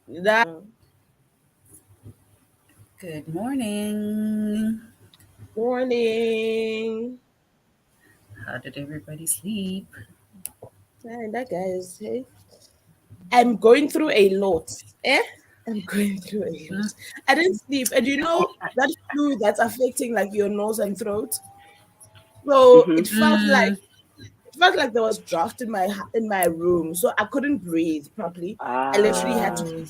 Good morning. Morning. How did everybody sleep? And that guys, hey, I'm going through a lot. Eh? I'm going through a Hmm? lot. I didn't sleep, and you know that flu that's affecting like your nose and throat. So Mm-hmm. it felt like there was draft in my room, so I couldn't breathe properly. I literally had to Ah. keep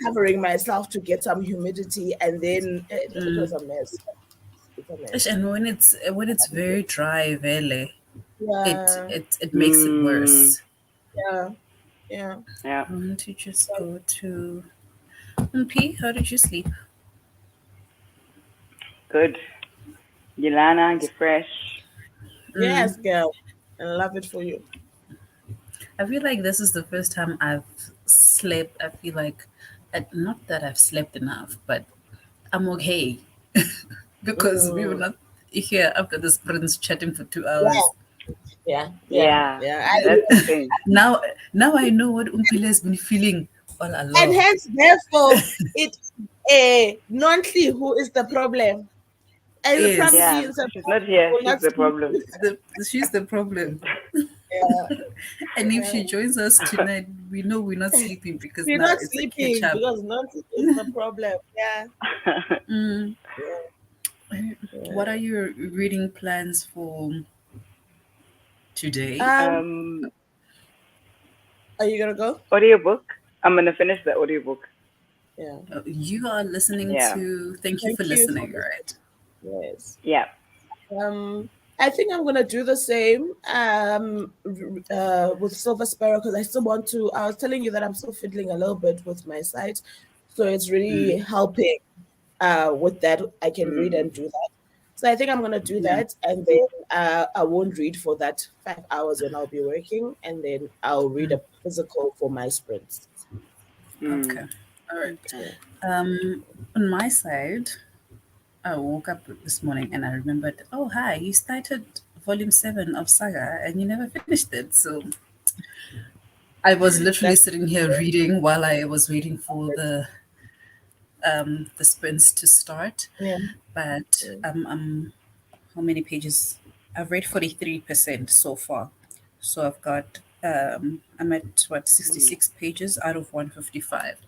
covering myself to get some humidity, and then it was a mess. It's a Ish, mess. and when it's very dry, vele, it Yeah, it it makes it Mm. worse. yeah, yeah. Yeah. I want to just go to P. How did you sleep? Good. Yelana, get fresh. Yes, girl. I love it for you. I feel like this is the first time I've slept. I feel like, not that I've slept enough, but I'm okay because we were Mm, not here after the sprints chatting for 2 hours. yeah, yeah, yeah, Yeah. yeah. That's the thing. Now I know what Umpile has been feeling all And along. hence, therefore, it a Nonhly who is the problem, and Yes, probably Yeah, in because some she's not here. will She's not the sleep. problem. she's the problem. Yeah, And if yeah. she joins us tonight, we know we're not sleeping because We're now not it's a catch sleeping up. because Nonhly is the problem. Yeah, Mm. yeah, What are yeah. your reading plans for today? Um, um, are you gonna go? audiobook. I'm gonna finish the audiobook. Yeah. You are listening Yeah. to. Thank you Thank for you for listening. listening. Right. Yes. Yeah. Um, I think I'm gonna do the same with Silver Sparrow because I still want to. I was telling you that I'm still fiddling a little bit with my site, so it's really helping with that. I can read Mm. and do that. So I think I'm gonna do Yeah. that, and then I won't read for that 5 hours when I'll be working, and then I'll read a physical for my sprints. Mm. Okay. All right. Okay. On my side, I woke up this morning and I remembered, oh, hi, you started volume 7 of Saga and you never finished it. So I was literally That's sitting here reading while I was waiting for the sprints to start. yeah. But how many pages? I've read 43% so far. So I've got, I'm at what, Mm. 66 pages out of 155.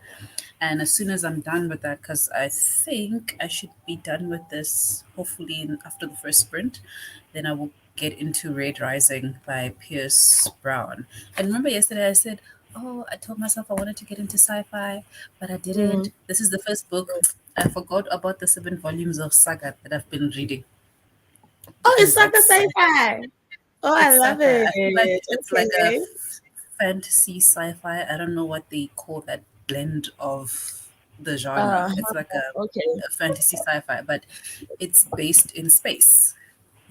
And as soon as I'm done with that, because I think I should be done with this hopefully after the first sprint, then I will get into Red Rising by Pierce Brown. And remember yesterday I said, oh, I told myself I wanted to get into sci-fi, but I Mm. didn't. This is the first book. I forgot about the 7 volumes of saga that I've been reading Oh, it's because Saka that's Sci-Fi. Oh, I it's love saga. I feel like it. it's like a Okay. fantasy sci-fi. I don't know what they call that blend of the genre. Uh, It's like okay. a fantasy sci-fi, but it's based in space.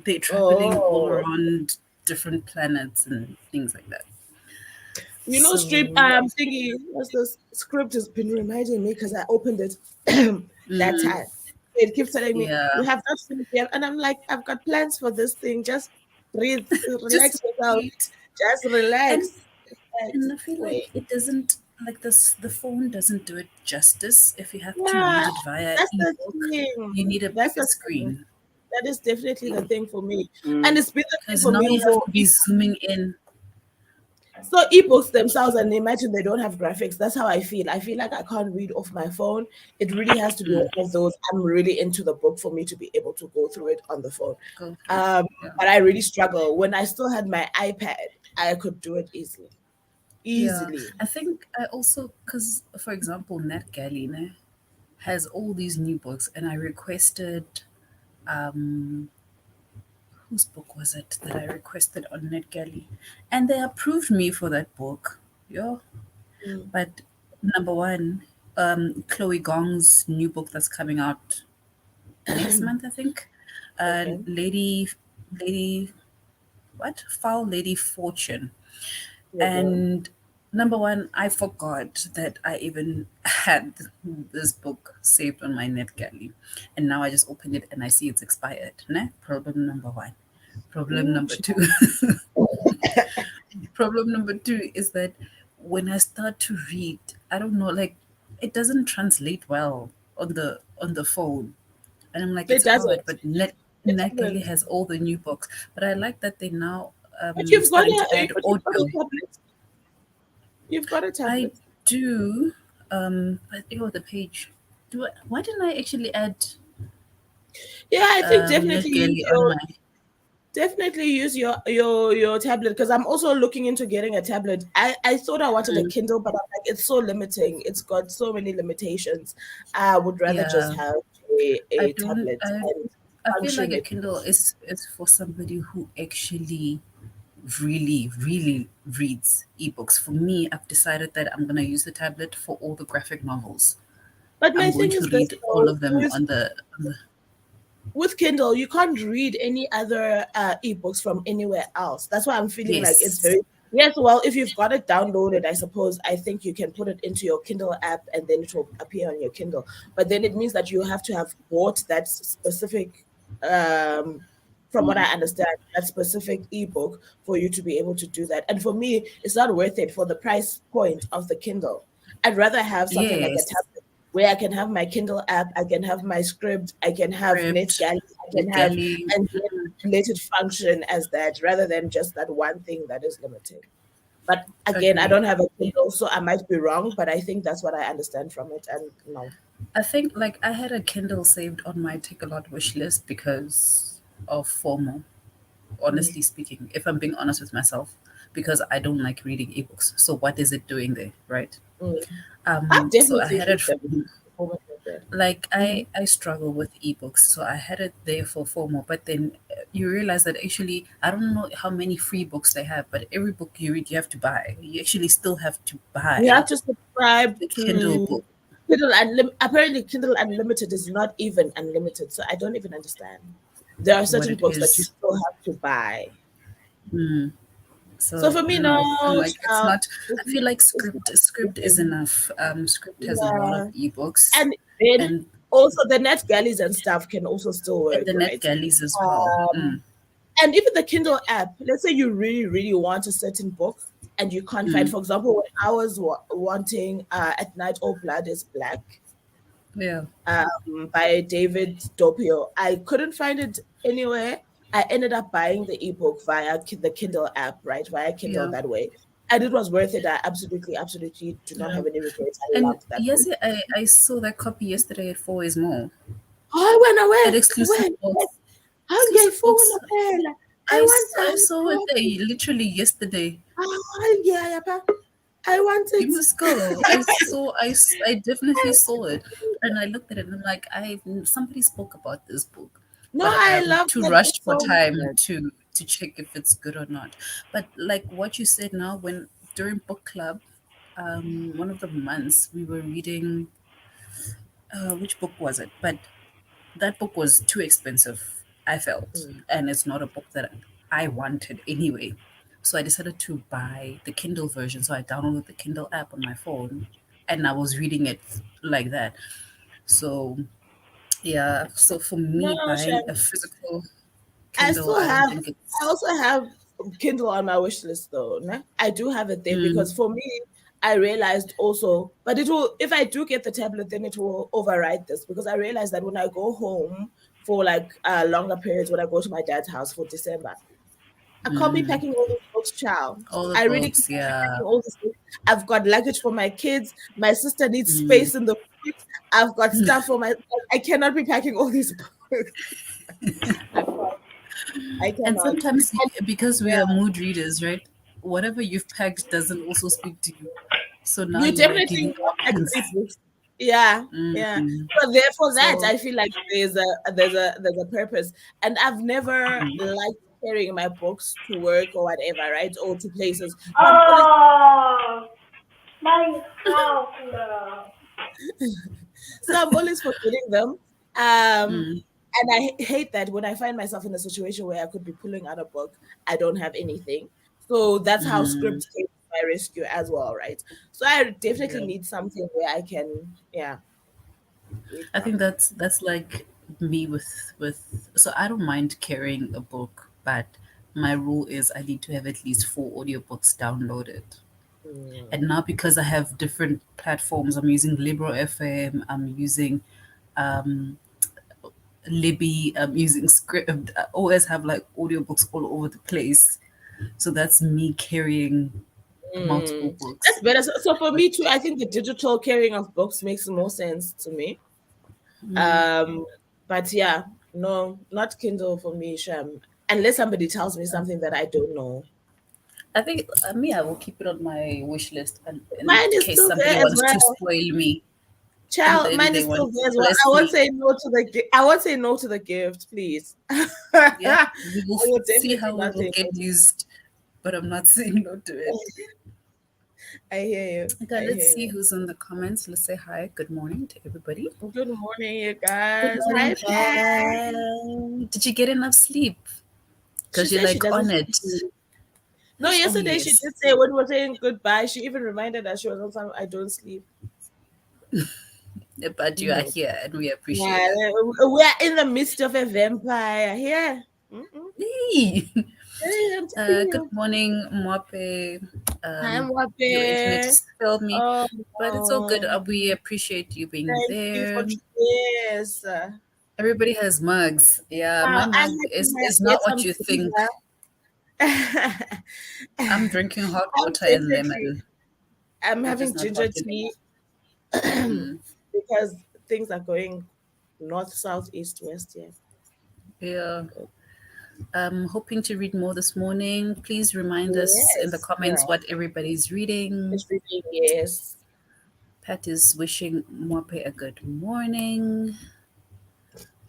They're traveling all Oh, around different planets and things like that. strip. So, Thingy. What's this script has been reminding me because I opened it that mm, time. It keeps telling me yeah, you have not finished yet, and I'm like, I've got plans for this thing. Just breathe, just relax yourself. wait. Just And relax, relax. and I feel like Wait. it doesn't like this. The phone doesn't do it justice. If you have to Yeah, read it via that's the ebook, thing. you need a That's bigger the thing. screen That is definitely the thing for me, and Mm. it's been the thing because for now me you have for. to be zooming in. So ebooks themselves, and imagine they don't have graphics. That's how I feel. I feel like I can't read off my phone. It really has to be one of those. I'm really into the book for me to be able to go through it on the phone. Go through. Um, Yeah. but I really struggle. When I still had my iPad, I could do it easily. Yeah, Easily. I think I also because, for example, Nat Galline has all these new books, and I requested um whose book was it that I requested on NetGalley, and they approved me for that book. Yeah, Mm, but number one, Chloe Gong's new book that's coming out next month, I think. okay. Lady, what? Foul Lady Fortune. Here we go. And number one, I forgot that I even had this book saved on my NetGalley. And now I just opened it and I see it's expired. Ne? Problem number one. Problem Ooh, number two. Problem number two is that when I start to read, I don't know, like it doesn't translate well on the phone. And I'm like, It it's hard, doesn't. but It NetGalley doesn't. has all the new books. But I like that they now But you've got starting a to add but you've got a audio. tablet. You've got a I tablet. do, but the page. Why didn't I actually add Yeah, I think NetGalley on my? definitely use your tablet because I'm also looking into getting a tablet. I thought I wanted a Mm, Kindle, but I'm like it's so limiting. It's got so many limitations. I would rather just yeah, have I a don't. tablet and I feel like function a it. Kindle is for somebody who actually really reads ebooks. For me, I've decided that I'm gonna use the tablet for all the graphic novels. But my I'm going thing to is this read all though, of them on the with Kindle, you can't read any other ebooks from anywhere else. That's why I'm feeling like it's yes. very yes. Well, if you've got it downloaded, I suppose I think you can put it into your Kindle app and then it will appear on your Kindle. But then it means that you have to have bought that specific, from what I understand, that specific ebook for you to be able to do that. And for me, it's not worth it for the price point of the Kindle. I'd rather have something like a Yes. tablet where I can have my Kindle app, I can have my script, I can have Script, NetGalley, I can have NetGalley. and let it function as that rather than just that one thing that is limiting. But again, I Agree. don't have a Kindle, so I might be wrong, but I think that's what I understand from it. And no. I think like I had a Kindle saved on my take a lot wish list because of FOMO. Mm, Honestly speaking, if I'm being honest with myself, because I don't like reading ebooks. So what is it doing there, right? mm. I So I definitely had read it. them. Over there. Like Mhm. I struggle with ebooks, so I had it there for FOMO. But then you realize that actually I don't know how many free books they have, but every book you read you have to buy. You actually still have to You have buy to subscribe the Kindle to book. Kindle Unlimited. Apparently, Kindle Unlimited is not even unlimited, so I don't even understand. There are What certain it books that you is. still have to buy. So So for me, no, I'm no, like it's child, not. I feel like it's not script is sleeping. enough. Script has a lot of Yeah, ebooks, and then and also the net galleys and stuff can also still and work, the net right? galleys as well. Um, and even the Kindle app. Let's say you really, really want a certain book and you can't find. For example, when I was wanting "At Night All Blood Is Black" Yeah, by David Doppio, I couldn't find it anywhere. I ended up buying the ebook via the Kindle app, right? Via Kindle yeah, that way. And it was worth it. I absolutely, absolutely do not yeah. have any regrets. I And loved that yes, book. I saw that copy yesterday at Four is More Oh, I went at away. exclusive When? books. Hungry Exclusive phone books. apela. I want I some saw it there coffee. literally yesterday. Oh, yeah, yeah, I want You it. must go. I definitely saw it, and I looked at it and I'm like, I somebody spoke about this book, No, but I I'm love too that book rushed for so time much. to check if it's good or not. But like what you said now, when during book club, one of the months we were reading, which book was it? But that book was too expensive, I felt, Mm. and it's not a book that I wanted anyway. So I decided to buy the Kindle version. So I downloaded the Kindle app on my phone and I was reading it like that. So yeah, so for No, me buying a Shem. physical I Kindle, still I don't have. think I it's also have Kindle on my wish list though. Né? I do have it there mm, because for me, I realized also, but it will. If I do get the tablet, then it will override this because I realized that when I go home for like longer periods, when I go to my dad's house for December, I can't be packing all these books, child. all the I really books, can't be yeah. packing all these books. I've got luggage for my kids. My sister needs space in the fridge. I've got stuff for my. I cannot be packing all these books. I can't. I And cannot. sometimes And because we yeah, are mood readers, right? Whatever you've packed doesn't also speak to you. So now you you are definitely giving want like three options. books. Yeah, yeah. So therefore, that So I feel like there's a purpose, and I've never liked carrying my books to work or whatever, right, or to places. So I'm always Oh, my house. so I'm always forgetting them. And I hate that when I find myself in a situation where I could be pulling out a book, I don't have anything. So that's how script came to my rescue as well, right? So I definitely yeah. need something where I can, yeah, read I think from. that's like me with so I don't mind carrying a book, but my rule is I need to have at least four audiobooks downloaded. And now because I have different platforms, I'm using Libro FM, I'm using um, Libby, I'm using Script. I always have like audiobooks all over the place. So that's me carrying multiple That's books. better. So for me too, I think the digital carrying of books makes more sense to me. Um, but yeah, no, not Kindle for me, Sham. Unless somebody tells me something that I don't know. I think me, I will keep it on my wish list, and in Mine is case still somebody there as wants to well. spoil me and Child, then mine they is want still there to as well. bless I won't me. say no to the I won't say no to the gift, please. Yeah, I we will will see definitely how it not will say no get to used, but I'm not saying no to it. I hear you. Okay, I let's hear see you. who's in the comments. Let's say hi, good morning to everybody. Good morning, you Good guys. morning, Hi, Pat. Pat. Did you get enough sleep? She Because you're says she like doesn't on it. sleep. No, Oh, yesterday she yes. did say when we were saying goodbye, she even reminded us she was on time. I don't sleep. But you are Mhm. here and we appreciate Yeah, it. we're in the midst of a vampire here. Mm-mm. Hey. Hey, I'm telling Good you. morning, Mwape. I'm Your internet happy. is failed me, Oh but it's all good. no. We appreciate you being Thank you for there. yes. Everybody has mugs. Yeah, my Wow, I mug had is, to is get not what some you think. ginger. I'm drinking hot I'm water and basically lemon, I'm which is having not ginger hot anymore. tea because things are going north, south, east, west. Yeah. Yeah. I'm hoping to read more this morning. Please remind us in the Yes, comments girl. what everybody's reading. It's reading. Yes. Pat is wishing Mwape a good morning.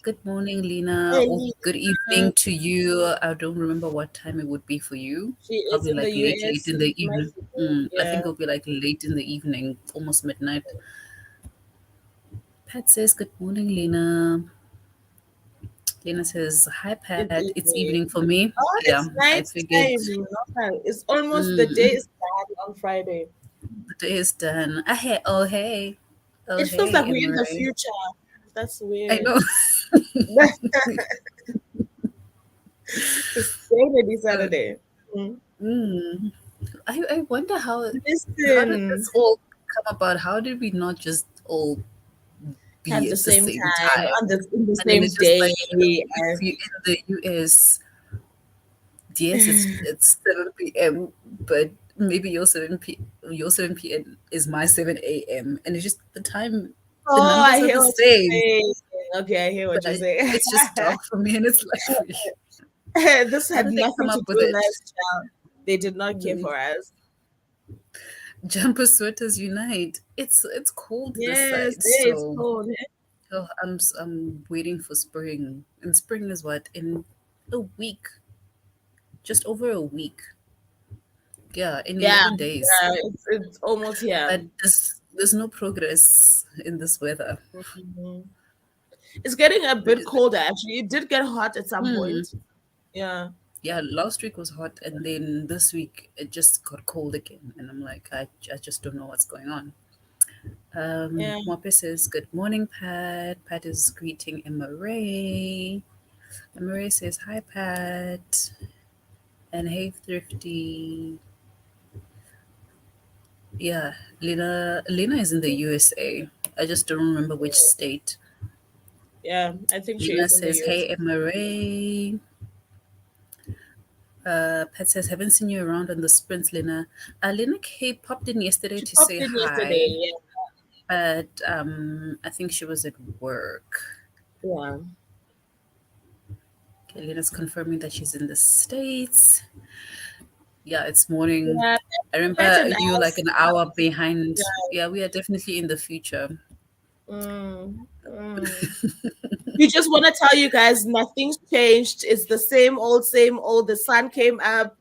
Good morning, Lena, or And good evening to you. I don't remember what time it would be for you. she is Probably in the like late US. in the My evening. sister. I Yeah. think it'll be like late in the evening, almost midnight. Pat says, good morning, Lena. Lena says, hi, Good Pat. It's evening evening. for me. Oh, Yeah, it's I night figured time. No, it's almost the day mm, is done on Friday. the day is done. Ah, hey, oh, hey. Oh, It feels hey, like we're in the Emery. future. That's I weird. know. It's Saturday, Saturday. Mm. Mm. I wonder how did Listen, this all come about? How did we not just all have be the at the same same time time? on the And then same it's just day like if as you're in the US, yes, it's 7 p.m., but maybe your 7 p.m. is my 7 a.m. and it's just the oh, I numbers are hear the what you're same, saying. Okay, I hear what but you're saying. it's just dark for me and it's light for you. This How had did they come nothing to up do with with it? us, child. They did not care Mm, for us. Jumper sweaters unite. It's cold this Yes, side, hey, it's so cold. I'm waiting for spring. And spring is what, in a week, just over a week. Yeah, in Yeah, 11 days. it's almost here. But there's no progress in this weather. Mhm. It's getting a But bit colder actually. It did get hot at some mm, point. Yeah, yeah, last week was hot, and then this week it just got cold again, and I'm like, I just don't know what's going on. yeah. Mope says, "Good morning, Pat." Pat is greeting Emma Ray. Emma Ray says, "Hi, Pat," and hey, Thrifty. Yeah, Lena is in the USA. I just don't remember which state. Yeah, I think she Lena is in the says, US. "Hey, Emma Ray." Pat says, "Haven't seen you around on the sprints, Lena." Lena K popped in yesterday She to popped say in yesterday. hi, but I think she was at work. Yeah. Okay, Lena's confirming that she's in the States. Yeah, it's morning. Yeah. I Pat remember and you like us. an hour behind. Yeah. Yeah, we are definitely in the future. Mm, mm. We just want to tell you guys nothing's changed. It's the same old, same old. The sun came up.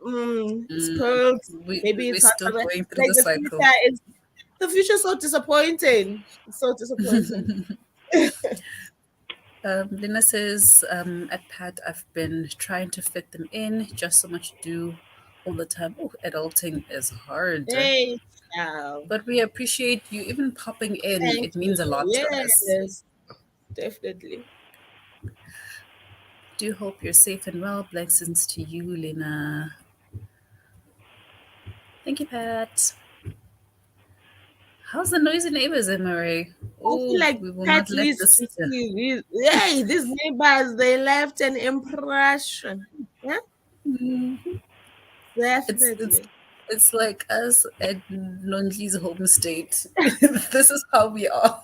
It's Mm, cold. we Maybe we're it's hot. still going through Like the the cycle. future is the future's so disappointing. It's so disappointing. Lena says, at Pat, I've been trying to fit them in, just so much to do all the time. Oh, adulting is hard. Hey, ciao. But we appreciate you even popping in. Thank It means a you. lot to us. Yes, definitely. Do hope you're safe and well. Blessings to you, Lena. Thank you, Pat. How's the noisy neighbors, MRA? I feel Oh, like we will Pat not let needs this. to see these neighbors, they left an impression. Yeah, Mhm. It's it's definitely. it's like us at Nonhly's home state. This is how we are.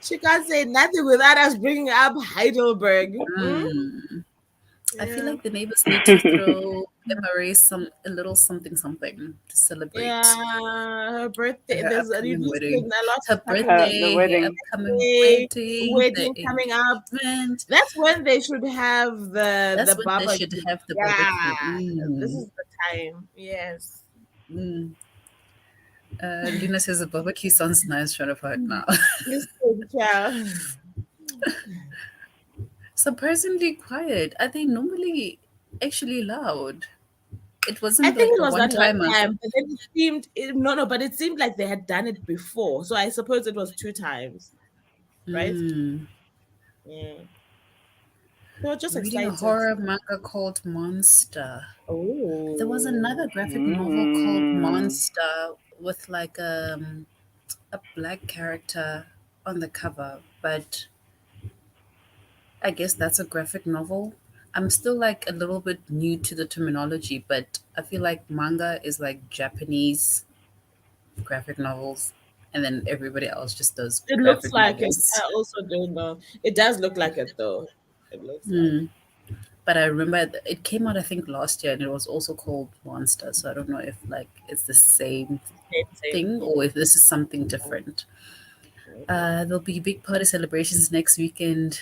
She can't say nothing without us bringing up Heidelberg. Hmm? Mm. I feel Yeah. like the neighbors need to throw MRA a little something something to Yeah, celebrate her birthday. her There's you upcoming just said wedding. a lot is Her happening. The birthday, her wedding. upcoming Birthday, wedding, the wedding coming up. engagement. That's when they should have the That's when they should barbecue. have the Yeah, barbecue. this is the time. Yes. Mm. Luna says the barbecue sounds nice, trying to find now. This thing, child. Surprisingly quiet. Are they normally actually loud? It I wasn't think like it a was one that one timer. time, but then no, no, but it seemed like they had done it before. So I suppose it was two times, right? Mm. Yeah. They were just Reading a excited. horror manga called Monster. There was another Oh. graphic novel called Mm. Monster with like a black character on the cover, but I guess that's a graphic novel. I'm still like a little bit new to the terminology, but I feel like manga is like Japanese graphic novels, and then everybody else just does It looks graphic like it. I novels. also don't know. It does look like it though. It looks like Hmm. But I remember it came out I think last year, and it was also called Monster. So I don't know if like it's the same same. thing or if this is something different. There'll be big party celebrations next weekend.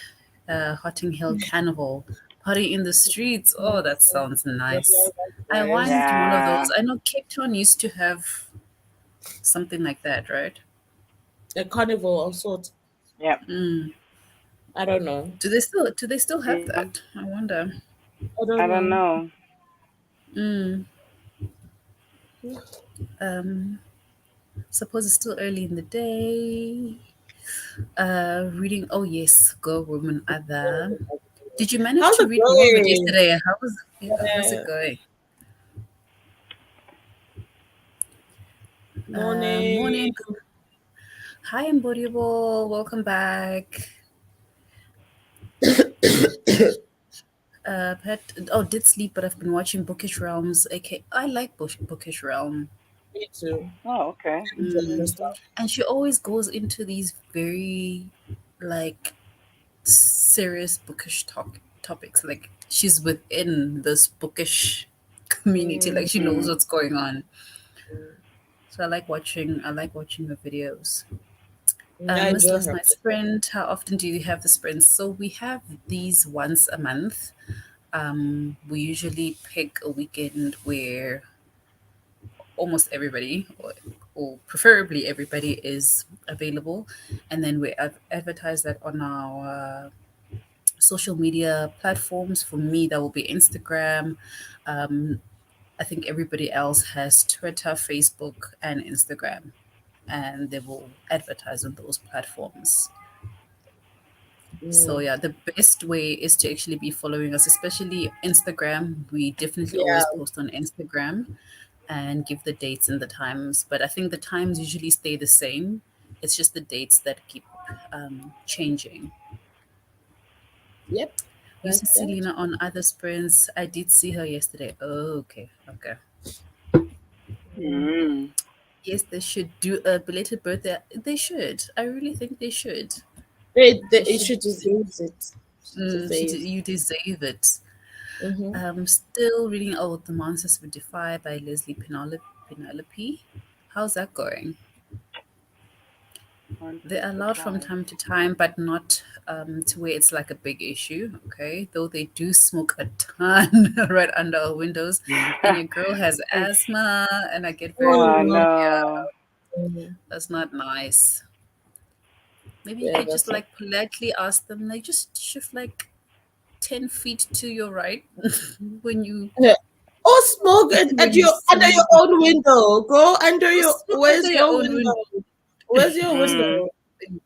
Hotting Hill Carnival. Party in the streets. Oh, that sounds Yeah, nice. that's I nice. want one of those. Yeah. I know Cape Town used to have something like that, right? A carnival of sorts. Yep. Mm. I don't know. Do they still have Yeah. that? I wonder. I I don't don't know. know. Mm. Um, suppose it's still early in the day. Reading. Oh yes, Go Woman Other. Did you manage How's to it read more of it going? yesterday? How was? Yeah, how's it Yeah. going? Morning. Morning. Hi, Embodiable. Welcome back. Pet. Oh, did sleep, but I've been watching Bookish Realms. Okay, I like Bookish Realm. Me too. Oh, okay. Enjoy her Mm. stuff. And she always goes into these very like serious bookish topics. Like she's within this bookish community. Like she knows Mm. what's going on. So I like watching her videos. I Miss enjoy Last her. Night Sprint. How often do you have the sprints? So we have these once a month. We usually pick a weekend where almost everybody, or preferably everybody, is available, and then we advertise that on our social media platforms. For me, that will be Instagram. Um, I think everybody else has Twitter, Facebook, and Instagram, and they will advertise on those platforms. So Mm. yeah, the best way is to actually be following us, especially Instagram. We definitely always Yeah. post on Instagram and give the dates and the times. But I think the times usually stay the same. It's just the dates that keep changing. Yep. We used Like to see that. Lena on other sprints. I did see her yesterday. Oh, okay, okay. Mm. Yes, they should do a belated birthday. They should. I really think they should. They It should. should deserve it. Should deserve. You deserve it. Mm-hmm. Still reading Oh, The Monsters We Defy by Leslie Penelope. How's that going? They're Monsters allowed from defy. time to time, but not to where it's like a big issue, okay? Though they do smoke a ton right under our windows. And your girl has asthma, and I get very Oh Oh, paranoia. no. no. That's not nice. Maybe you Yeah, could just that's not. like politely ask them, like, just shift like 10 feet to your right when you Yeah. Oh, smoke it when at you your under see your own window. Go under go your. smoke Where's under your your own window. window? Where's your Mm. window?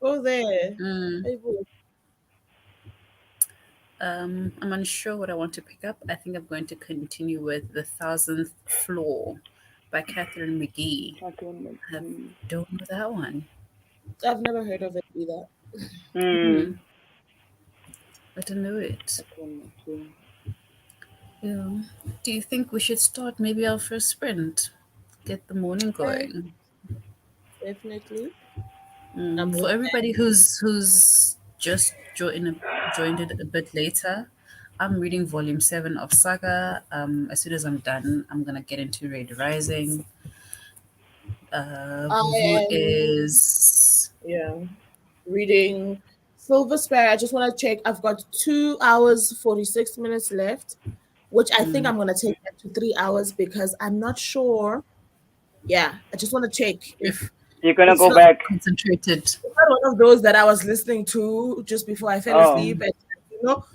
Go there. Mm. Hey, boo. I'm unsure what I want to pick up. I think I'm going to continue with The Thousandth Floor by Catherine McGee. Catherine I McGee. don't know that one. I've never heard of it either. Hmm. Hmm, I don't know it. Catherine McGee. Yeah. Do you think we should start maybe our first sprint? Get the morning Okay, going. definitely. I'm For with everybody who's just joined it a bit later, I'm reading volume 7 of Saga. As soon as I'm done, I'm gonna get into Raid Rising. I Vuvu am, is yeah, reading Silver Spare. I just want to check. I've got 2 hours, 46 minutes left, which I think I'm going to take that to 3 hours because I'm not sure. Yeah, I just want to check if if You're gonna it's go not, back. concentrated. one of those that I was listening to just before I fell Oh, asleep. And,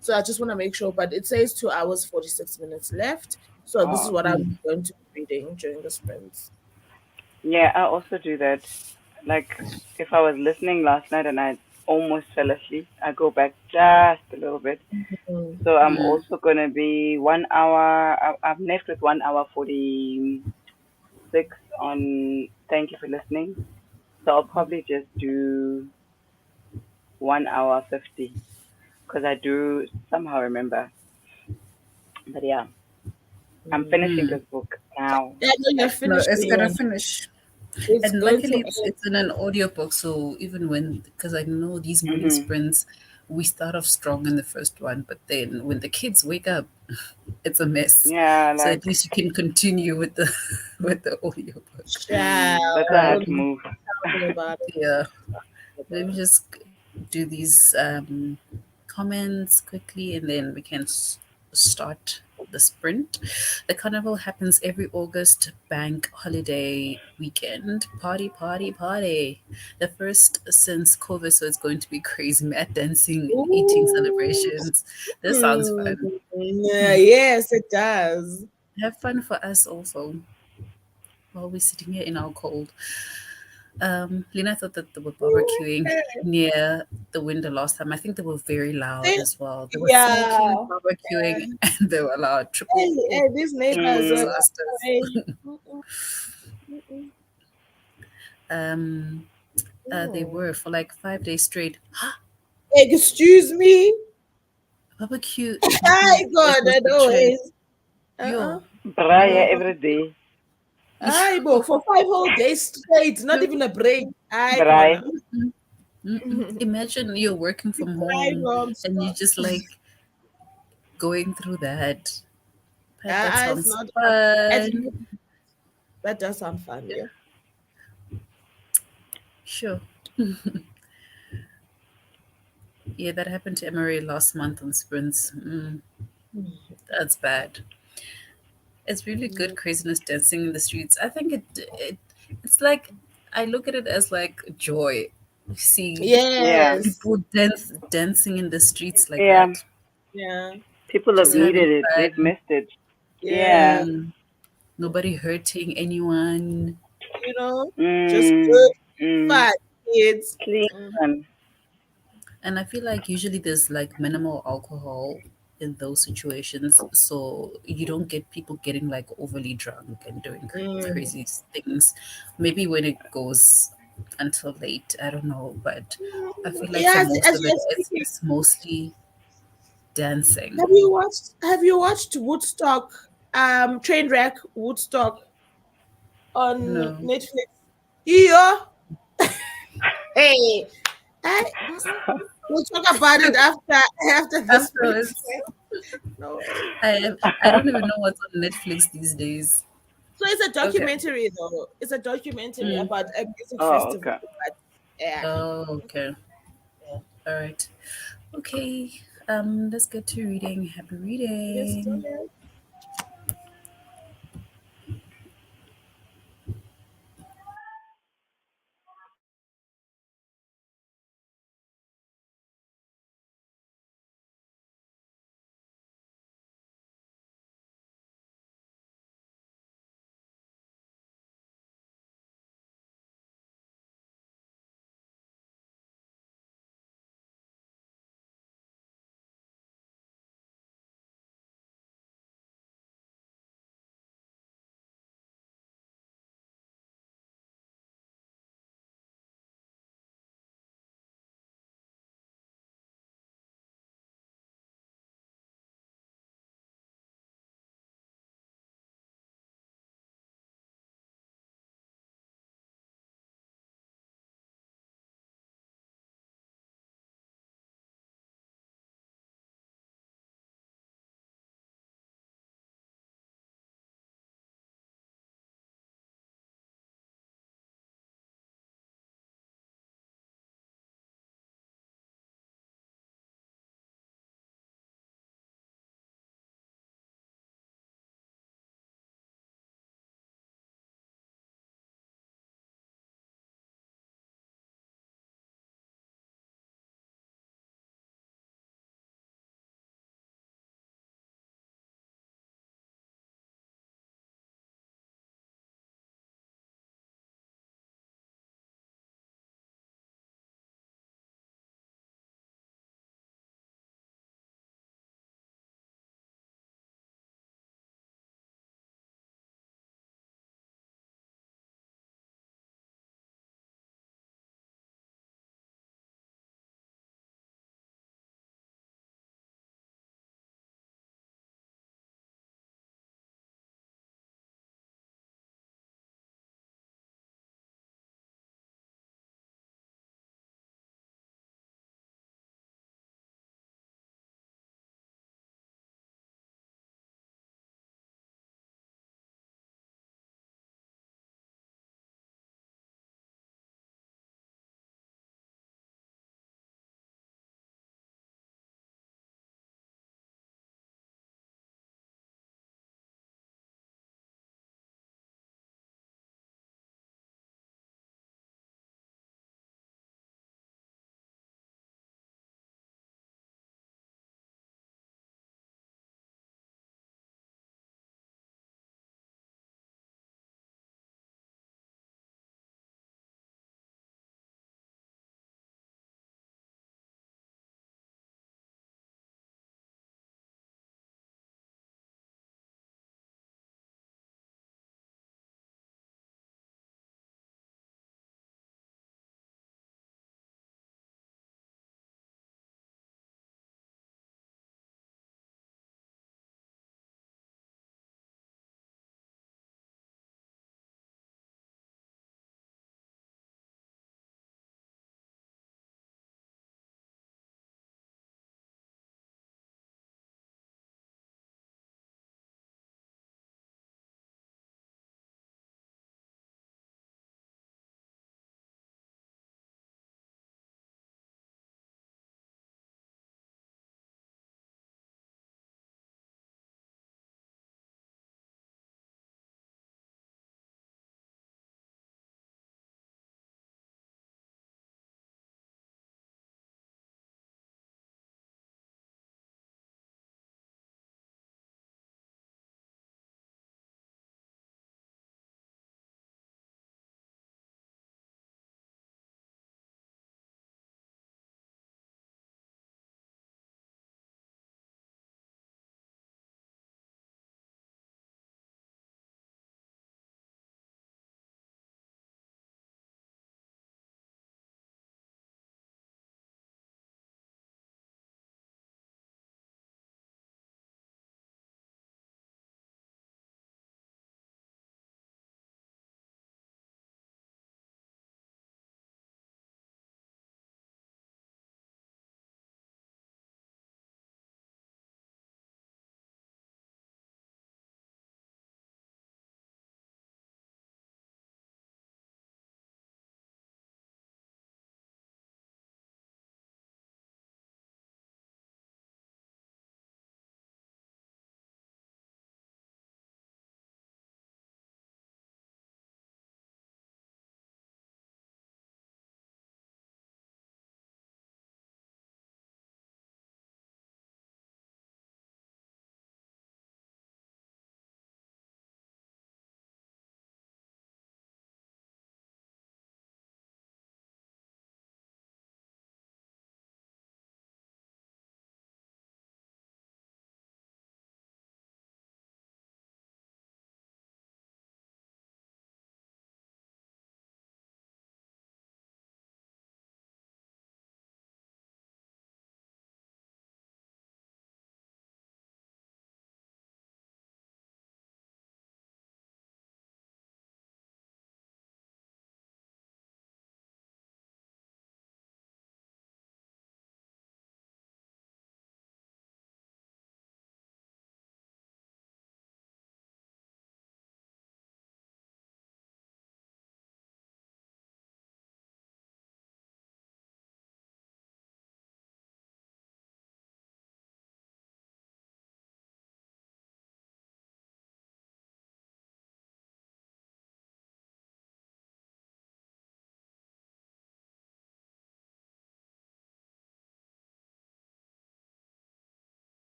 so I just want to make sure. But it says 2 hours, 46 minutes left. So this is oh. what I'm going to be reading during the sprints. Yeah, I also do that. Like, if I was listening last night and I almost fell asleep, I go back just a little bit. Mm. So I'm also gonna be 1 hour. I'm left with 1 hour 46 on. Thank you for listening. So I'll probably just do 1 hour 50 because I do somehow remember. But yeah, I'm finishing this book now. Yeah, no, you're Like, No, finished it's the gonna one. finish. It's And going to luckily, end. it's in an audiobook. So even when, because I know these morning hmm sprints, we start off strong in the first one, but then when the kids wake up, it's a mess. yeah, So like at least you can continue with the with the audiobook. that's why I had Child, to Um, move. tell me about it. yeah. Let me About it. just do these comments quickly and then we can start the sprint. The carnival happens every August bank holiday weekend. Party, party, party. The first since COVID, so it's going to be crazy. Mad dancing, eating Ooh. celebrations. This sounds fun. Yeah, yes, it does. Have fun for us also while we're sitting here in our cold. Lena thought that they were barbecuing near the window last time. I think they were very loud They- as well. They were smoking, yeah. barbecuing, and they were loud. Hey, Triple, oh, hey, these triple neighbors are Mm, disasters. crazy. Mm-mm, mm-mm, Um, they mm. were for like 5 days straight. Excuse me. Barbecue, I was got was it the trend. always. Uh-uh. Yo, Braya No. every day. I bo for 5 whole days straight, not yo. even a break. I Brai. gonna. Imagine you're working from I home and you non-stop. just like going through that. But that It's sounds not at fun. least that does sound fun, yeah. Sure. Yeah, that happened to Emery last month on sprints. That's bad. It's really good craziness dancing in the streets. I think it's like I look at it as like joy. See Yeah, Yes. people dancing in the streets like yeah. that, Yeah. People have just True. having needed it. They've fun. missed it. Yeah. Yes. Nobody hurting anyone. You know, just good Mm, mm. fun, kids. Clean Mm. one. And I feel like usually there's like minimal alcohol in those situations, so you don't get people getting like overly drunk and doing Mm. crazy things. Maybe when it goes until late, I don't know, but I feel like for Yes, most as of it, you're it's speaking, it's mostly dancing. have you watched Woodstock, Trainwreck Woodstock on No, Netflix? Yeah. Hey. I, we'll talk about it after this. afterwards, No way. I don't even know what's on Netflix these days. So it's a Okay. documentary though. It's a documentary Mm. about a music Oh, festival. okay. But yeah. Oh, okay. Yeah. All right. Okay. Let's get to reading. Happy Yes, reading.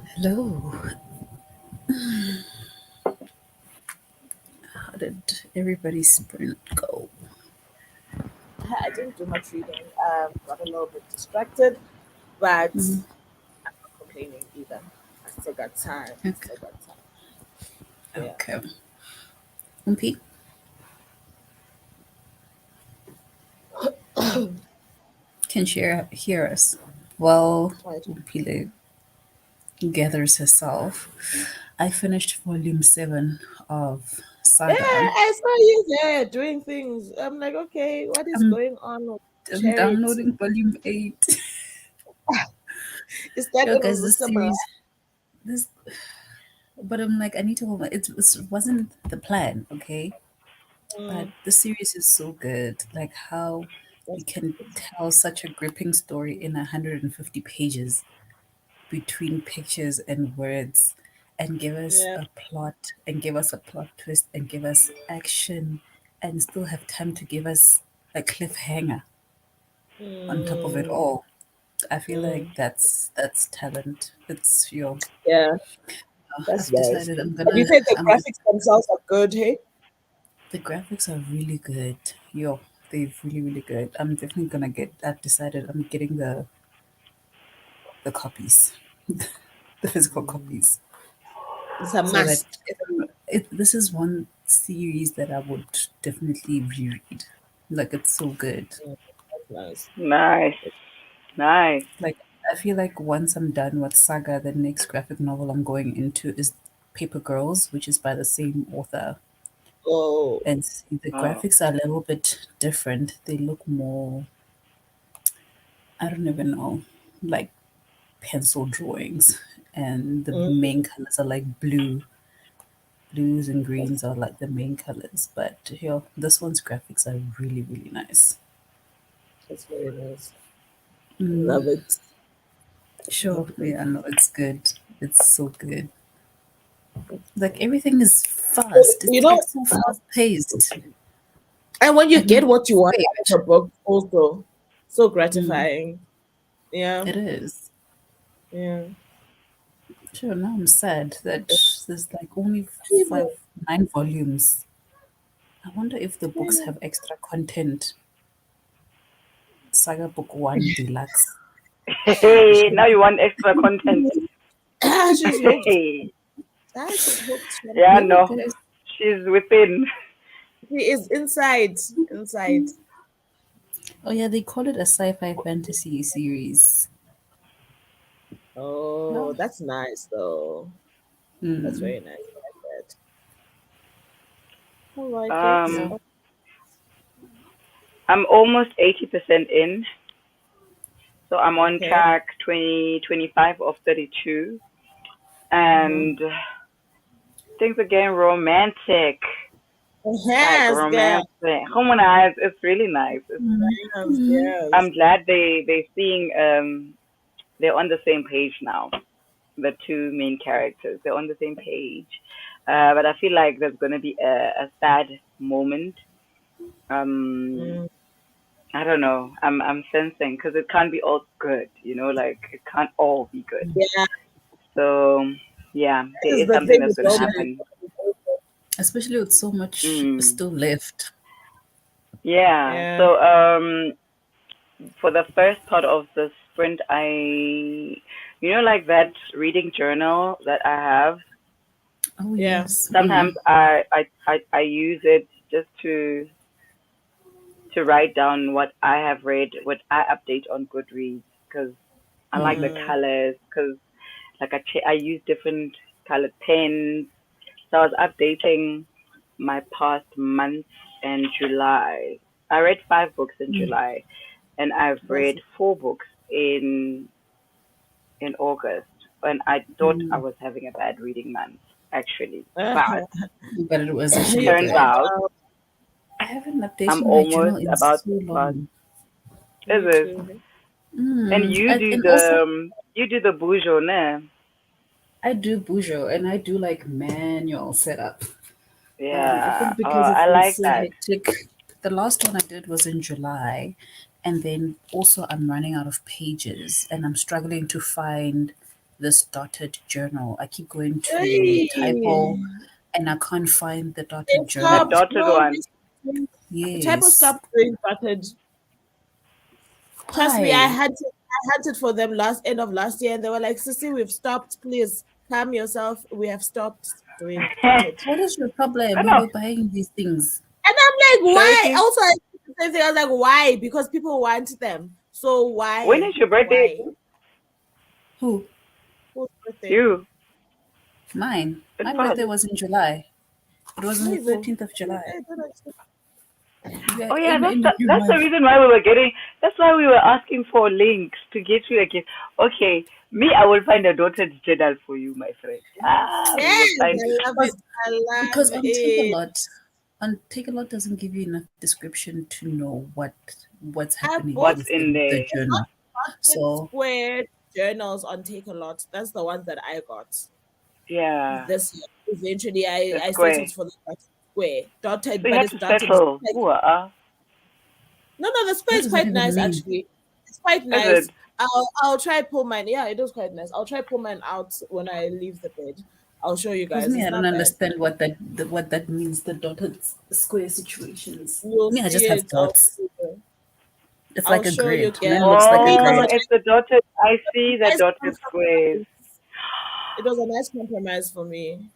Hello. How did everybody's sprint go? I didn't do much reading. Got a little bit distracted, but I'm not complaining either. I still got time. I Okay. still got time. Yeah. Okay. Umpi, can she hear us? Well, Right. Umpile gathers herself. I finished volume 7 of Yeah, Saga. I saw you there doing things. I'm like, okay, what is I'm, going on with I'm charity? downloading volume 8. Is that Yo, guys, this irresistible? series, this, but I'm like, I need to hold my, it wasn't the plan, okay? But Mm, the series is so good. Like how you that's can tell such a gripping story in 150 pages between pictures and words and give us yeah. a plot and give us a plot twist and give us action and still have time to give us a cliffhanger on top of it Mm, all. I feel mm, like that's talent. It's your yeah, that's I've nice. decided And you said the I'm gonna graphics themselves are good, hey? the graphics are really good. Yo, they're really, really good. I'm definitely gonna I've decided I'm getting the copies, the physical copies, It's a so that must. this is one series that I would definitely reread. Like it's so good. Mm, that's nice. Nice, nice. Like I feel like once I'm done with Saga, the next graphic novel I'm going into is Paper Girls, which is by the same author. Oh, And the Oh, graphics are a little bit different. They look more, I don't even know, like pencil drawings, and the mm, main colors are like blues and that's, greens are like the main colors. But here, this one's graphics are really, really nice. that's very nice. Mm, Love it. sure, Love it. yeah, no, it's good. It's so good. That's Like cool. everything is fast. You It's know, like so fast paced. and when you And you get what you know want it. out of a book, also so Mm, gratifying. Yeah, it is. yeah. Sure, now I'm sad that there's like only People, 9 volumes. I wonder if the books yeah. have extra content. Saga Book 1 Deluxe. hey, now you want extra content. She's hooked. Hey, She's hooked. yeah, Yo, no, guys. she's within. She is inside, inside. Oh yeah, they call it a sci-fi fantasy series. Oh, Well, that's nice though. That's hmm, very nice. I like that. I like it. Um, yeah. I'm almost 80% in, so I'm on Okay. track 2025 of 32, Mm-hmm. and things are getting romantic. Like Yes, girl. romantic. Harmonized. It's really nice. Yes, yes. I'm glad they're seeing they're on the same page now. The two main characters they're on the same page, but I feel like there's gonna be a sad moment. Um, Mm, I don't know. I'm sensing because it can't be all good, like it can't all be good. yeah, So yeah, this there is is the something thing that's with gonna romance. happen. Especially with so much Mm, still left. yeah. Yeah. So for the first part of the sprint, like that reading journal that I have. Oh Yeah. yes. Sometimes I use it just to write down what I have read, what I update on Goodreads, because I like the Mm, colors. Because like I use different colored pens, so I was updating my past month and July. I read 5 books in July, and I've that's read 4 books in August. And I thought I was having a bad reading month, actually. But But it was actually you turns good. out I haven't I'm updated my journal almost in about so past. long. Is me it? too. And And also you do the bougie, ne? I do Bujo and I do like manual setup. I Yeah. think because it's I been like so that. hectic. The last one I did was in July, and then also I'm running out of pages, and I'm struggling to find this dotted journal. I keep going to typo Hey, and I can't find the they dotted The journal. stopped. dotted No, one. typo Yes. stopped doing dotted. Trust me, Why? I hunted for them last end of last year, and they were like, "Sissy, we've stopped. Please calm yourself. We have stopped doing dotted." What is your problem? I We know. were buying these things. And I'm like, "Why?" Charity. Also, I said the same thing. I was like, "Why?" Because people want them. So When why? is your birthday? Why? Who? Whose birthday? You. Mine. It My passed. birthday was in July. It was on the Maybe. 13th of July. I don't actually- We are Oh yeah, in a new that's the month. reason why we were getting. That's why we were asking for links to get you a gift. Okay, me, I will find a dotted journal for you, my friend. We will Yes, find. I love it. Because I love because on Take a it. Lot, doesn't give you enough description to know what's I happening What's bought in within the there? the not journal. dotted So square journals on Take a Lot. That's the ones that I got Yeah, this year. Eventually, the I square. settled for the dotted square. So Dotted, you but had it's to dotted. settle. Ooh, No, no, the square what is does that quite even nice mean? actually. It's quite is it? nice. I'll try pull mine. Yeah, it is quite nice. I'll try pull mine out when I leave the bed. I'll show you Because guys. me, It's I don't not bad. understand what that means. The dotted square situations. You'll Me, I see just have it. dots. It's I'll like a show you, grid. girl. Mine looks For like a me, it was Oh, a grid. it's the dotted. I see the nice dotted squares. compromise. It was a nice compromise for me.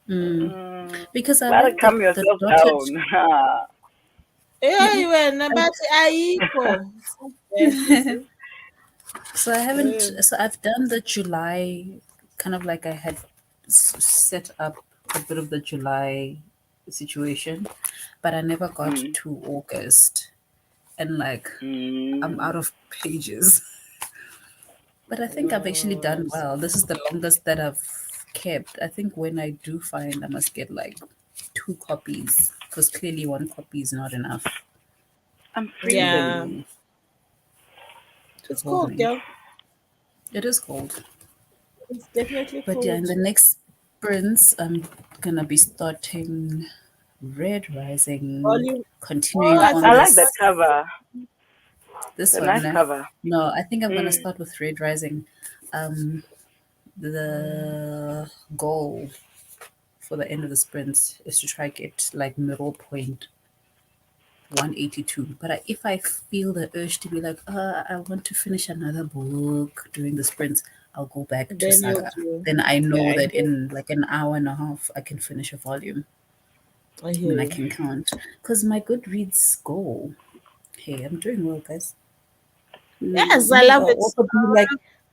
Mm. Mm, Because I gotta like calm the yourself dotted. down. Yeah, Yeah, you were I, number Aiko. Yes, sissy. so I haven't. Yeah. So I've done the July, kind of like I had set up a bit of the July situation, but I never got mm, to August, and like I'm out mm. of pages. But I think I've actually Mm, done well. This is the longest that I've kept. I think when I do find, I must get like 2 copies because clearly 1 copy is not enough I'm yeah, freezing. to to it's hold cold, me. girl. It is cold. It's definitely But yeah, in cold. the next sprints, I'm gonna be starting Red Rising, Volume. continuing Oh, I I on finished like the that. this cover. this The one. nice Eh? cover. No, I think I'm gonna Mm, start with Red Rising. Um, the goal for the end of the sprint is to try get like middle point 182. But if I feel the urge to be like, I want to finish another book during the sprints, I'll go back to Then you'll Saga. do. Then I Yeah, know I that hear, in like an hour and a half, I can finish a volume. I hear Then I you. can count. Because my Goodreads goal, hey, I'm doing well, guys. Yes, I Me, love it.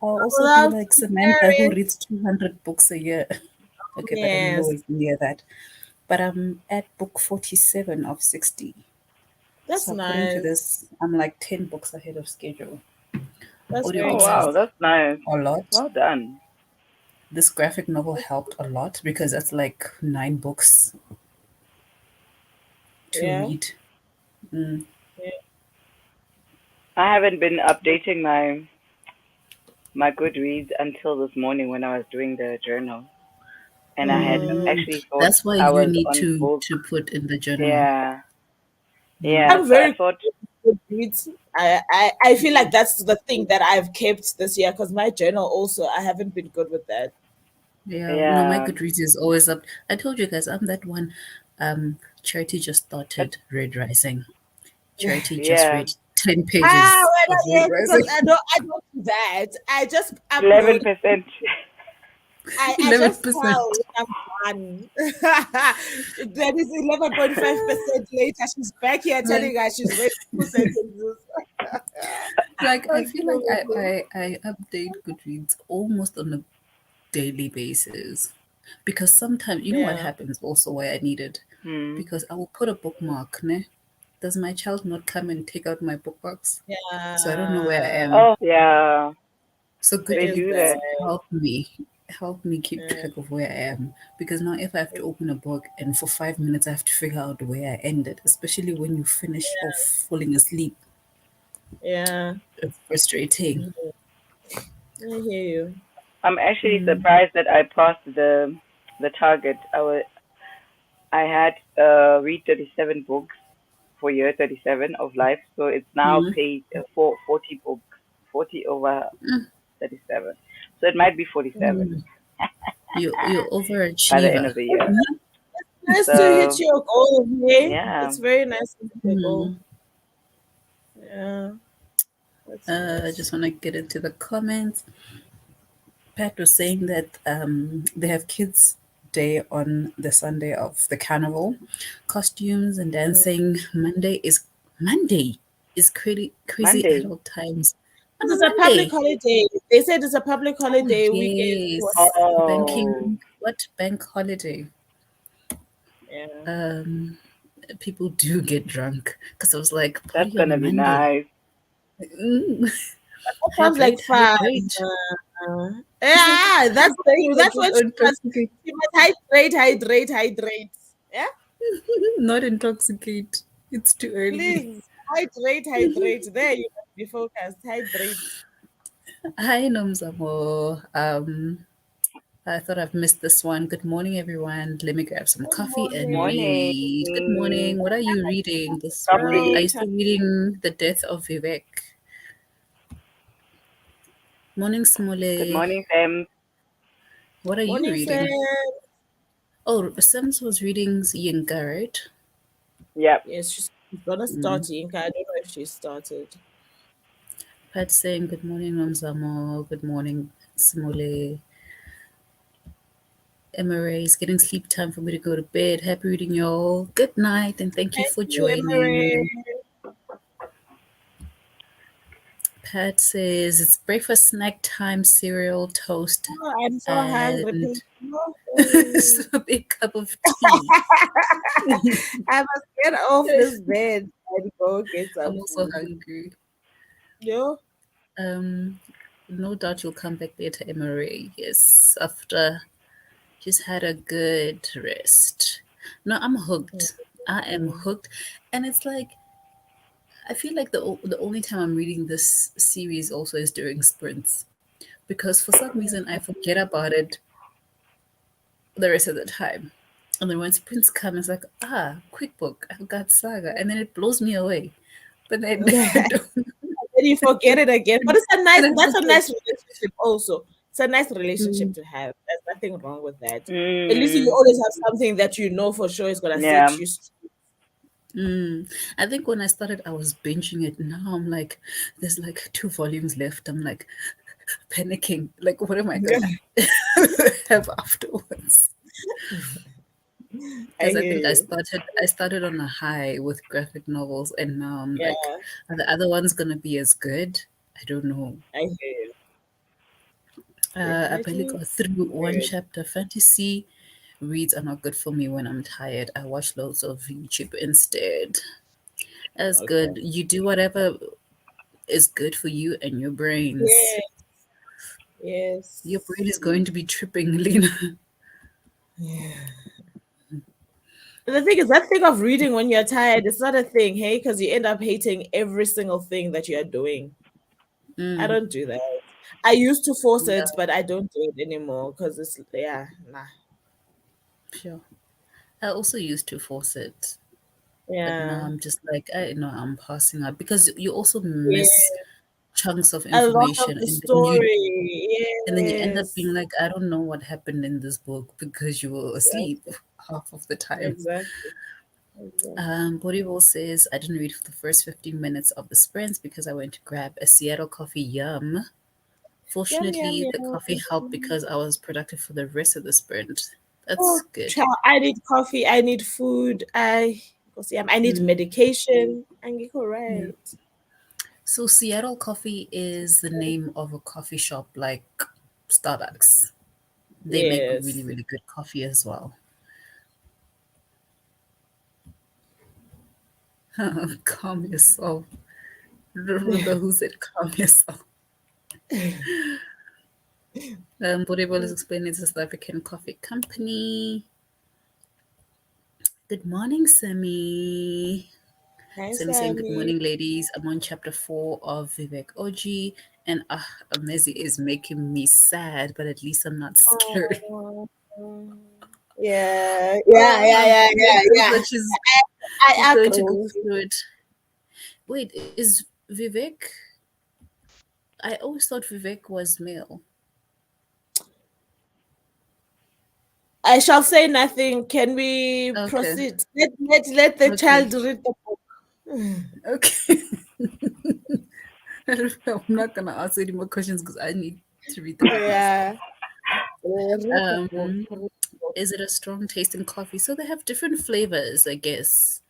I'll I also be love like to Samantha hear who it. reads 200 books a year. Okay, but I'm Yes, nowhere near that. But I'm at book 47 of 60. that's So according to nice. this, I'm like 10 books ahead of schedule. That's very oh Audiobooks nice. wow, help that's nice. a lot. Well done. This graphic novel helped a lot because that's like 9 books to Yeah. read. Mm. Yeah. I haven't been updating my Goodreads until this morning when I was doing the journal, and I had Mm, Mm. actually thought That's why I you was need on book. to put in the journal. Yeah, Mm. yeah. I'm So I very thought, good reads. I feel like that's the thing that I've kept this year because my journal also I haven't been good with that. Yeah, no, my yeah, Goodreads is always up. I told you guys, I'm that one. Charity just but started Red Rising. Charity just yeah, read 10 Ah, pages well, of Red yes, because Rising. I don't do that. I just upload. 11%. I just 11%. tell when I'm done. That is 11.5% later. She's back here Like, telling us she's read 2 sentences. like I feel like Okay. I update Goodreads almost on a daily basis because sometimes you know what Yeah. happens also why I need it Hmm. because I will put a bookmark. Ne? Does my child not come and take out my bookmarks? So I don't know where I Yeah. am. Oh yeah, So There they is do Goodreads that. that. help me keep Yeah. track of where I am because now if I have to open a book and for 5 minutes I have to figure out where I ended, especially when you finish off falling asleep, Yeah. it's frustrating. I hear you. I'm actually Mm. surprised that I passed the target. I had read 37 books for year 37 of life, so it's now Mm. paid for 40 books, 40 over 37. So it might be 47 Mm. You're by the end overachiever. of the year. Nice to hit So your goal, hey? yeah, It's very nice to hit your goal. Mm. Yeah, that's I nice. just want to get into the comments. Pat was saying that they have kids' day on the Sunday of the carnival, costumes and dancing. Monday is crazy Monday. adult times on a It's a public Monday. holiday. They said it's a public Oh holiday weekend. yes, Oh, banking. What bank holiday? Yeah. Um, People do get drunk because I was like that's party on a gonna be Monday. nice. Mm. That sounds like Hydrate, fun. hydrate. It's like Yeah, hydrate, that's don't what intoxicate. she must hydrate. Yeah, Not intoxicate. It's too early. please hydrate. There you must be focused. Hydrate. Hi, Nomzamo. I thought I've missed this one. Good morning, everyone. Let me grab some Good coffee and Morning. morning. read. Good morning. What are you reading this morning? Are Coffee. you Girl time. still reading The Death of Vivek? Morning, Good Smole. morning, Sam. What are you Morning, Sam. reading? Oh, Sims was reading Yinka, right? Yep. Yes, she's gonna start Mm. Inka. I don't know if she started. Pat saying, good morning, Nomzamo. Good morning, Smole. Emma is getting sleep time for me to go to bed. Happy reading, y'all. Good night, and thank you Thank for you, Emery. joining. Pat says it's breakfast, snack time, cereal, toast, Oh, I'm so hungry. and Please. No. a big cup of tea. I must get off this bed and go get I'm some also food. hungry. No? Um, no doubt you'll come back later, Emery. Yes, after just had a good rest. No, I'm hooked. I am Mm. hooked, and it's like I feel like the only time I'm reading this series also is during sprints because for some reason I forget about it the rest of the time. And then when sprints come, it's like, quick book, I've got Saga. And then it blows me away. But then I Then don't. you forget it again. But And I that's a forget. nice relationship also. It's a nice relationship Mm, to have. There's nothing wrong with that. At least you Mm, always have something that you know for sure is gonna set yeah. you. I think when I started, I was binging it. Now I'm like, there's like 2 volumes left. I'm like panicking. Like, what am I going to have afterwards? I Because I hear think you. I started on a high with graphic novels, and now I'm like, Yeah, are the other ones gonna be as good? I don't know. I hear you. I barely Definitely got through one good. chapter. Fantasy reads are not good for me when I'm tired. I watch loads of YouTube instead. That's Okay. good. You do whatever is good for you and your brains. Yeah. Your brain Yes. is going to be tripping, Lena. Yeah. The thing is, that thing of reading when you're tired, it's not a thing, hey, because you end up hating every single thing that you're doing. I Mm, don't do that. I used to force yeah, it, but I don't do it anymore because it's, yeah, nah. sure. I also used to force it, but now Yeah. I'm just like, I know I'm passing up because you also miss Yeah. chunks of A lot of information, the story. and then you end up Yes. being like, I don't know what happened in this book because you were asleep Exactly. half of the time. Exactly. Exactly. Bodywall says I didn't read for the first 15 minutes of the sprints because I went to grab a Seattle coffee. Yum. Yum, yum, Fortunately, the coffee helped yum. because I was productive for the rest of the sprint. That's Oh, good. child, I need coffee. I need food. I need Mm, medication. And you yeah. right. So Seattle Coffee is the name of a coffee shop like Starbucks. They make really, Yes. really good coffee as well. Calm yourself. Remember who said calm yourself. Borebo is explaining it's a South African coffee company. Good morning, Sammy. Hi, Sammy saying, good Sammy. morning, ladies. I'm on chapter 4 of Vivek Oji, and Amezi is making me sad, but at least I'm not scared. Oh, yeah, Oh, Vivek says yeah. that she's I going to go agree. through it. Wait, is Vivek? I always thought Vivek was male. I shall say nothing. Can we Okay. proceed? Let the Okay. child read the book. Okay. I don't know. I'm not gonna ask any more questions because I need to read the book myself. Yeah. Read the book. Um, Read the book. is it a strong tasting coffee? So they have different flavors, I guess.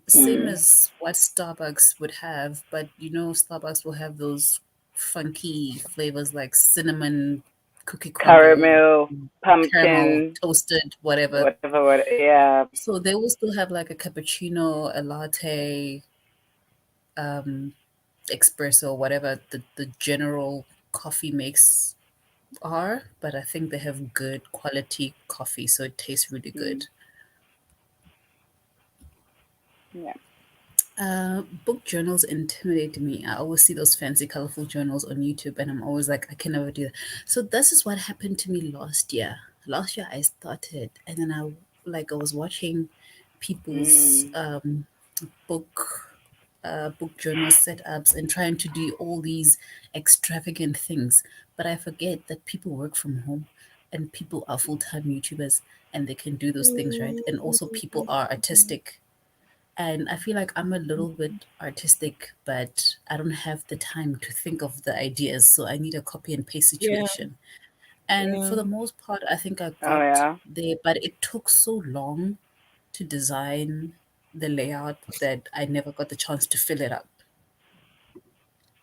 Same Mm. as what Starbucks would have, but Starbucks will have those funky flavors like cinnamon, cookie crumble, Caramel, caramel, pumpkin, toasted, whatever. whatever, what, yeah. So they will still have like a cappuccino, a latte, um, espresso, whatever the general coffee makes are. But I think they have good quality coffee, so it tastes really Mm. good. Yeah. Book journals intimidate me. I always see those fancy, colorful journals on YouTube, and I'm always like, I can never do that. So this is what happened to me last year. Last year I started, and then I was watching people's Mm. book book journal setups and trying to do all these extravagant things. But I forget that people work from home, and people are full time YouTubers, and they can do those things, right? And also people are artistic, and I feel like I'm a little bit artistic, but I don't have the time to think of the ideas. So I need a copy and paste Yeah. situation. And for Yeah. the most part, I think I Oh got yeah. there, but it took so long to design the layout that I never got the chance to fill it up.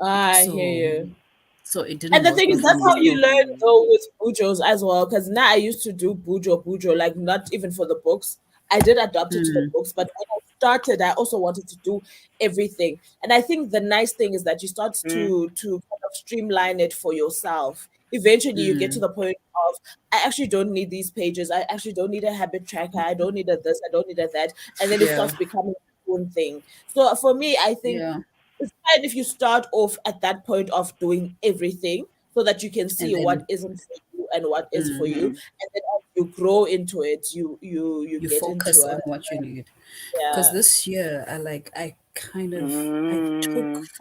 I hear So, you. so it And didn't the work thing is, with that's how me. you learn though with bujos as well. Because now I used to do bujo, like not even for the books. I did adopt it to the Mm, books, but when I started, I also wanted to do everything. And I think the nice thing is that you start Mm. to kind of streamline it for yourself. Eventually, you get to mm, the point of I actually don't need these pages. I actually don't need a habit tracker. I don't need a this. I don't need a that. And then it yeah, starts becoming your own thing. So for me, I think yeah. it's fine if you start off at that point of doing everything so that you can And see what then isn't for you and what is for you, Mm. and then as you grow into it, you you get into focus a on what you need. Because yeah. this year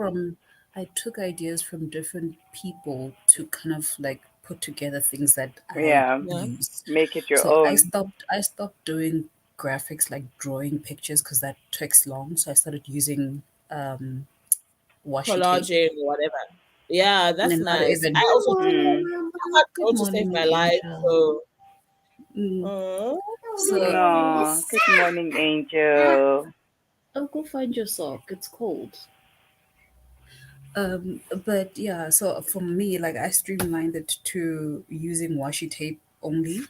Mm. I took ideas from different people to kind of like put together things that I Yeah. Yeah. use. Make it your So own. I stopped doing graphics like drawing pictures because that takes long. So I started using um washi tape. Collaging or whatever. Yeah, that's And not nice. even I good also morning, Mm. I Mama. got Good draw to save morning, my my life. angel. So Mm. oh, So No. Good morning, Angel. I'll go find your sock. It's cold. But yeah, so for me, like I streamlined it to using washi tape only,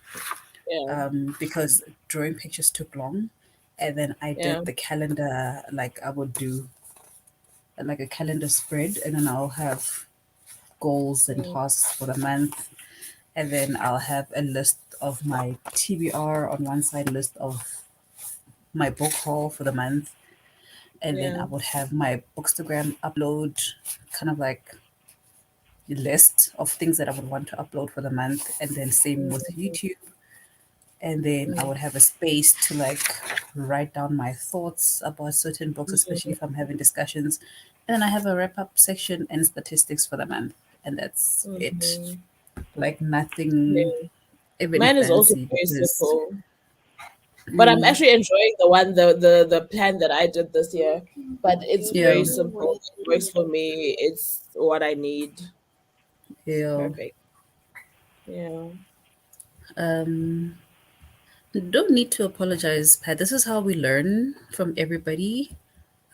yeah, because drawing pictures took long. And then I yeah. did the calendar, like I would do like a calendar spread, and then I'll have goals and Mm, tasks for the month. And then I'll have a list of my TBR on one side, list of my book haul for the month. And then I yeah. would have my Bookstagram upload, kind of like list of things that I would want to upload for the month, and then same with Mm, YouTube. And then I mm, would have a space to like write down my thoughts about certain books, especially mm, if I'm having discussions. And then I have a wrap up section and statistics for the month, and that's it. mm, Like nothing yeah. even Mine is also fancy very because simple. But I'm actually enjoying the one the plan that I did this year. But it's yeah, very simple. It works for me. It's what I need. It's yeah. perfect. Yeah. Um, don't need to apologize, Pat. This is how we learn from everybody.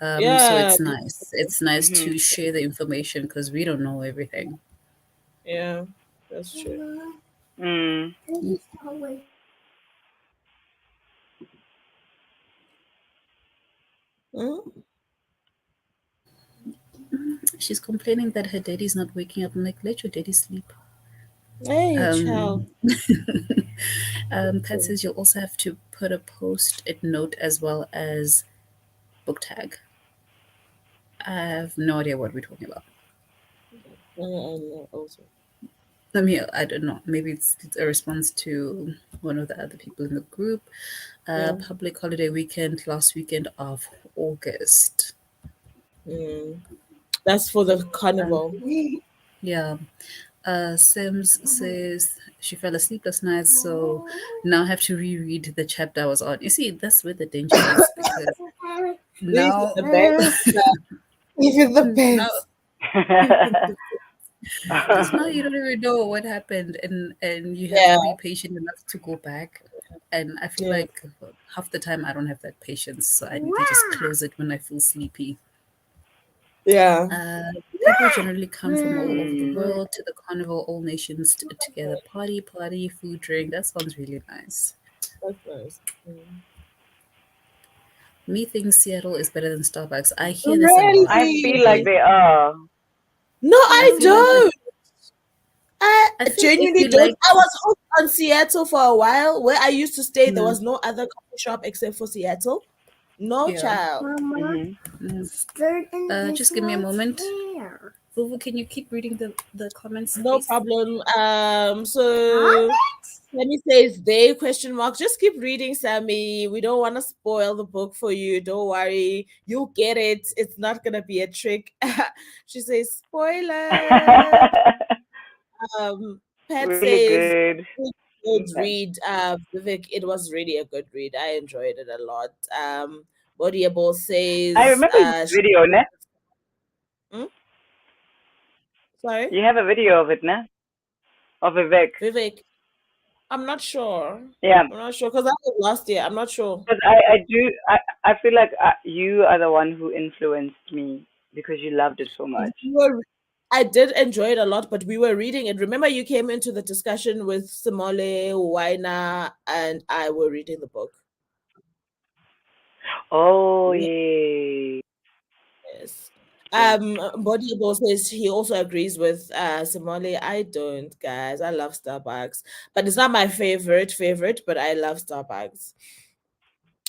So Yeah. it's nice. It's nice Mhm. to share the information because we don't know everything. Yeah. That's true. Mm. Mm? She's complaining that her daddy's not waking up. I'm like, let your daddy sleep. Hey, child. Um, Pat says you'll also have to put a post-it note as well as book tag. I have no idea what we're talking about. Also. I mean, I don't know. Maybe it's a response to one of the other people in the group. Yeah. Public holiday weekend, last weekend of August. Mm. That's for the Um, carnival. yeah. Sims says she fell asleep last night, so now I have to reread the chapter I was on. You see, that's where the danger is because These are now, the best. These are the now, best. because now you don't even know what happened, and you have Yeah, to be patient enough to go back. And I feel yeah. like half the time I don't have that patience, so I need to just close it when I feel sleepy. Yeah. People generally come from all over the Hmm. world to the carnival, all nations together, party, food, drink. That sounds really nice. That's nice. Mm. Me thinks Seattle is better than Starbucks. I hear this a lot. I feel like Really? they are. No, I I feel like don't. I I think if genuinely you don't. like, I was hooked on Seattle for a while. Where I used to stay, there mm, was no other coffee shop except for Seattle. No yeah, child. Hmm. just give me a moment. Vuvu, can you keep reading the comments, No please? problem. So Sammy says they question mark. Just keep reading, Sammy. We don't want to spoil the book for you. Don't worry. You'll get it. It's not gonna be a trick. She says spoiler. Pat Really says good. good read. Vivek, it was really a good read. I enjoyed it a lot. Bodiable I says remember your video, ne? hmm? Sorry, You have a video of it, ne? Of Vivek. Vivek. I'm not sure. Yeah. I'm not sure because that was last year. I'm not sure. Because I feel like you are the one who influenced me because you loved it so much. We were, I did enjoy it a lot, but we were reading it. Remember, you came into the discussion with Simole, Waina, and I were reading the book. Oh, yeah. Yes. Yeah. Bodyable says he also agrees with Simole. I don't, guys. I love Starbucks, but it's not my favorite, but I love Starbucks.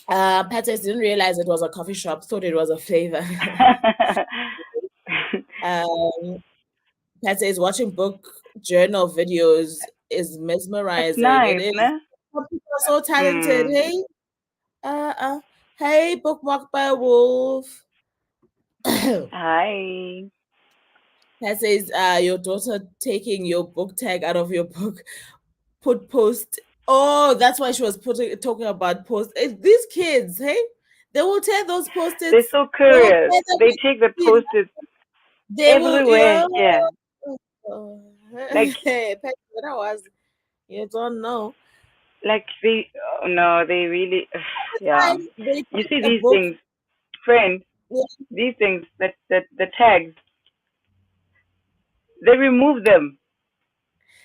Pat says didn't realize it was a coffee shop, thought it was a flavor. um, Pat says watching book journal videos is That's mesmerizing. It nice, is. ne? Some people are so talented. Mm. Hey, uh, uh, hey, bookmark by Wolf. Hi. That says, your daughter taking your book tag out of your book, put post. Oh, that's why she was talking about post. These kids, hey, they will tear those They're post-its. so They will curious. tear them They with take the speed. post-it They will, everywhere. yeah. Yeah. Like, Hey, what I was, you don't know. they, oh, no, they really, yeah. Time they You pick see a these book. things, friend, Yeah. these things, that the tags, they remove them.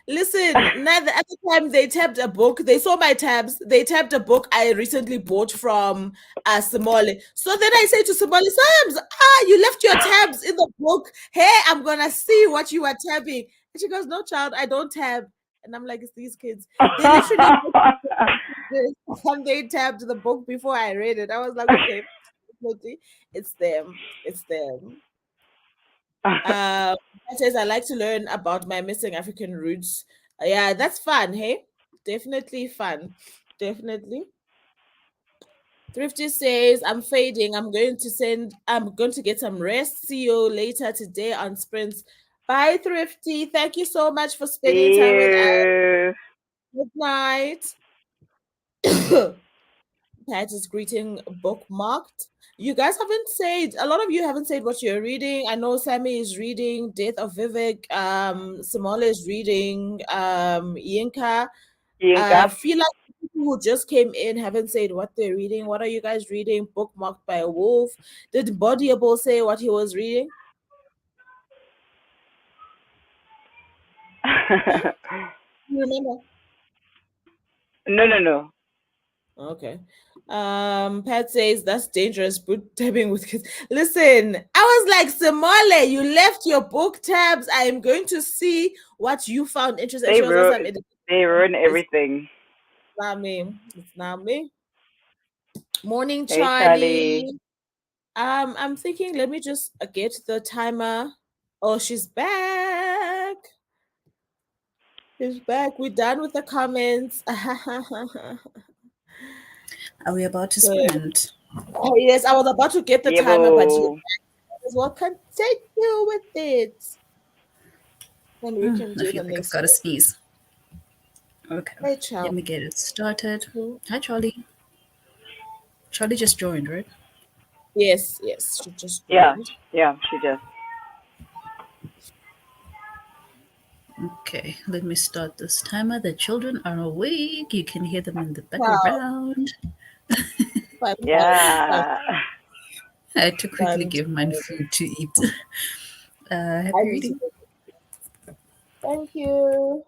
Listen, neither at the time they tabbed a book. They saw my tabs. They tabbed a book I recently bought from Simole. So then I say to Simole, Sams, you left your tabs in the book. Hey, I'm gonna see what you are tabbing. And she goes, no, child, I don't tab. And I'm like, it's these kids. They literally looked at this and they tabbed the book before I read it. I was like, okay, it's them. It's them. That says I like to learn about my missing African roots. Yeah, that's fun. Hey, definitely fun. Definitely. Thrifty says I'm fading. I'm going to get some rest. See you later today on Sprints. Bye, Thrifty. Thank you so much for spending See time with us. you. Good night. Pat is greeting bookmarked. You guys haven't said, a lot of you haven't said what you're reading. I know Sammy is reading Death of Vivek. Simona is reading Yinka. Yinka. Feel like people who just came in haven't said what they're reading. What are you guys reading? Bookmarked by a wolf. Did Bodyable say what he was reading? Hmm? You remember? No, no, no. Okay. Pat says that's dangerous. Boot tabbing with kids. Listen, I was like, Samale, you left your book tabs. I am going to see what you found interesting. They She was also ruin, they ruin it's everything. not me. It's not me. Morning, Hey, Charlie. Charlie. I'm thinking, let me just get the timer. Oh, she's back. She's back. We're done with the comments. Are we about to Good. sprint? Oh, yes, I was about to get the timer, but you Yebo. as well continue with it. Then we can I do feel the like I've next got to one. sneeze. Okay, Hey, let child. me get it started. Mhm. Hi, Charlie. Charlie just joined, right? Yes, yes. She just Yeah, joined. yeah, she just. Okay, let me start this timer. The children are awake. You can hear them in the Wow. background. Fun times. Fun, Yeah. I had to quickly fun give mine times. food to eat. I Happy need to. reading. Thank you.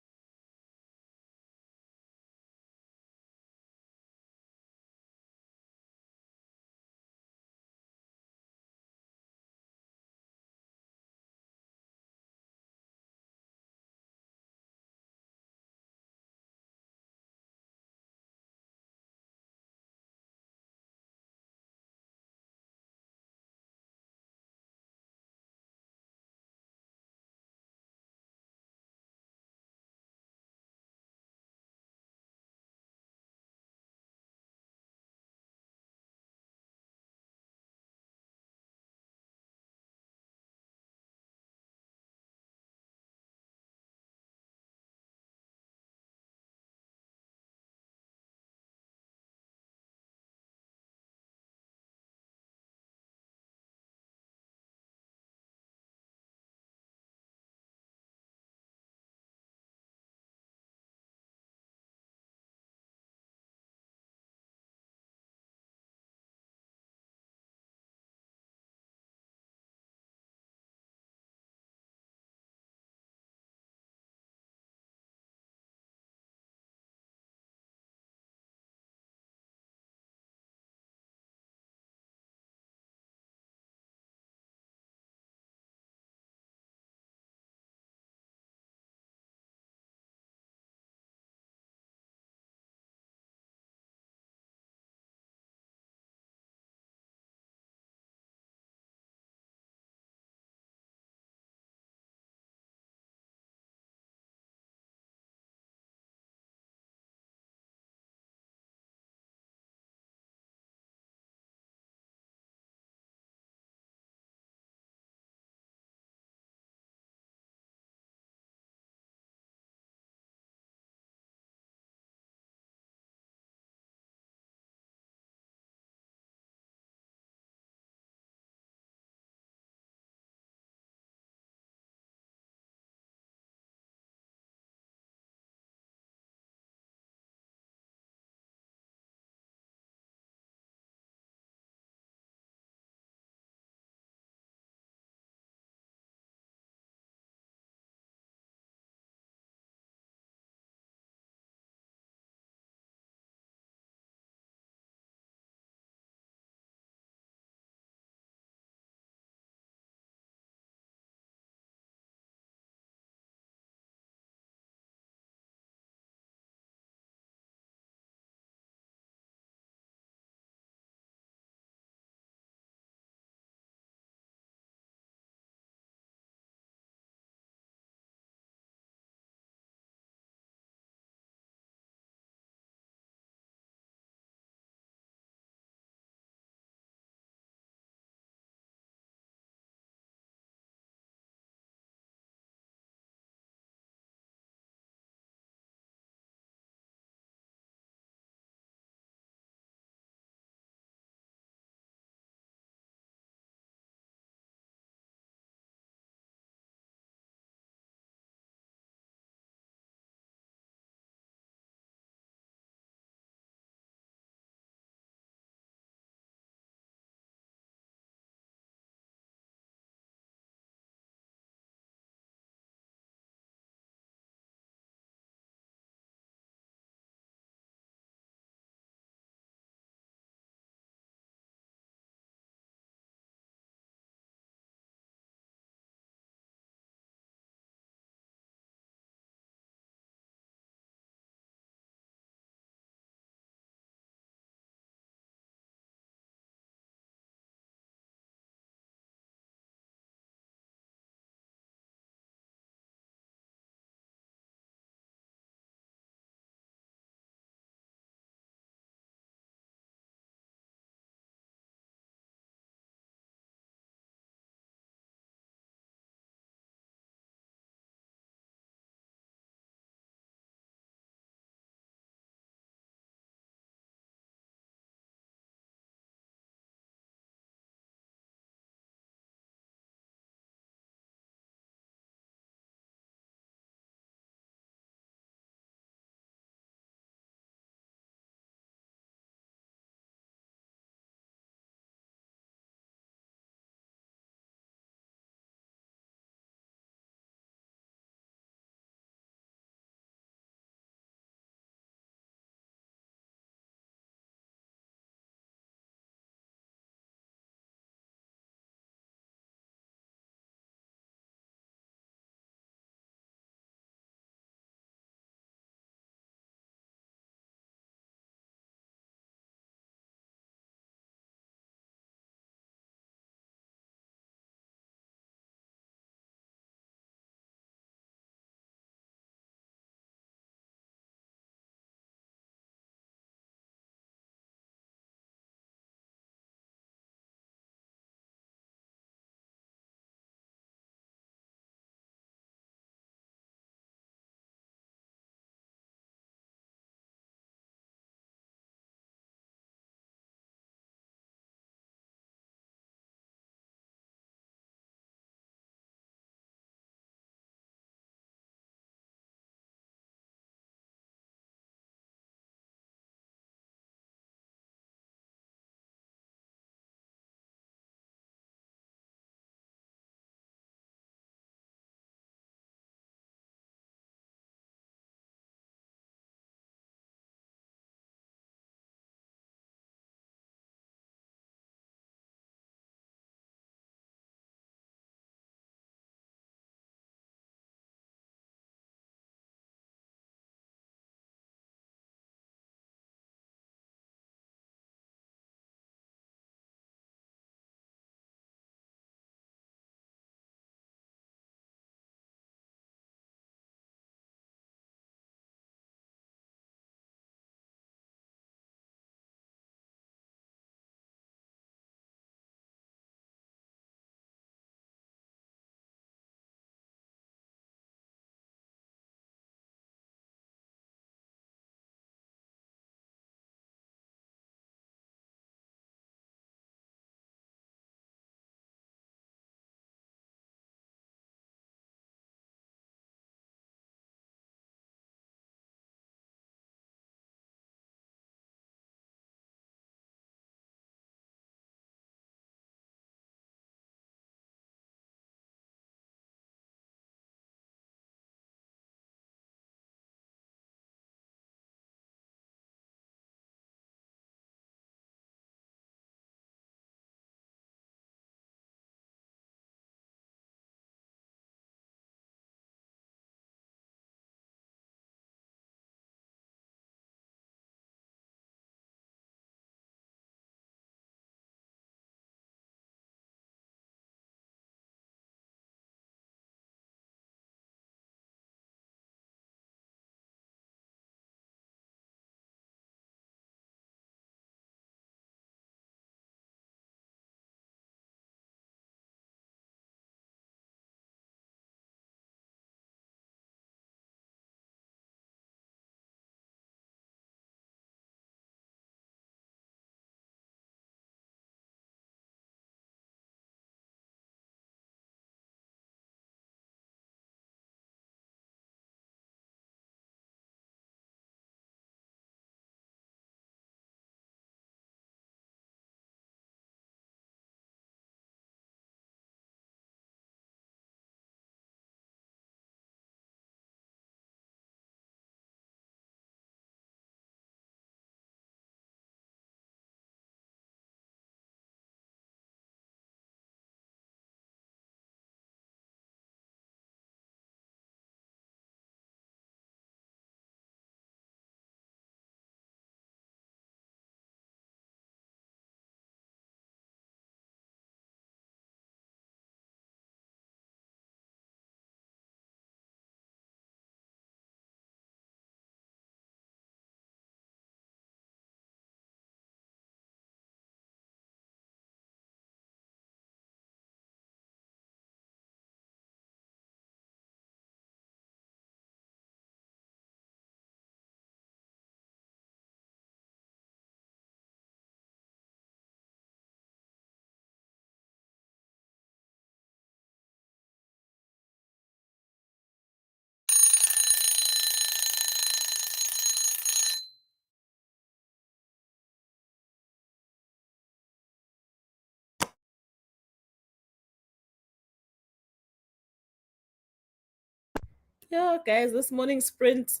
Yeah, guys, this morning sprint.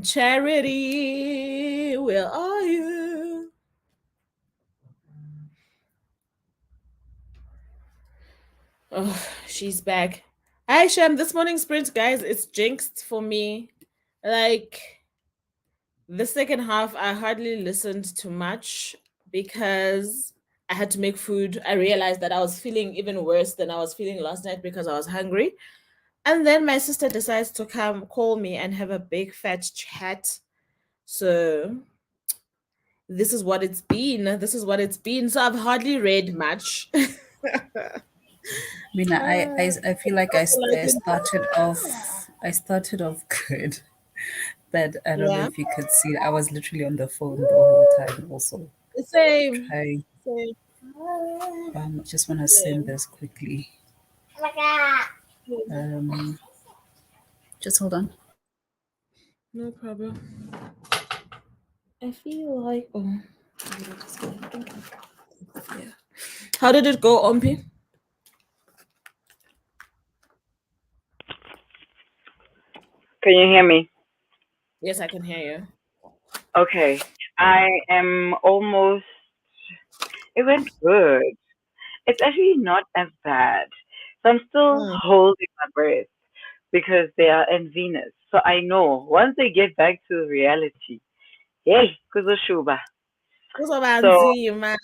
Charity, where are you? Oh, she's back. Hi, Shem. This morning sprint, guys, it's jinxed for me. Like, the second half, I hardly listened to much because I had to make food. I realized that I was feeling even worse than I was feeling last night because I was hungry. And then my sister decides to come call me and have a big fat chat. So this is what it's been. This is what it's been. So I've hardly read much. I mean, I feel like I Like, started off good, but I don't know yeah, if you could see. I was literally on the phone the whole time. Also, same. I Same. just want to send Same. this quickly. Um, just hold on. No problem. I feel like yeah. How did it go, Ompi? Can you hear me? Yes, I can hear you. Okay. I am almost. It went good. It's actually not as bad. So I'm still Mm. holding my breath because they are in Venus. So I know once they get back to reality, yay, kuzoshuba. So Kuzobanzima.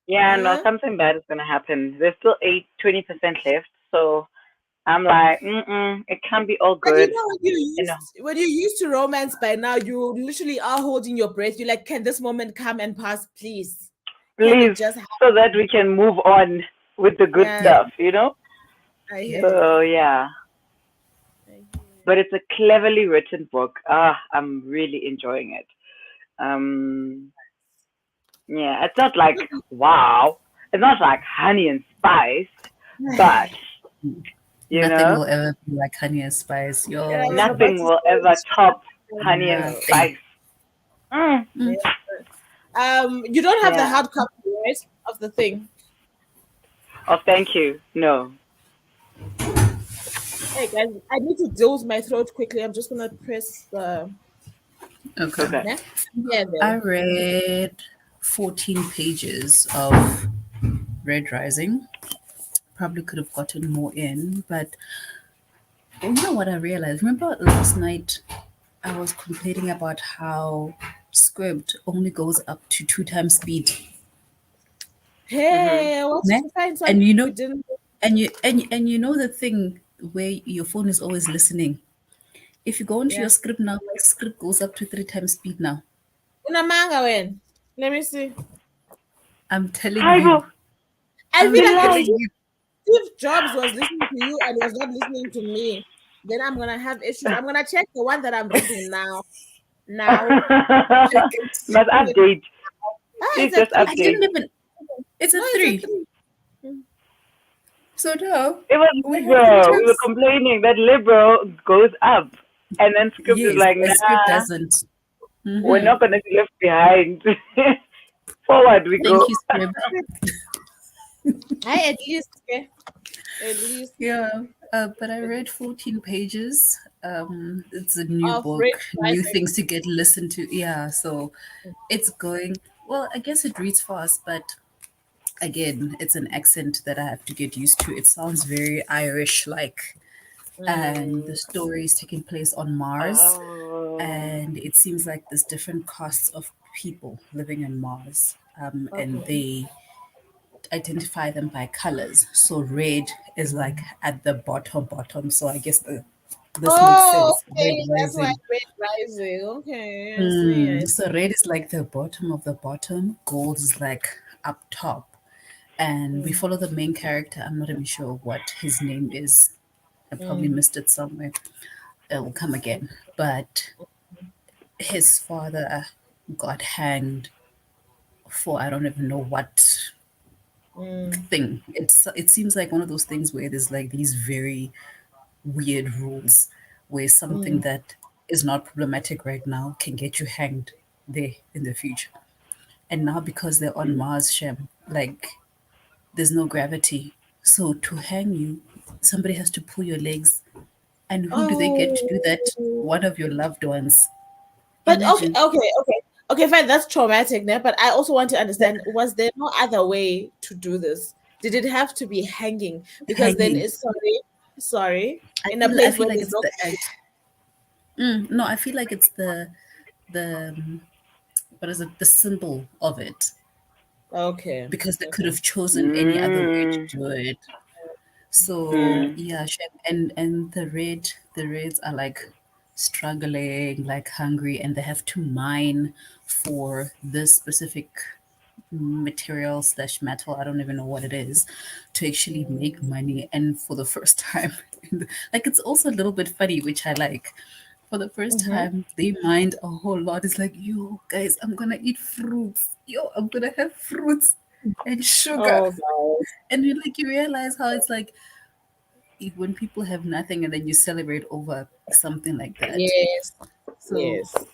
yeah, no, Huh? something bad is gonna happen. There's still 20% left. So I'm like, it can't be all But you good. know You know, when you're used to romance by now, you literally are holding your breath. You're like, can this moment come and pass, please? Can it please, just happen? so that we can move on with the good Yeah, Yeah, stuff. You know. I yeah. hear So you. yeah, I hear you. but it's a cleverly written book. I'm really enjoying it. Um, yeah, it's not like wow, it's not like honey and spice, but you Nothing know, will ever be like Honey and Spice. Yeah, I Yo, was about nothing to will say ever top honey and no. nothing. spice. Mm, Yeah. Mm. You don't have the yeah. hard copy, right, of the thing. Oh, thank you. No. Hey guys, I need to deal with my throat quickly. I'm just gonna press the Okay. Okay. yeah, yeah I there. read 14 pages of Red Rising. Probably could have gotten more in, but you know what I realized? Remember last night I was complaining about how script only goes up to 2 times speed. Mhm. Hey, what did Ne? you find And something you we know didn't? and you know the thing where your phone is always listening. If you go into your Yeah. script now, my script goes up to 3 times speed now. Una manga when? Let me see. I'm telling you. Haibo, I I'm feel the like if light. telling Steve, you. Steve Jobs was listening to you and was not listening to me, then I'm gonna have issues. I'm gonna check the one that I'm reading now. Now. Check it. Must update. It's Please a just three. I update. didn't even. It's a No, it's a three. three. Mm. So now It was we have three liberal. We were times. complaining that liberal goes up, and then script is Yes, like, and script nah, doesn't. we're Mm-hmm. not gonna be left behind. Forward we Thank go. you, script. I at least, okay. At least Yeah, but I read 14 pages. It's a new of Red book, new Rising. things to get listened to. Yeah, so it's going. Well, I guess it reads fast, but again, it's an accent that I have to get used to. It sounds very Irish like, and the Mm. story is taking place on Mars, Oh. and it seems like there's different castes of people living on Mars, and Okay. they identify them by colors. So red is like at the bottom. So I guess this makes Oh, sense. Red okay. That's why rising. Red Rising. Okay, I see. I So red is like the bottom of the bottom. Gold is like up top. And we see. follow the main character. I'm not even sure what his name is. I probably Mm, missed it somewhere. It will come again. But his father got hanged for I don't even know what mm, thing. It seems like one of those things where there's like these very weird rules where something mm, that is not problematic right now can get you hanged there in the future. And now because they're on Mars, Shem, like there's no gravity. So to hang you, somebody has to pull your legs And who do they get to do that? Oh. One of your loved ones. But okay, Imagine okay, okay. Okay, fine, that's traumatic now. But I also want to understand, was there no other way to do this? Did it have to be hanging? Because then hanging. it's sorry, I in a feel I place feel where like there's it's no the current. no, I feel like it's the what is it, the symbol of it, Okay, because they could okay. have chosen any other way to Mm. do it. So Mm. yeah, and the reds are like struggling, like hungry, and they have to mine for this specific material slash metal. I don't even know what it is, to actually make Mm. money. And for the first time, like it's also a little bit funny, which I like. For the first Mm-hmm. time, they mined a whole lot. It's like, yo, guys, I'm gonna eat fruits. Yo, I'm gonna have fruits and sugar. Oh God. And you realize how it's like when people have nothing and then you celebrate over something like that. Yes, So yes.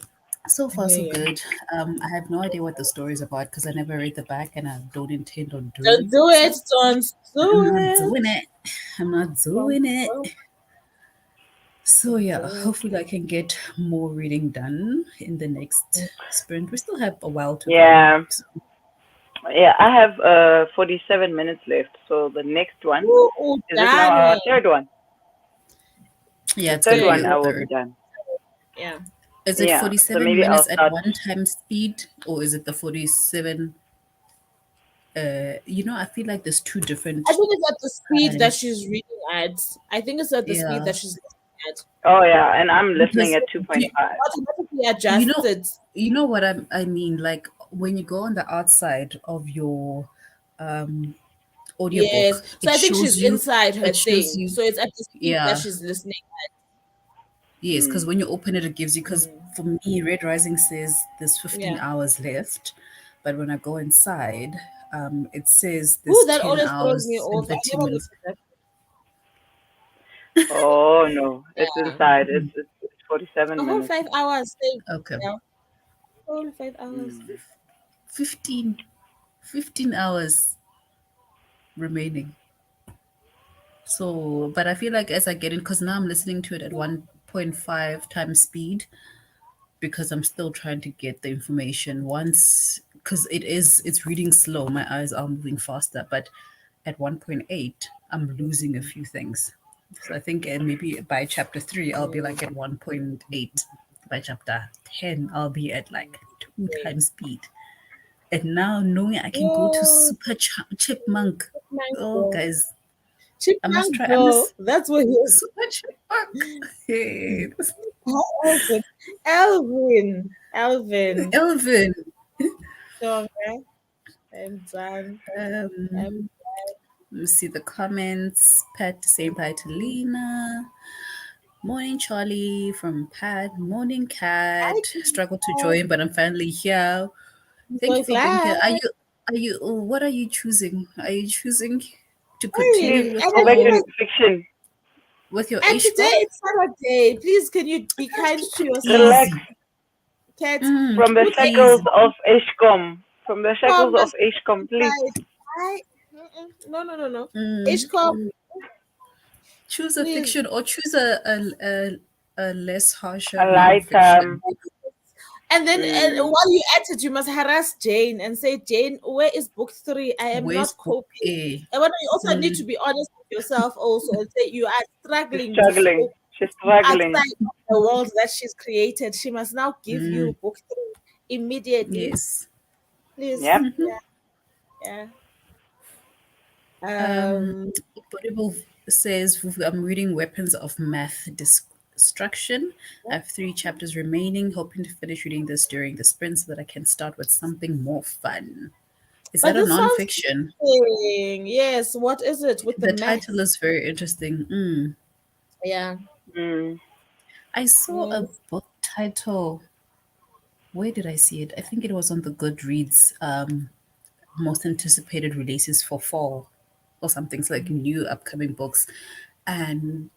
so I far so hear you. good. I have no idea what the story is about because I never read the back and I don't intend on Don't doing do it. so. Don't I'm do not it. doing it. I'm not Don't doing it. do So yeah, it. hopefully I can get more reading done in the next sprint. We still have a while to go. Yeah. So, Yeah, I have 47 minutes left. So the next one, Ooh, is it now done. our third one? yeah, The it's third gonna be one a I Third. will be third. done. Yeah. Is it Yeah. So 47 maybe minutes I'll at start. one time speed or is it the 47? I feel like there's two I different think it's at the speed that times. she's reading at. I think it's at the speed Yeah, that she's listening at. Oh yeah, and I'm listening because at do, 2.5. Automatically you know adjusted. you know what I mean, like when you go on the outside of your um Yes. audiobook, So I think she's inside her it shows thing. you So it's at the speed that yeah, she's listening yes, because Mm. when you open it, it gives you, at. because for me Red Rising says there's 15 Yeah. hours left, but when I go inside, it says Ooh, there's that 10 always throws me hours and off. I 30 never looked minutes. at that. Oh no, it's Yeah. inside. It's 47 A whole minutes. 5 hours thing. Okay. Yeah. Whole 5 hours. Mm. 15 15 hours remaining. So, but I feel like as I get in, because now I'm listening to it at 1.5 times speed because I'm still trying to get the information once, because it's reading slow. My eyes are moving faster, but at 1.8, I'm losing a few things. So I think maybe by chapter 3, I'll be like at 1.8. By chapter 10, I'll be at like two Wait. times speed. And now knowing I can go to Yo, super chipmunk. chipmunk Oh, girl. guys, I must Chipmunk try. I girl. must That's what he is. super chipmunk. Hey, How Elvin? Elvin. Elvin. Elvin. So, okay. I'm done. Um, I'm let me see the comments. Pat saying bye to Lena. Morning, Charlie from Pat. Morning, I Cat. Struggled to join, but I'm finally here. am Thank so you for being glad. here. Are you? What are you choosing? Are you choosing to Please continue Hey, with and go I back feel your to like, fiction. today ishkom? it's Saturday. Please, can you be Just kind keep to it yourself, Relax easy. Cat? from the Put Keep it the shackles easy. of Ishkom. From the Ishcom shackles of just Ishkom, please. aside. I no no no no. Mm. Ishcom, Choose a please. fiction or choose a less A harsher light. non-fiction. And then Mm, while you at it, you must harass Jane and say, Jane, where is book 3? I am Where's not book coping. A? And you also need to Mm. be honest with yourself also and say you are she's struggling to struggling. cope She's struggling. outside of the world that she's created. She must now give Mm. you book 3 immediately. Yes. Please. Yep. Yeah. Um, Um, Audible says I'm reading Weapons of Math Destruction. I have 3 chapters remaining, hoping to finish reading this during the sprint so that I can start with something more fun. Is but that a this sounds non-fiction? interesting. Yes. What is it with the The title math? is very interesting. Mm. Yeah. Mm. I saw a Yes. book title. Where did I see it? I think it was on the Goodreads most anticipated releases for fall or something. It's like new upcoming books. And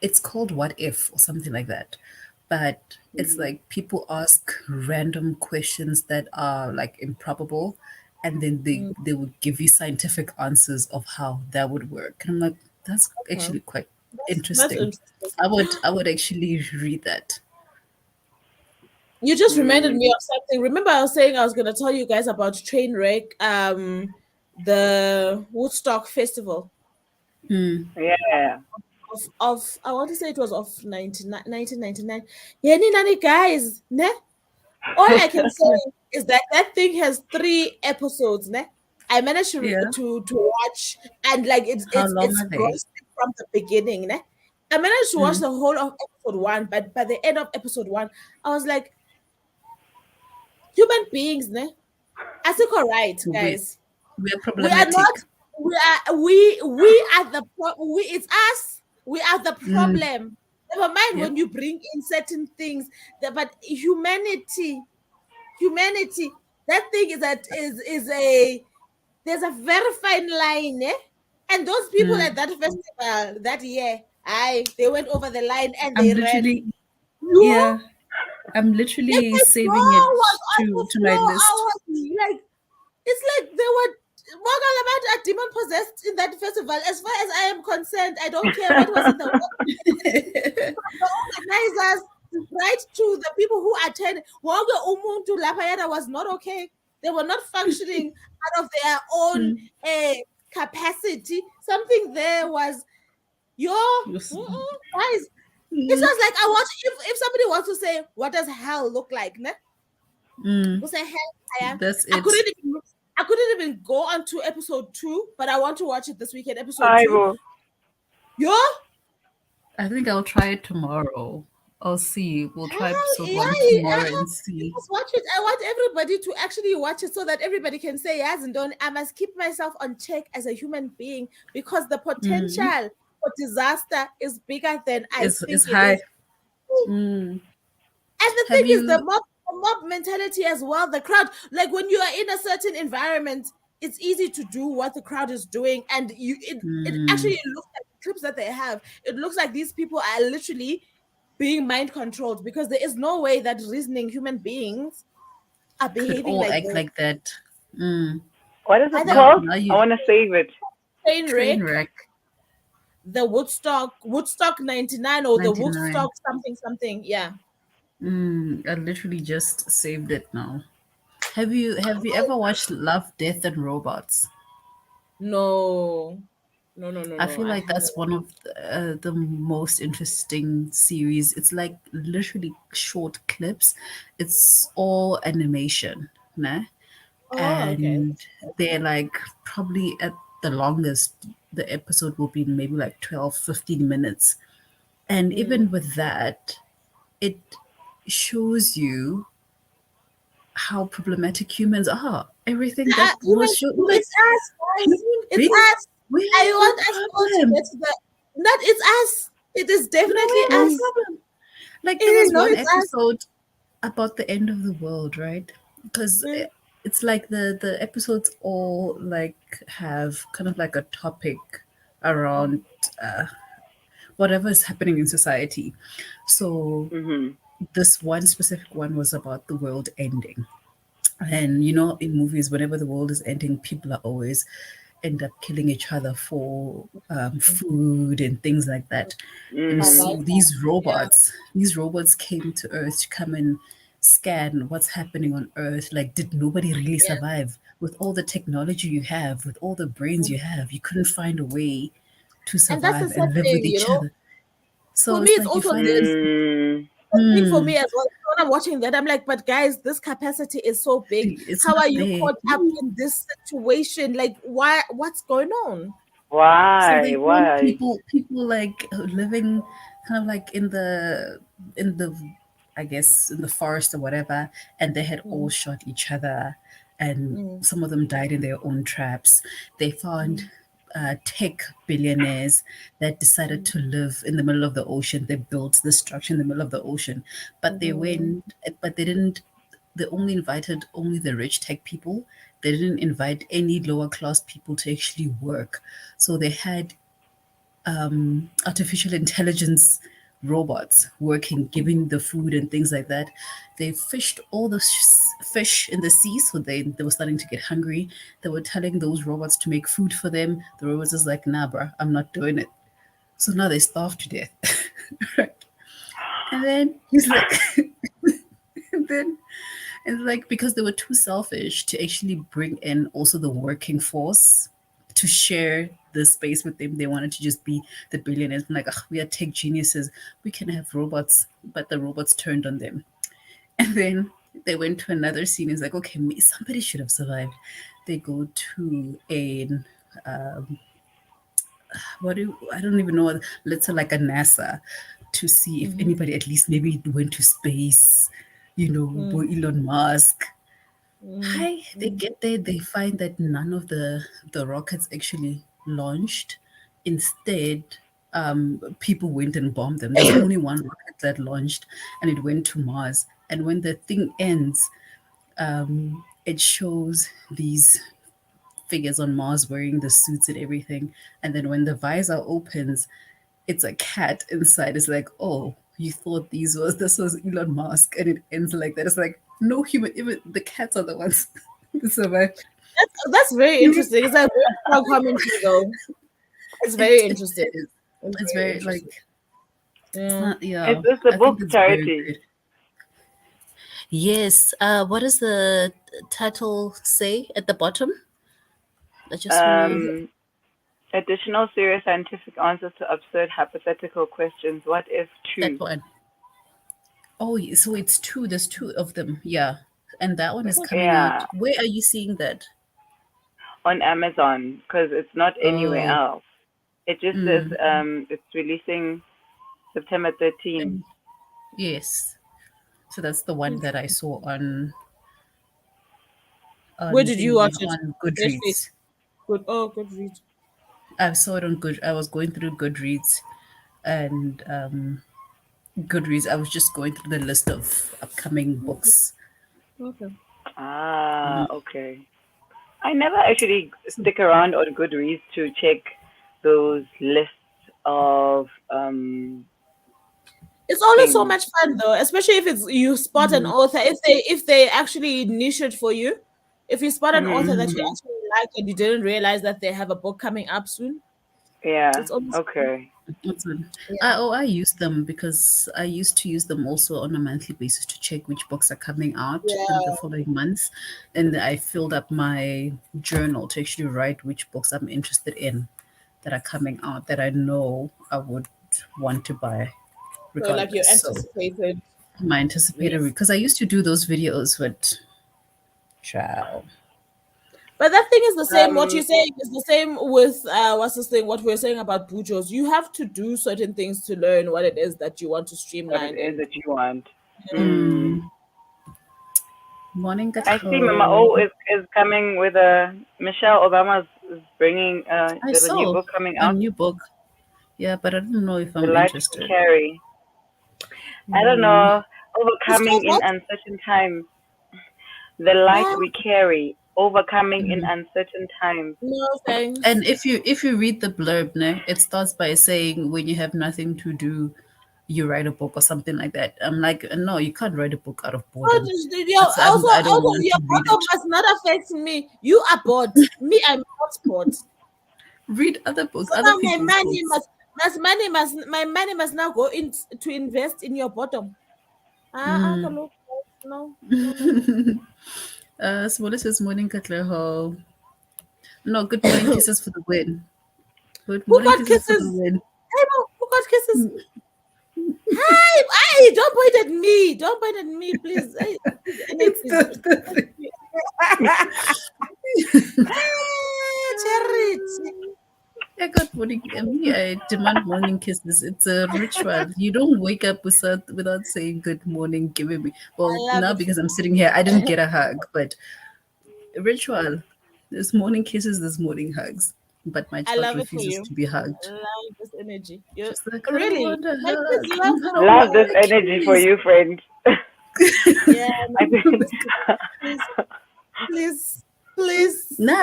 it's called What If or something like that. But it's Mm. like people ask random questions that are like improbable, and then they Mm, they would give you scientific answers of how that would work. And I'm like, that's okay. actually quite. That's Interesting. interesting. I would actually read that. You just reminded me Mm, of something. Remember, I was saying I was going to tell you guys about Trainwreck, the Woodstock Festival Hmm. yeah. of I want to say it was of 1999. Yeah, nani guys, ne? All I can say is that that thing has 3 episodes, ne? I managed Yeah. to watch, and like How long it's are they? grossing from the beginning, ne? I managed to watch Hmm. the whole of episode 1, but by the end of episode 1, I was like, human beings, ne? I think all right, We guys. we're We are not. problematic. We are the we. It's us. We are the Mm. problem. Never mind Yep. when you bring in certain things, but humanity. That thing is a there's a very fine line, eh? And those people Mm. at that festival that year, they went over the line and I'm they ran. literally You yeah. I'm like literally my saving jaw it was on the to my floor. I list. was like, it's like they were Mogalabad are demon possessed in that festival. As far as I am concerned, I don't care what was in the organizers, right to the people who attend. Wonke umuntu laphayana was not okay. They were not functioning out of their own Mm. capacity. Something there was yo Yes. guys. It Mm. was like I watch if somebody wants to say what does hell look like, ne? Mm. We'll say hell. I am. That's I it. couldn't even I couldn't even go on to episode 2, but I want to watch it this weekend. Episode I 2. will. Yo, I think I'll try it tomorrow. I'll see. We'll try hell episode yeah, one yeah. tomorrow and You see. must watch it. I want everybody to actually watch it so that everybody can say yes and don't. I must keep myself on check as a human being because the Mm. potential for disaster is bigger than I It's think it high. is. Mm. And the Have thing is, you? the mob mentality as well, the crowd, like when you are in a certain environment, it's easy to do what the crowd is doing. And it Mm. actually looks like the clips that they have, it looks like these people are literally being mind controlled because there is no way that reasoning human beings are Could behaving all like act this. like that. Mm. What is it Either Yeah. called? Now I you want to save it. train train wreck, wreck the Woodstock 99 or the 99. Woodstock something something. Yeah. I literally just saved it now. Have you ever watched Love, Death and Robots? No. No, no, no, I no. feel I like haven't. that's one of the most interesting series. It's like literally short clips. It's all animation, nah? Oh, okay. And they're like probably at the longest the episode will be maybe like 12, 15 minutes. And Mm. even with that, it shows you how problematic humans are. Everything that was shown, like It's us, guys. human It's beings, us. we I have no want us all to problem. get to the. Not it's us. It is No, definitely we have no us. problem. Like there was No, one it's us. episode about the end of the world, right? Because Mm, it's like the episodes all like have kind of like a topic around whatever is happening in society. So Mm-hmm. this one specific one was about the world ending. And you know, in movies, whenever the world is ending, people are always end up killing each other for food and things like that. And I Mm. like so that. Yeah. these robots came to Earth to come and scan what's happening on Earth. Like, did nobody really Yeah. survive with all the technology you have, with all the brains Mm. you have? You couldn't find a way to And that's the survive sad and live with thing, each other. For So me, it's it's like you also find this these. Mm. thing for Hmm, me as well. When I'm watching that, I'm like, but guys, this capacity is so big. it's How not are you there. caught up in this situation? Like, why? What's going on? So Why? they found Why? people like living kind of like in the I guess in the forest or whatever, and they had all Mm, shot each other, and mm, some of them died in their own traps. They found mm, tech billionaires that decided mm, to live in the middle of the ocean. They built this structure in the middle of the ocean, but mhm, they didn't. They only invited only the rich tech people. They didn't invite any lower class people to actually work. So they had artificial intelligence robots working, giving the food and things like that. They fished all the fish in the sea, so they were starting to get hungry. They were telling those robots to make food for them. The robots is like, nah, bruh, I'm not doing it. So now they starve to death. Right. And then he's like, and then and like because they were too selfish to actually bring in also the working force to share the space with them. They wanted to just be the billionaires. Like, "Ugh, we are tech geniuses. We can have robots," but the robots turned on them. And then they went to another scene. It's like, okay, somebody should have survived. They go to a I don't even know. Let's say like a NASA to see if Mm-hmm. anybody at least maybe went to space. Mm-hmm. Elon Musk. Hi, they Mm-hmm. get there, they find that none of the rockets actually launched. Instead, people went and bombed them. There's only one rocket that launched, and it went to Mars. And when the thing ends, it shows these figures on Mars wearing the suits and everything. And then when the visor opens, it's a cat inside. It's like, oh, you thought this was Elon Musk, and it ends like that. It's like no human, even the cats are the ones that survive. That's very interesting. It's a very strong commentary, though. It's very It interesting. is. It's It's very very interesting. like it's Yeah. not. Is Yeah, this the I think book it's very charity? good. Yes. What does the title say at the bottom? I just want to Um, Additional serious scientific answers to absurd hypothetical questions. What if that two? one. Oh, so it's two. There's two of them. Yeah, and that one is coming out. Yeah, Where are you seeing that? on Amazon because it's not anywhere Oh, else. It just says mm, it's releasing September 13th. and yes. So that's the one that I saw Where did you watch it? on Netflix. Goodreads. Good. Oh, good read. I saw it on Good. I was going through Goodreads, and Goodreads. I was just going through the list of upcoming books. Okay. Ah, Mm. okay. I never actually So, stick around on Goodreads to check those lists of It's always so things. much fun though, especially if it's you spot an mm, author. If they actually niche it for you, if you spot an author that you mm. actually like and you didn't realize that they have a book coming up soon, Yeah. it's almost fun. Okay. Awesome. Yeah. I use them because I used to use them also on a monthly basis to check which books are coming out in the Yeah. following months. And I filled up my journal to actually write which books I'm interested in that are coming out that I know I would want to buy So like you regardless. So anticipated. my anticipated Yes. because I used to do those videos with child. But that thing is the same. What Um, you're saying is the same with what's this thing? What we're saying about bujos. You have to do certain things to learn what it is that you want to what it streamline is and that you want. yeah. Mm. Morning I see Mama Kato. O is coming with a Michelle Obama is bringing I there's a new saw book coming a out, new book. Yeah, but I don't know if The I'm Light We interested. Carry. I don't Mm. know, It's overcoming called in what? uncertain times. The light Ah, we carry, overcoming in Mm. uncertain times. no thanks. And if you read the blurb, no, it starts by saying when you have nothing to do, you write a book or something like that. I'm like, no, you can't write a book out of Oh, boredom. your I don't also want your to read bottom it. must not affect me. You are bored. Me, I'm not bored. Read other books, So other now my people's money books. must now go in to invest in your bottom. Ah, Uncle Luke, no, no, no, no. Small says morning Katleho. No, good morning kisses for the win. Good Who morning got kisses for the kisses? win. Hey, Mo, who got kisses? Hi, hey, don't point at me. Don't point at me, please. Hey, It's energies. the Charity. I got morning. Me, I demand morning kisses. It's a ritual. You don't wake up without saying good morning, giving me. Well, I love now it. because I'm sitting here, I didn't get a hug, but ritual. There's morning kisses. There's morning hugs. But my I child love it for refuses you. to be I hugged. love this energy. You She's like, I don't really, want a my kids hug. love I don't so Love want this much. my energy for kiss. you, friend. Yeah, I no, think please, please, please. No,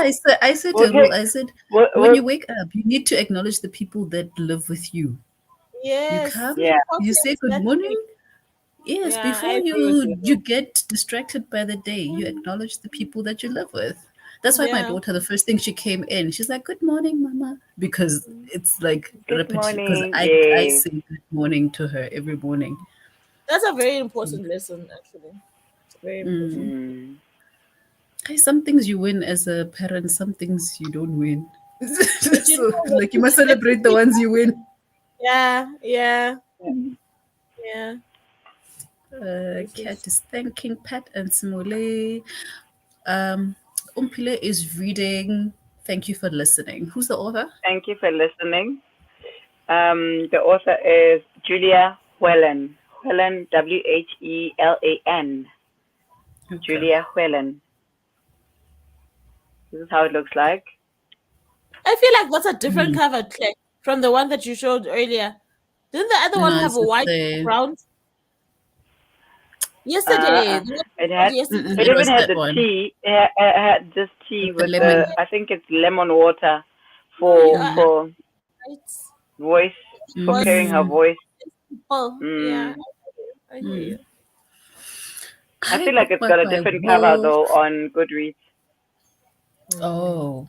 I said we'll a rule. take I said we'll, when we'll you wake up, you need to acknowledge the people that live with you. You Yes, come, yeah. you say important. good That's morning. big. Yes, Yeah, I before agree with you you though. get distracted by the day, you acknowledge the people that you live with. That's why my Yeah. daughter, the first thing she came in, she's like, "Good morning, mama," because it's like Good repetition. Because morning. I Yes. sing good morning to her every morning. That's a very important lesson, actually. It's very important. Mm. Hey, some things you win as a parent, some things you don't win. But you So, know, like, you must celebrate the ones you win. yeah, yeah, yeah. This Kat is is thanking Pat and Simule. Um, Umpile is reading. Thank you for listening. Who's the author? Thank you for listening. The author is Julia Whelan. Whelan, Whelan. Okay. Julia Whelan. This is how it looks like. I feel like that's a different cover, Claire, from the one that you showed earlier. Didn't the other one No, have it's a the white same. background? Yesterday, Uh-uh. the one you It showed had. yesterday. It It even was had that the one tea. It had this tea with the with the. lemon. I think it's lemon water No, you for are Mm, for right. voice for Was clearing her mm, voice. oh yeah, Mm. I hear mm. you. I Hi, feel like it's got bookmark a by different cover Wolf. though on Goodreads. Oh,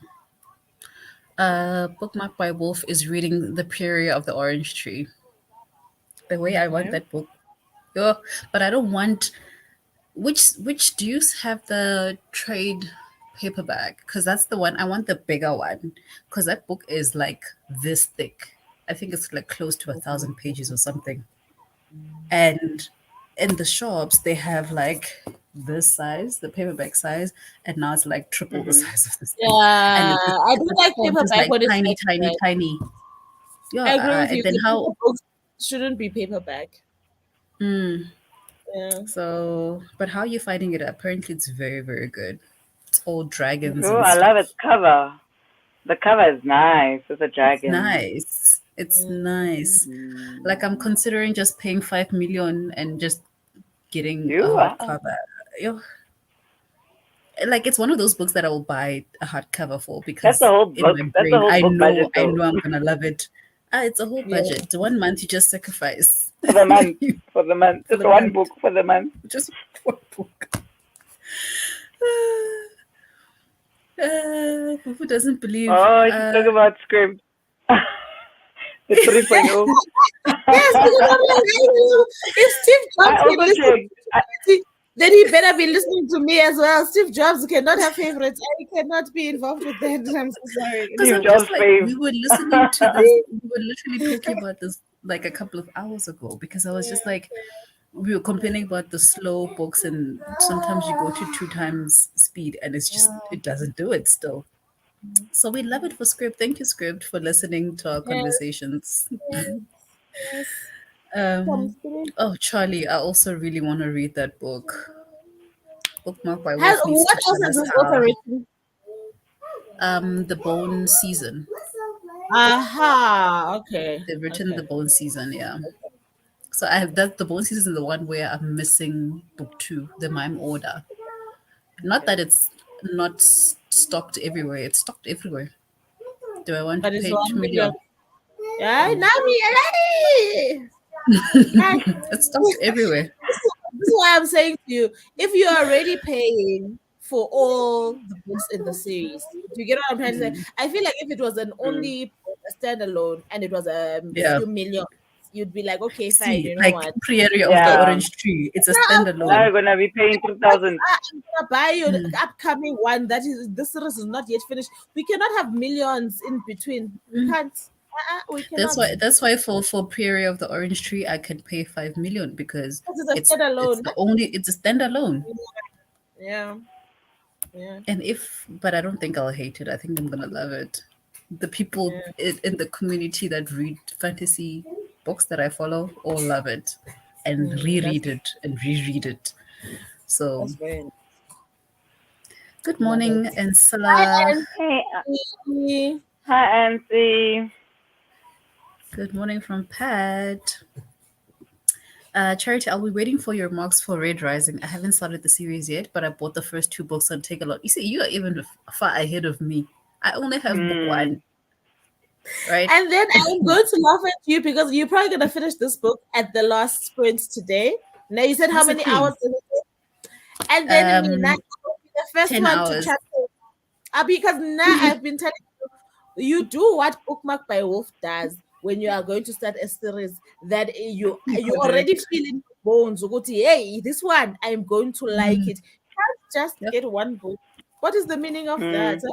bookmark by Wolf is reading The Period of the Orange Tree. The way I want Okay. that book. Oh, but I don't want which do you have the trade paperback? Because that's the one I want, the bigger one. Because that book is like this thick. I think it's like close to 1,000 pages or something. And in the shops they have like this size, the paperback size, and now it's like triple the Hmm. size of this Yeah, thing. And I do the like font is paperback like when it's tiny, like tiny, that. tiny. Yeah, I agree with and you. then The how? paper books shouldn't be paperback. Mm, Yeah. so, but how are you finding it? Apparently, it's very, very good. It's all dragons Oh, and I love its stuff. cover. The cover is nice with a It's dragon. nice. It's Mm. nice. Like, Mm. I'm considering just paying 5 million and just getting a You are. hardcover. Yo, like it's one of those books that I will buy a hardcover for That's the because whole in book. my That's the brain whole I book know budget I though. know I'm gonna love it. It's a whole Yeah. budget. 1 month you just sacrifice For the month. For the month. for Just the one month. book for the month. Just one book. Who doesn't believe? Oh, I should talk about script. The 3.0. Yes, because I'm like, I knew if Steve I Jobs can also listen checked. to me, then he better be listening to me as well. Steve Jobs cannot have favorites. I cannot be involved with that. I'm so sorry. Because Steve I'm Jobs just like, fave. we were listening to this, we were literally talking about this like a couple of hours ago because I was Yeah, just like, we were complaining about the slow books, and sometimes you go to 2 times speed and it's just, it doesn't do it still. So we love it for Script. Thank you, Script, for listening to our yes, conversations. yes. Comes Um, through. oh, Charlie, I also really want to read that book. Bookmark by Has, Wolf needs what to else tell has us this author how. written? The Bone Season. Aha. Okay. They've written the Okay. Bone Season, yeah. So I have that. The Bone Season is the one where I'm missing book two, the Mime Order. Not Okay. that it's not stocked everywhere. It's stocked everywhere. Do I want to But it's pay two 1 million. million? Yeah, Nami, hey! Guys, It's stocked everywhere. this is why I'm saying to you, if you're already paying for all the books in the series, do you get what I'm trying to say? I feel like if it was an Mm. only a standalone and it was a Yeah. few million, you'd be like, okay, fine, See, you know like what? Prairie of the Yeah. Orange Tree. It's a Now, of Now course, standalone. you're gonna be paying but 3,000. I'm gonna buy you the upcoming one that is this series is not yet finished. We cannot have millions in between. We can't. We That's cannot. why. That's why for Prairie of the Orange Tree, I can pay 5 million because This is a it's standalone. the only it's a standalone. Yeah, yeah, And if, but I don't think I'll hate it. I think I'm gonna love it. The people yeah. in the community that read fantasy books that I follow all love it and That's reread it and reread it. So, very nice. good Love it. morning, Hi, Ansela. Hey, Auntie. hi, Ansi. Good morning from Pat. Charity, I'll be waiting for your marks for Red Rising. I haven't started the series yet, but I bought the first two books and take a lot. You see, you are even far ahead of me. I only have book Hmm. one, right? And then I'm going to laugh at you because you're probably gonna finish this book at the last sprint today. Now you said how That's the many hours thing. does it take? And then me, now Um, I'll be the first 10 one to hours. chapter. Because now I've been telling you do what Bookmark by Wolf does when you are going to start a series that you already Correct. feel in your bones. Uguti, hey, this one I'm going to like it. Can't just Yep. get one book. What is the meaning of that? Mm.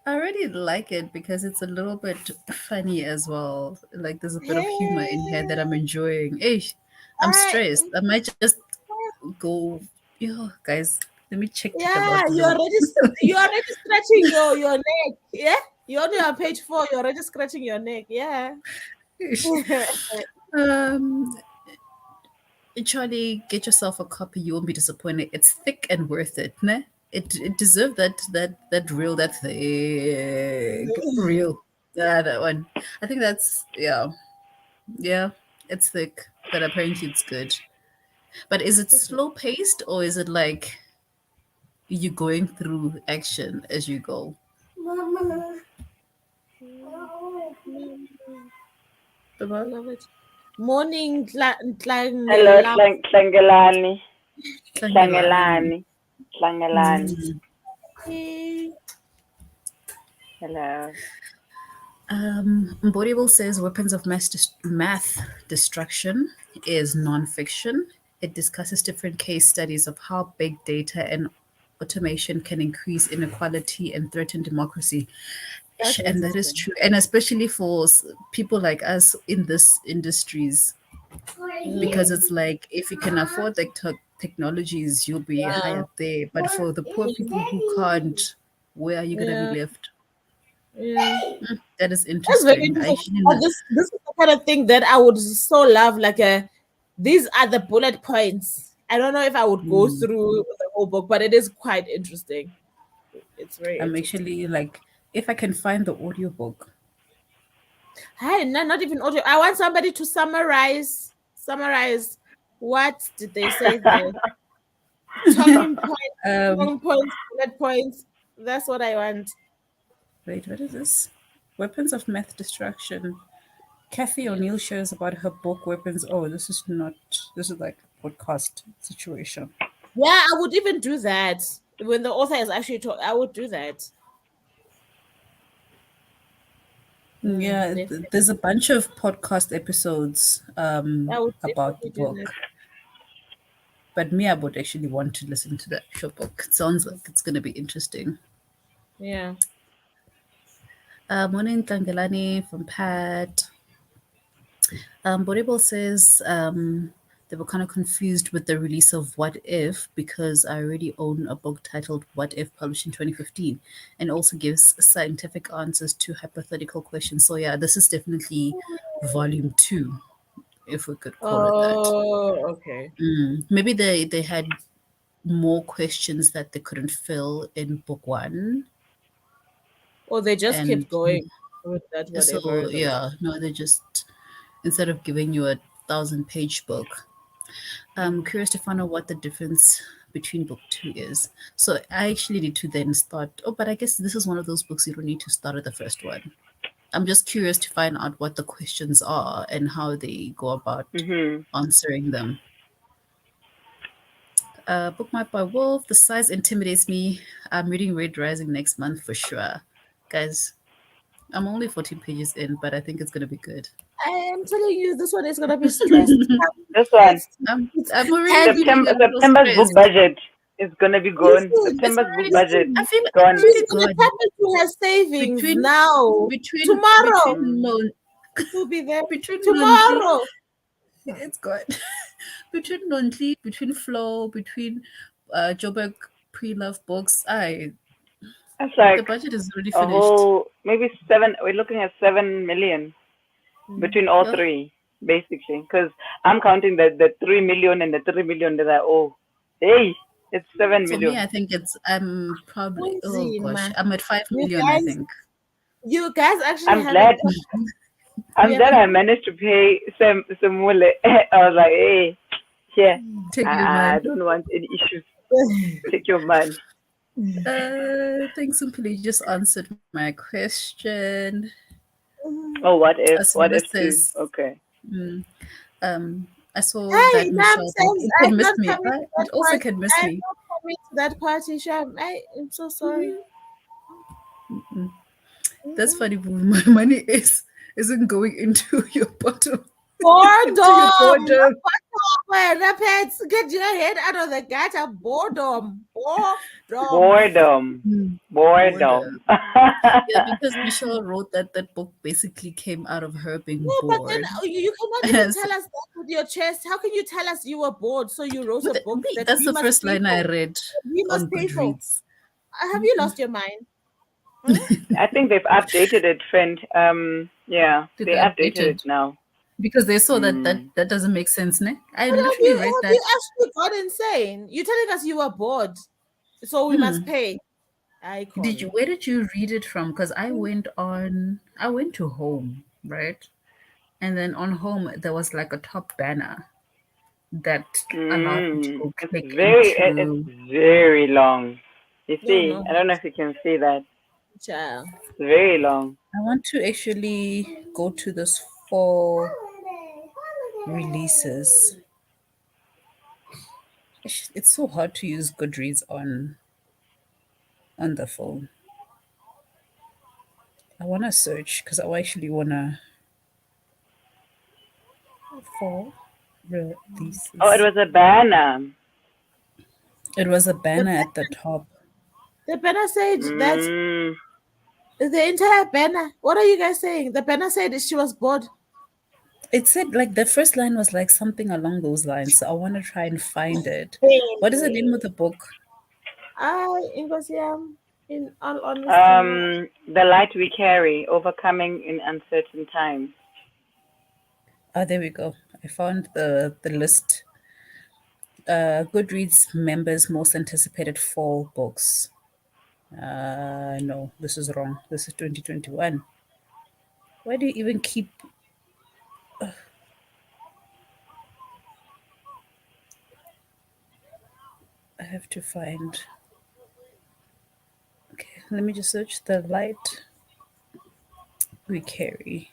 I already like it because it's a little bit funny as well. Like there's a bit of humor in here that I'm Hey, enjoying. Hey, I'm I, stressed. I might just go. Yo, guys, let me check yeah, about the little. you're already scratching your neck. Yeah, you're only on page 4. You're already scratching your neck. Yeah. um, Charlie, get yourself a copy. You won't be disappointed. It's thick and worth it, ne? It deserved that real that thick real that one. I think that's yeah. It's thick, but apparently it's good. But is it slow paced or is it like you going through action as you go? Mama. Baba? Love it. Morning, Hello, Tlangelap. Tlangelani. Tlangelani. Tlangelani. Tlangelani. Mm. Hello. Embodiable says weapons of math destruction is nonfiction. It discusses different case studies of how big data and automation can increase inequality and threaten democracy. That's And that is interesting. true. And especially for people like us in this industries, because Mm. it's like if you can afford the technologies, you'll be Yeah. higher there. But for the poor people who can't, where are you going to be Yeah. left? Yeah. That is That's very interesting. I interesting. actually But this is the kind of thing that I would so love. Like these are the bullet points. I don't know if I would go mm, through the whole book, but it is quite interesting. It's very I'm interesting. actually like, if I can find the audiobook. Hey, no, not even audio. I want somebody to summarize what did they say there. Um, Talking points, bullet points. That's what I want. wait, what is this? Weapons of Math Destruction. Kathy Yeah. O'Neill shares about her book Weapons. Oh, this is not. This is like a podcast situation. Yeah, I would even do that. When the author is actually talking, I would do that. Yeah, there's a Definitely. bunch of podcast episodes I would about the definitely do book. that. But me, I would actually want to listen to the actual book. It sounds like it's going to be interesting. Yeah. Morning, Tangalani from Pat. Boribal says they were kind of confused with the release of What If because I already own a book titled What If, published in 2015, and also gives scientific answers to hypothetical questions. So, yeah, this is definitely volume 2, if we could call it that. Oh, okay. Maybe they had more questions that they couldn't fill in book 1. Or they just And kept going with that whatever so, the yeah, no, they just, instead of giving you a 1,000-page book, I'm Mm. curious to find out what the difference between book 2 is. So I actually need to then start. Oh, but I guess this is one of those books you don't need to start at the first one. I'm just curious to find out what the questions are and how they go about Mhm. answering them. Bookmark by Wolf. The size intimidates me. I'm reading Red Rising next month for sure. Guys, I'm only 14 pages in, but I think it's going to be good. I am telling you, this one is gonna be stressed. This one. It's I'm, it's I'm already heavy. feeling a little September's book stressed. budget is gonna be gone. Listen, It's September's book already. budget I listen. feel it's gone. She's already gonna gone. tap into her savings Between now. between Tomorrow, non it will be there. between Nonhly, Tomorrow. it's gone. Between Nonhly, between Flow, between Joburg pre-love books, That's the like budget is already a finished. whole maybe 7. We're looking at 7 million Mm. between all Yeah. three, basically. Because I'm counting the 3 million and the 3 million that I owe. Hey, it's seven For me, million. I think I'm probably, oh gosh, Nzima. I'm at 5 You million, I guys, think. you guys actually I'm haven't. glad. We I'm glad haven't. I managed to pay some mule. I was like, hey, here. Take your I man. don't want any issues. Take your money. Thanks, Simply just answered my question. Oh, what if? What Asuna if too? says, Okay. mm, I saw Hey, that Michelle book. nonsense! It can I'm miss not me. coming to Right? It that also party. can miss I'm me. not coming to that party, Sham. I'm so sorry. That's funny. But my money isn't going into your bottom, into your Boredom. boredom. Where pets get your head out of the gutter. Boredom. Boredom. Boredom. Mm, boredom. Boredom. Yeah, because Michelle wrote that that book basically came out of her being No, but then bored. you cannot even And so, tell us that with your chest. How can you tell us you were bored, so you wrote a book wait, that that's we the must first pay line I for? read We must on pay for. Goodreads. Have you lost your mind? Hmm? I think they've updated it, friend. Yeah, Did they they update updated it it? now. Because they saw that Mm. that doesn't make sense, ne? I But literally read have that. you actually got insane? You're telling us you were bored, so we must Mm. pay. Did you? Icon. Where did you read it from? Because I went to Home, right? And then on Home there was like a top banner that allowed you to Mm. go It's click it's into. very long. You Don't see, know, I don't know if you can see that. child. It's very long. I want to actually go to this four releases. It's so hard to use Goodreads on the phone. I want to search because I actually want to four Oh, it releases. was a banner. It was a The banner at the top. the banner said that Mm. the entire banner. What are you guys saying? The banner said that she was bored. It said like the first line was like something along those lines. So I want to try and find it. What is the name of the book? Ingosiam, in all honesty, The light we carry, overcoming in uncertain times. Ah, there we go. I found the list. Goodreads members' most anticipated fall books. No, this is wrong. This is 2021. Why do you even keep? I have to find. Okay, let me just search the light we carry.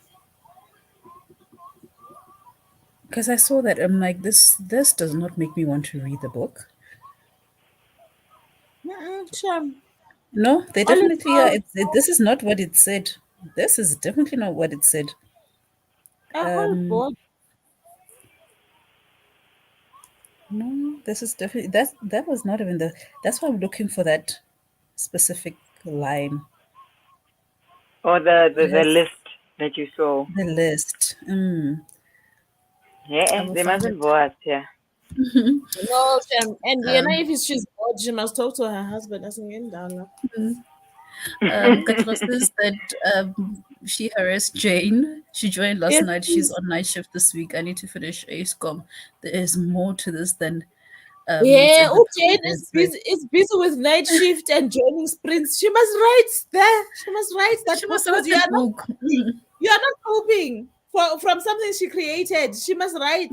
Because I saw that I'm like this does not make me want to read the book. sure. No, they All in definitely are. all, This is not what it said. This is definitely not what it said. a whole board. No, this is definitely that was not even the. That's why I'm looking for that specific line. Or It the has list that you saw. the list. I Yeah, will they find mustn't it. bore us here. No, and Um, if she's bored, she must talk to her husband. That's in Dala. Katla says that she harassed Jane. She joined last Yes, night. She's please. on night shift this week. I need to finish ASCOM. There is more to this than meets Yeah, in the oh, Jane is pages. busy. Is busy with night shift and joining sprints. She must write there. She must write She that book must because write the book. you are not coping from something she created. She must write.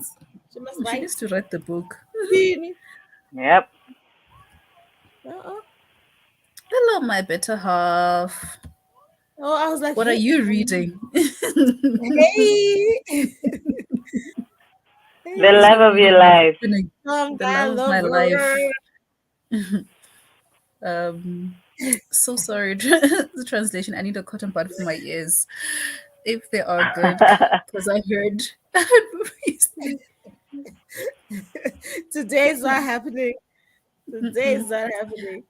She must She write. needs to write the book. Really? Yep. Uh-uh. Hello, my better half. Oh, I was like, What are hey, you reading? hey, The He's hey, love gonna of read your about life. spinning. some The guy love of my lover. life. Um, so sorry. The translation. I need a cotton bud for my ears, if they are good, because I heard. Today's not happening. Today's not happening.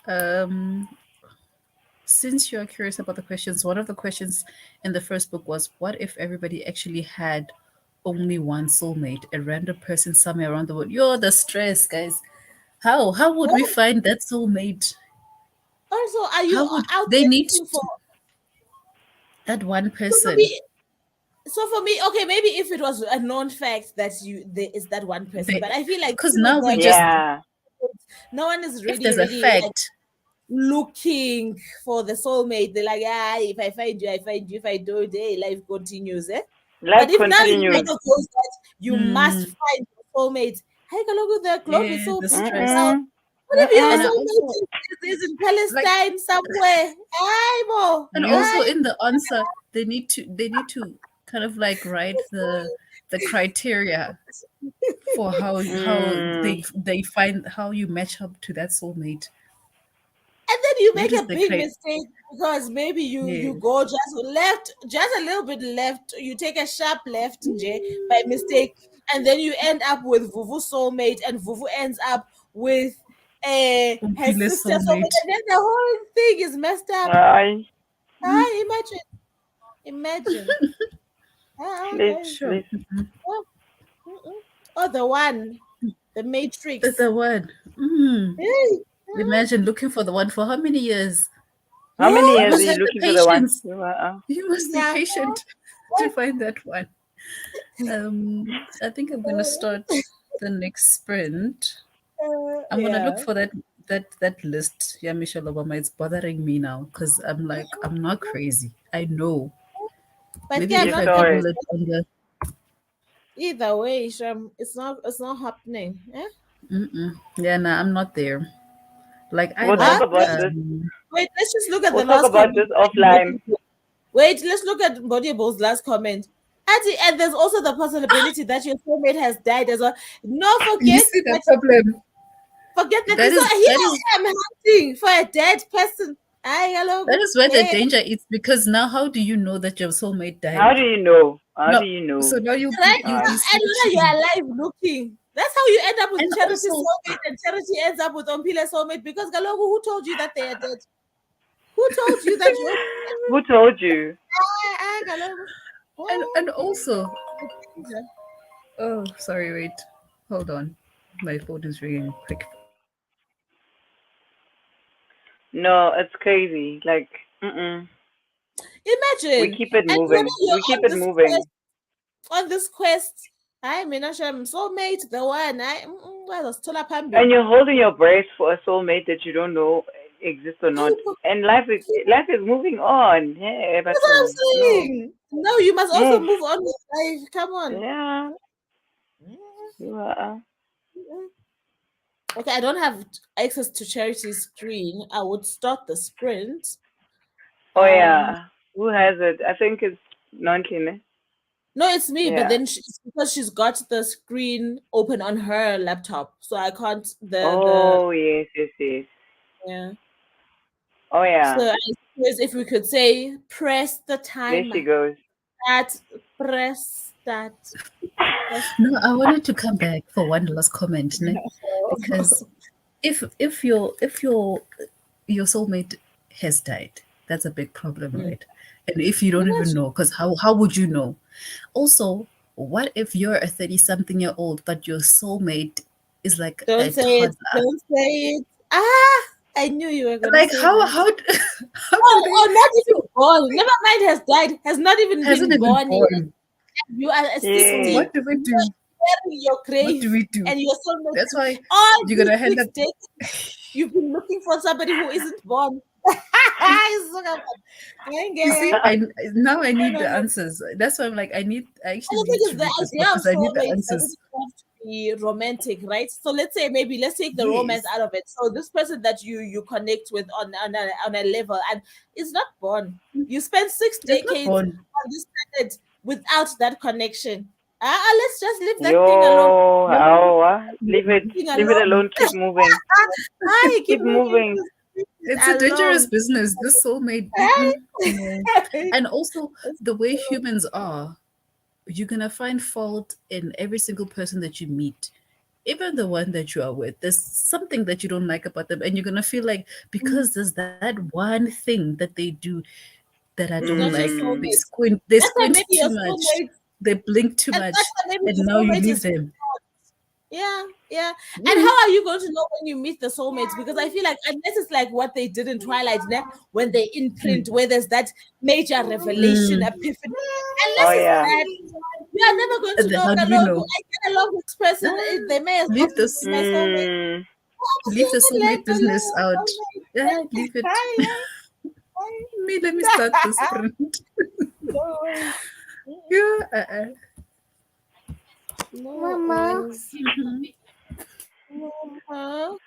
um, since you're curious about the questions, one of the questions in the first book was, "What if everybody actually had only one soulmate, a random person somewhere around the world?" You're the stress, guys. How would we find that soulmate? Also, are you How would out they there need looking for? that one So for person? me, okay, maybe if it was a known fact that there is that one person, They, but I feel like because you know, now we just Yeah. no one is if really, there's a really like fact, looking for the soulmate. They're like, ah, if I find you, I find you. If I don't, hey, life continues. Eh? But Life if now it's one continues. of those that you must mm, find your soulmate, hey, look, the globe is yeah, so the big stress, now. Mm-mm. What if your and I Mm-mm. soulmate also is in like, Palestine somewhere? Ay, mo, and You also ay, in the answer, they need to kind of like write the criteria for how mm. they find how you match up to that soulmate. and then you That make is a the big criteria. mistake because maybe you Yes. go just left, just a little bit left, you take a sharp left, Nje, by mistake, and then you end up with Vuvu soulmate, and Vuvu ends up with her Umpile sister soulmate, soulmate. and then the whole thing is messed up. Hi. Ah, imagine. Ah, Please, okay. Sure. please. Oh, mm-mm. Oh, the one, the Matrix. The one. Mm. Hey. Imagine looking for the one for how many years? How many You years Yes. are must you have the looking for the one? patience. You You must be Yeah. patient to find that one. I think I'm gonna start the next sprint. I'm gonna look Yeah. for that list. Yeah, Michelle Obama. It's bothering me now because I'm like I'm not crazy. I know. But Maybe yeah, I'm you if not I saw gonna it. Google it on the either way, Sham. It's not happening. Eh? yeah, no, I'm not there. Like I We'll talk Huh? like about this. Wait, let's just look at We'll the talk last about comment. this offline. Wait, let's look at Bodible's last comment. And there's also the possibility that your soulmate has died as well. No, you see the that problem. forget that. That So is here that is I am hunting for a dead person. Ay, that hello. is where the Hey. danger is because now how do you know that your soulmate How died? do you know? How No, do you so know? now you'll be Right? you'll Alright. be And later you're searching. alive looking. That's how you end up with And Charity also soulmate, and Charity ends up with Ompile soulmate because Galogu, who told you that they are dead? Who told you that you're Who told you? Galogu? and also Danger. oh sorry, wait. Hold on. My phone is ringing quick. No, it's crazy. Like, we Imagine. keep it And whether moving. you're We keep on it this quest, moving. I mean, I'm soulmate, the one. Well, it's Tola And Pambi. you're holding your breath for a soulmate that you don't know exists or not. That's And life is moving on. Yeah, but what I'm no. saying. No, you must also Move. move on with life. Come on. Yeah. Mm, You are. mm. Okay, I don't have access to Charity's screen. I would start the sprint. Oh Um, yeah. Who has it? I think it's Nonhly. no, it's me, but Yeah. then it's because she's got the screen open on her laptop, so I can't the Oh yes, yes, yes. yeah. Oh So yeah. I suppose if we could say press the There she timer. goes. That press that press. No, I wanted to come back for one last comment, ne? Because if your soulmate has died, that's a big problem, Mm. right? And if you don't even Imagine. know, because how would you know? Also, what if you're a 30 something year old, but your soulmate is like a Don't say it. toddler? Don't say it. Ah, I knew you were gonna Like say that. how do Oh, they oh, not even born. Never mind, has died. Has not even hasn't been even born yet. born? You are So Yes. assisting. what do we You do? are burying your What do grave, we do? and your soulmate. That's why All you're these gonna end up. 6 days, you've been looking for somebody who isn't born. It's so good. You see, Okay. now I No, need no, the no. answers. That's why I'm like, I And actually the thing need is, to the read this book idea of because I need the soulmates doesn't answers. have to be romantic, right? So let's say maybe let's take the romance Yes, out of it. So this person that you connect with on a level and is not born. You spend six it's not decades born. on this planet without that connection. Let's just leave that thing alone. Yo, Yeah, how? Leave Leave it. that thing Leave it alone. alone. Keep moving. Keep Keep moving. moving. Just leave it it's a dangerous alone. business. This soulmate, no. And also the way humans are, you're gonna find fault in every single person that you meet. Even the one that you are with, there's something that you don't like about them, and you're gonna feel like because there's that one thing that they do that I It's don't not your like. They soulmate. squint, they That's why squint maybe too your much, soulmate, they blink too and that's much, why maybe and your now you soulmate leave is. them. Yeah, yeah. And Mm. how are you going to know when you meet the soulmates? Because I feel like unless it's like what they did in Twilight, né? When they imprint, Mm. where there's that major revelation, Mm. epiphany. Oh Unless it's yeah. that, you are never going to And then know. how do we Kaloku, know? I get along with this person. They Ah, may as well leave be this, my soulmate. Mm. Oh, I'm leave the seeing it soulmate business later. out. Yeah, Soulmate. leave it. Hi, Let me start the hi. sprint. No worries. Yeah. No Mama. worries. Mhm. Mama.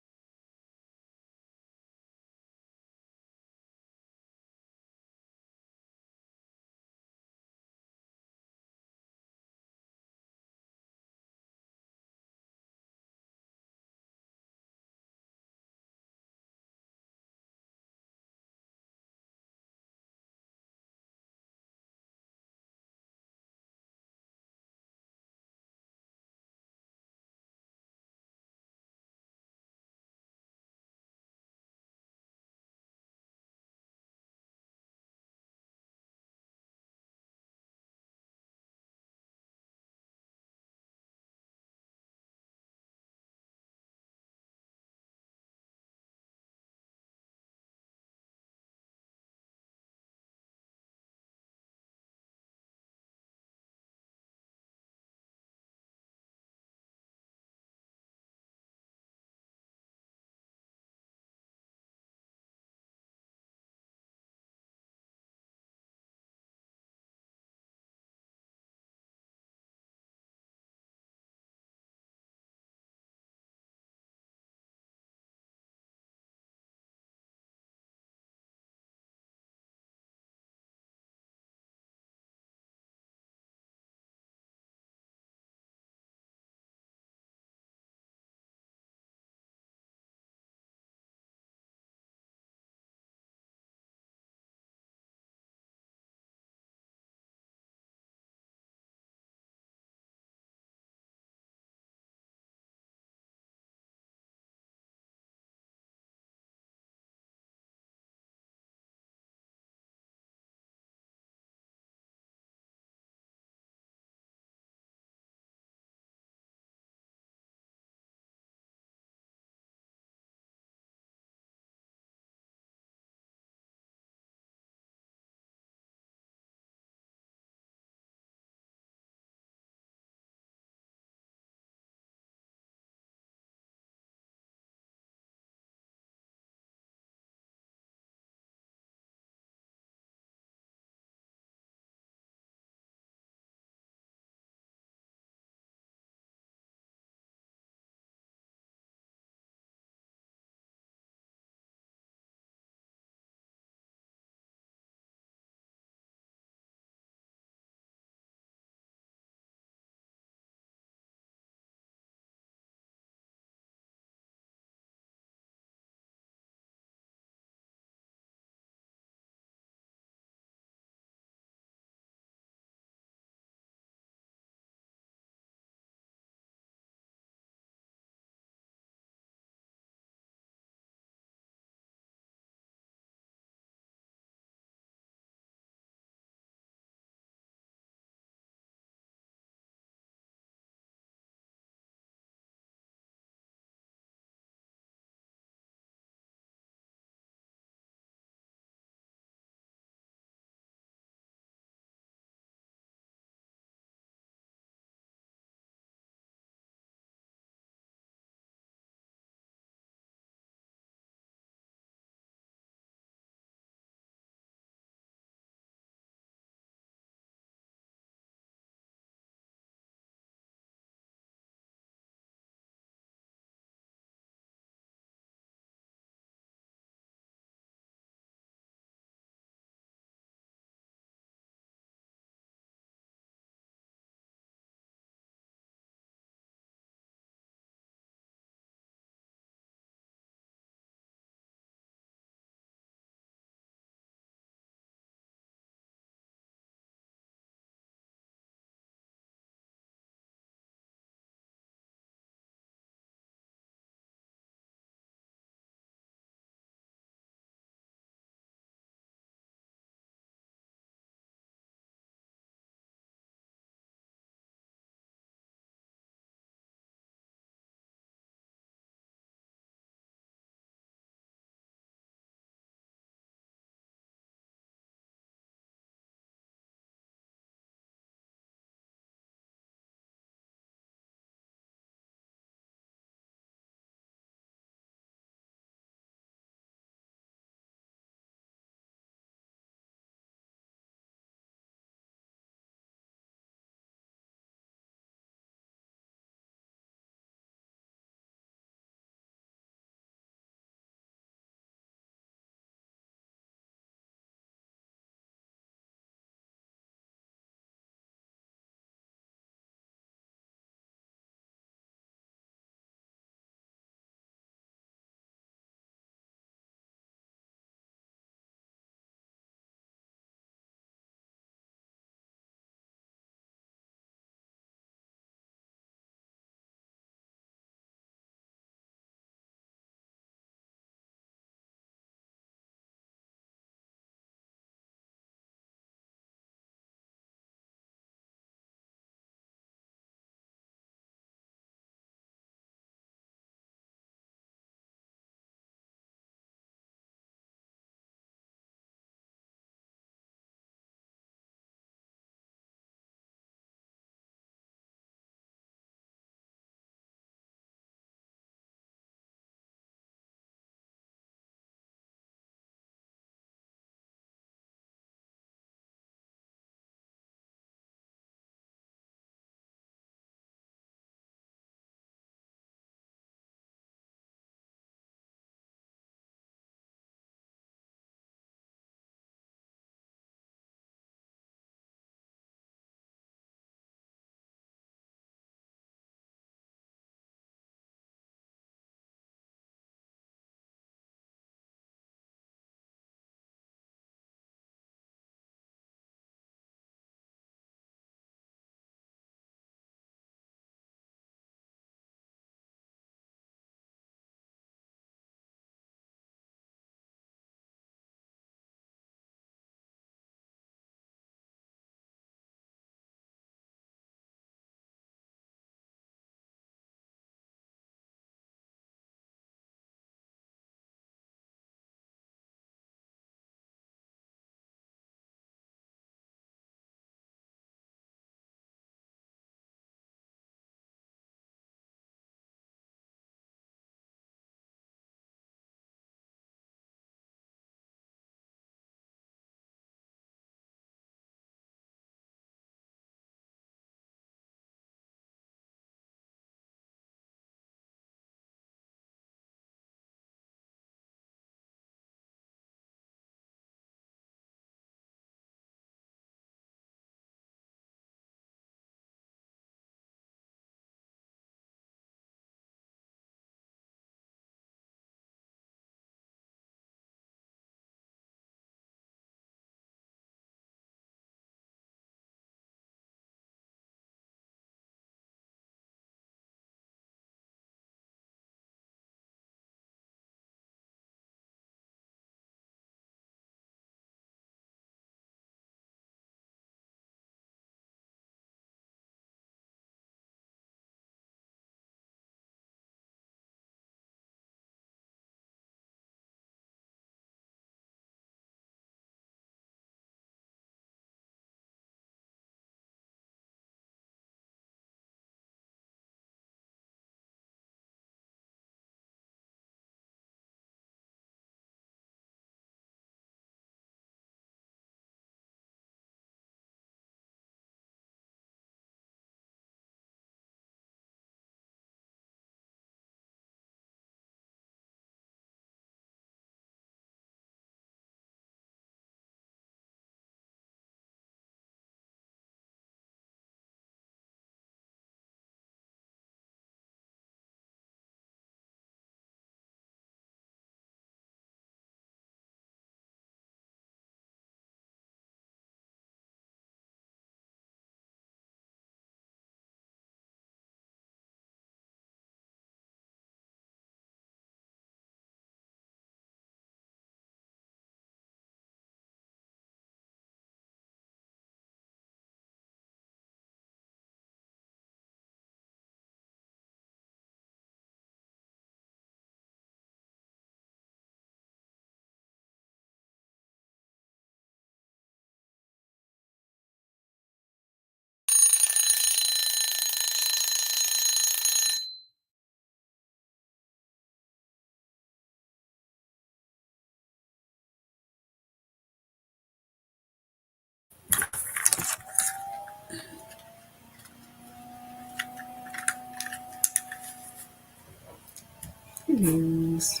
Yes.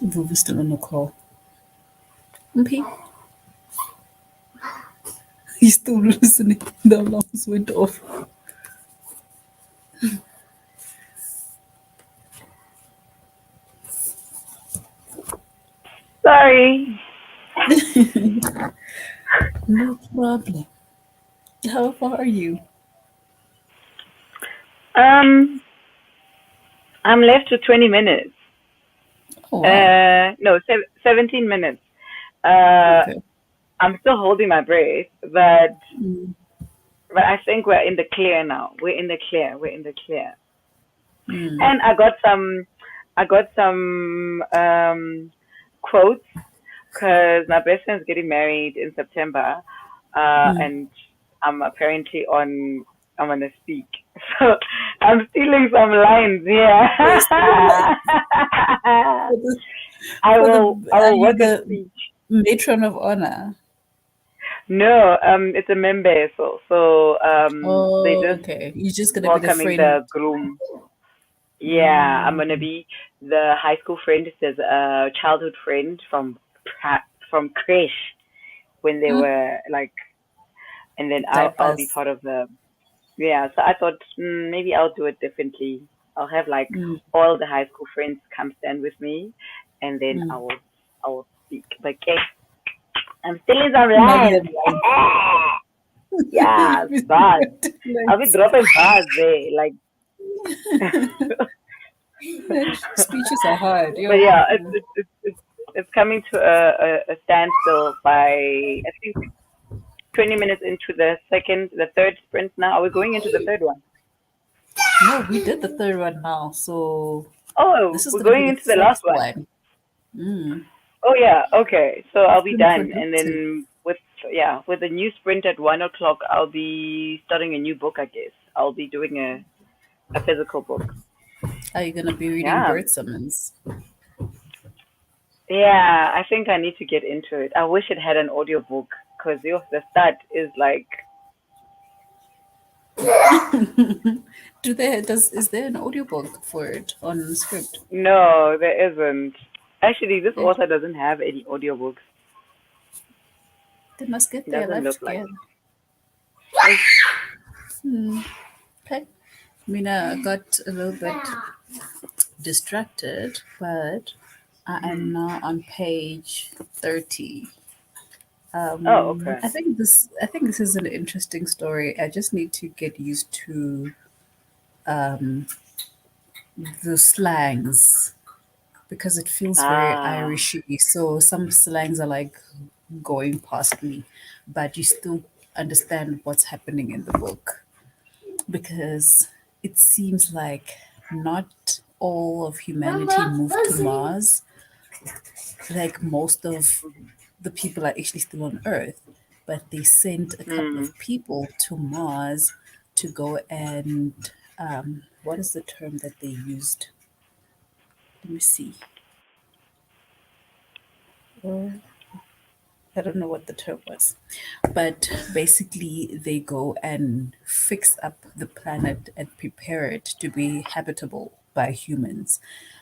Vuva's still on the call. MP, he's still listening. The alarms went off. Sorry. No problem. How far are you? Um, I'm left with 20 minutes. Oh, wow. No, 17 minutes. Uh, Okay. I'm still holding my breath, but Mm. I think we're in the clear now. We're in the clear. We're in the clear. Mm. And I got some quotes because my best friend's getting married in September, Mm. and I'm gonna speak. So I'm stealing some lines here. You're still like for the, for the I are will you work a the speech. matron of honor? No, it's a member, so they Oh, just okay. You're just gonna be the welcoming friend. the groom. Yeah, I'm gonna Mm. be the high school friend. There's a childhood friend from creche when they Mm. were like, and then I'll be Diapers. part of the yeah. So I thought maybe I'll do it differently. I'll have like Mm. all the high school friends come stand with me, and then Mm. I will speak. Like, hey, I'm stealing some Maybe the lines. line. Yeah, bars. I'll be Like, dropping bars there. Like, speeches are hard. but Yo. yeah, it's coming to a standstill by I think 20 minutes into the third sprint now. Are we going into the third one? No, we did the third one now, so Oh, this is we're gonna be going the into the last fourth one. one. Mm. Oh yeah, okay. So It's I'll be been done, and productive. then with the new sprint at 1 o'clock, I'll be starting a new book. I guess I'll be doing a physical book. Are you gonna be reading Yeah, bird summons? yeah. I think I need to get into it. I wish it had an audiobook because the start is like Is there an audiobook for it on script? no, there isn't. Actually, this They, author doesn't have any audiobooks. they must get It their doesn't life look like. together. Like, Hmm. Okay. Mina got a little bit distracted, but I am now on page 30. oh, okay. I think this is an interesting story. I just need to get used to the slangs because it feels very Ah, Irishy. So some slangs are like going past me, but you still understand what's happening in the book because it seems like not all of humanity moved to Mars. Like most of the people are actually still on Earth, but they sent a couple hmm. of people to Mars to go and what is the term that they used? Let me see. Uh, I don't know what the term was, but basically they go and fix up the planet and prepare it to be habitable by humans.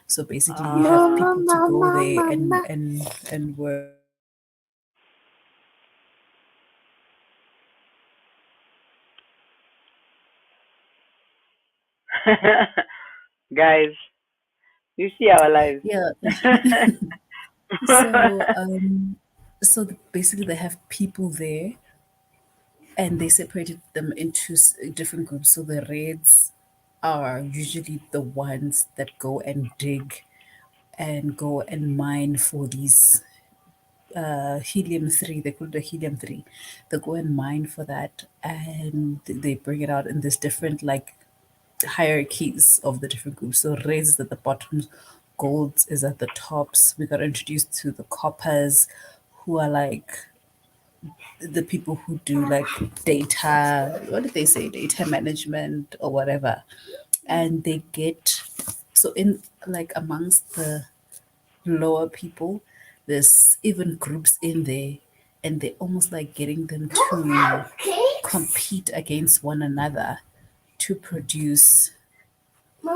So basically, you have Ah, people to go there and work guys, you see our lives. yeah. So basically they have people there and they separated them into different groups. So the reds are usually the ones that go and dig and go and mine for these helium 3. They call it the helium 3. They go and mine for that and they bring it out in this different like hierarchies of the different groups. So reds is at the bottom, golds is at the tops. We got introduced to the coppers, who are like the people who do like data, what did they say, data management or whatever. And they get, so in like amongst the lower people, there's even groups in there, and they're almost like getting them to compete against one another to produce.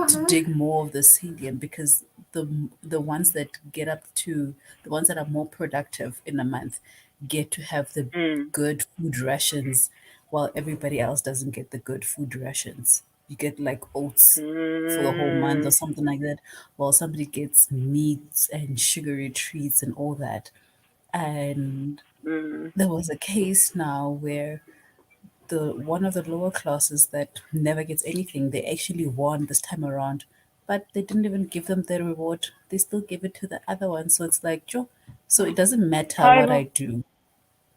to dig more of this helium, because the ones that get up to the ones that are more productive in a month get to have the Mm. good food rations, while everybody else doesn't get the good food rations. You get like oats for the whole month or Mm. something like that, while somebody gets meats and sugary treats and all that. And Mm. there was a case now where the one of the lower classes that never gets anything, they actually won this time around, but they didn't even give them their reward. They still give it to the other one. So it's like, Joe, so it doesn't matter what I Horrible. do.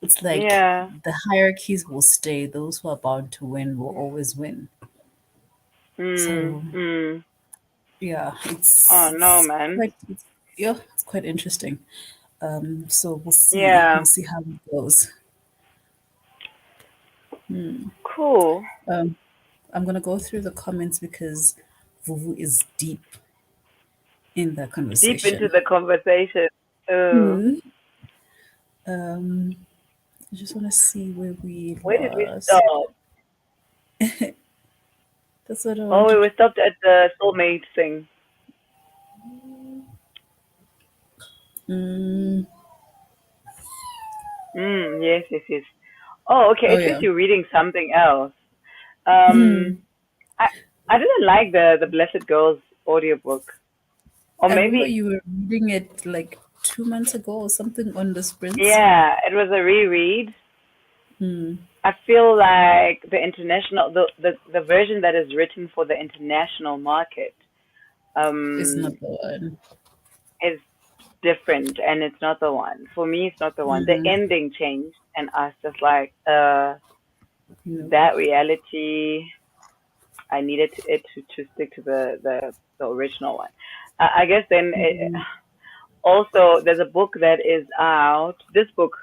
It's like Yeah. the hierarchies will stay. Those who are bound to win will always win. Mm. So Mm. yeah, Oh no, man. it's quite interesting. So we'll see. We'll Yeah. see how it goes. Cool. Um, I'm gonna go through the comments because Vuvu is deep in the Deep into conversation. the conversation. Oh, Um, I just want to see where we where did we lost. stop? That's what I Oh, we wanted. were stopped at the soulmate thing. Mm, Yes, yes, yes. Oh, okay. oh At least yeah. you're reading something else. Um, I I didn't like the Blessed Girls audiobook, or I remember maybe you were reading it like 2 months ago or something on the sprints. yeah, it was a reread. Hmm. I feel like the international the version that is written for the international market It's not um the one. is different, and it's not the one. For me, it's not the one. The Mm, ending changed, and I was just like, no. that reality. I needed to stick to the original one. I guess then Mm, also there's a book that is out. This book,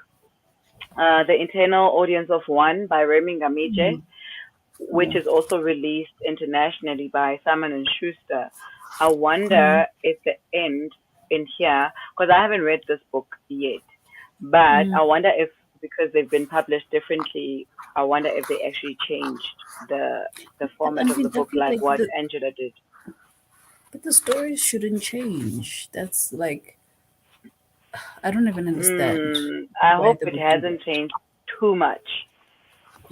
The Internal Audience of One by Remy Ngamije, mm, which yeah. is also released internationally by Simon and Schuster. I Mm, wonder if the end in here, because I haven't read this book yet, but mm. I wonder if because they've been published differently, I wonder if they actually changed the But I format of the mean, I book, feel like like what Angela did. the stories shouldn't change. That's like I don't even understand I why hope they it would do hasn't that. changed too much,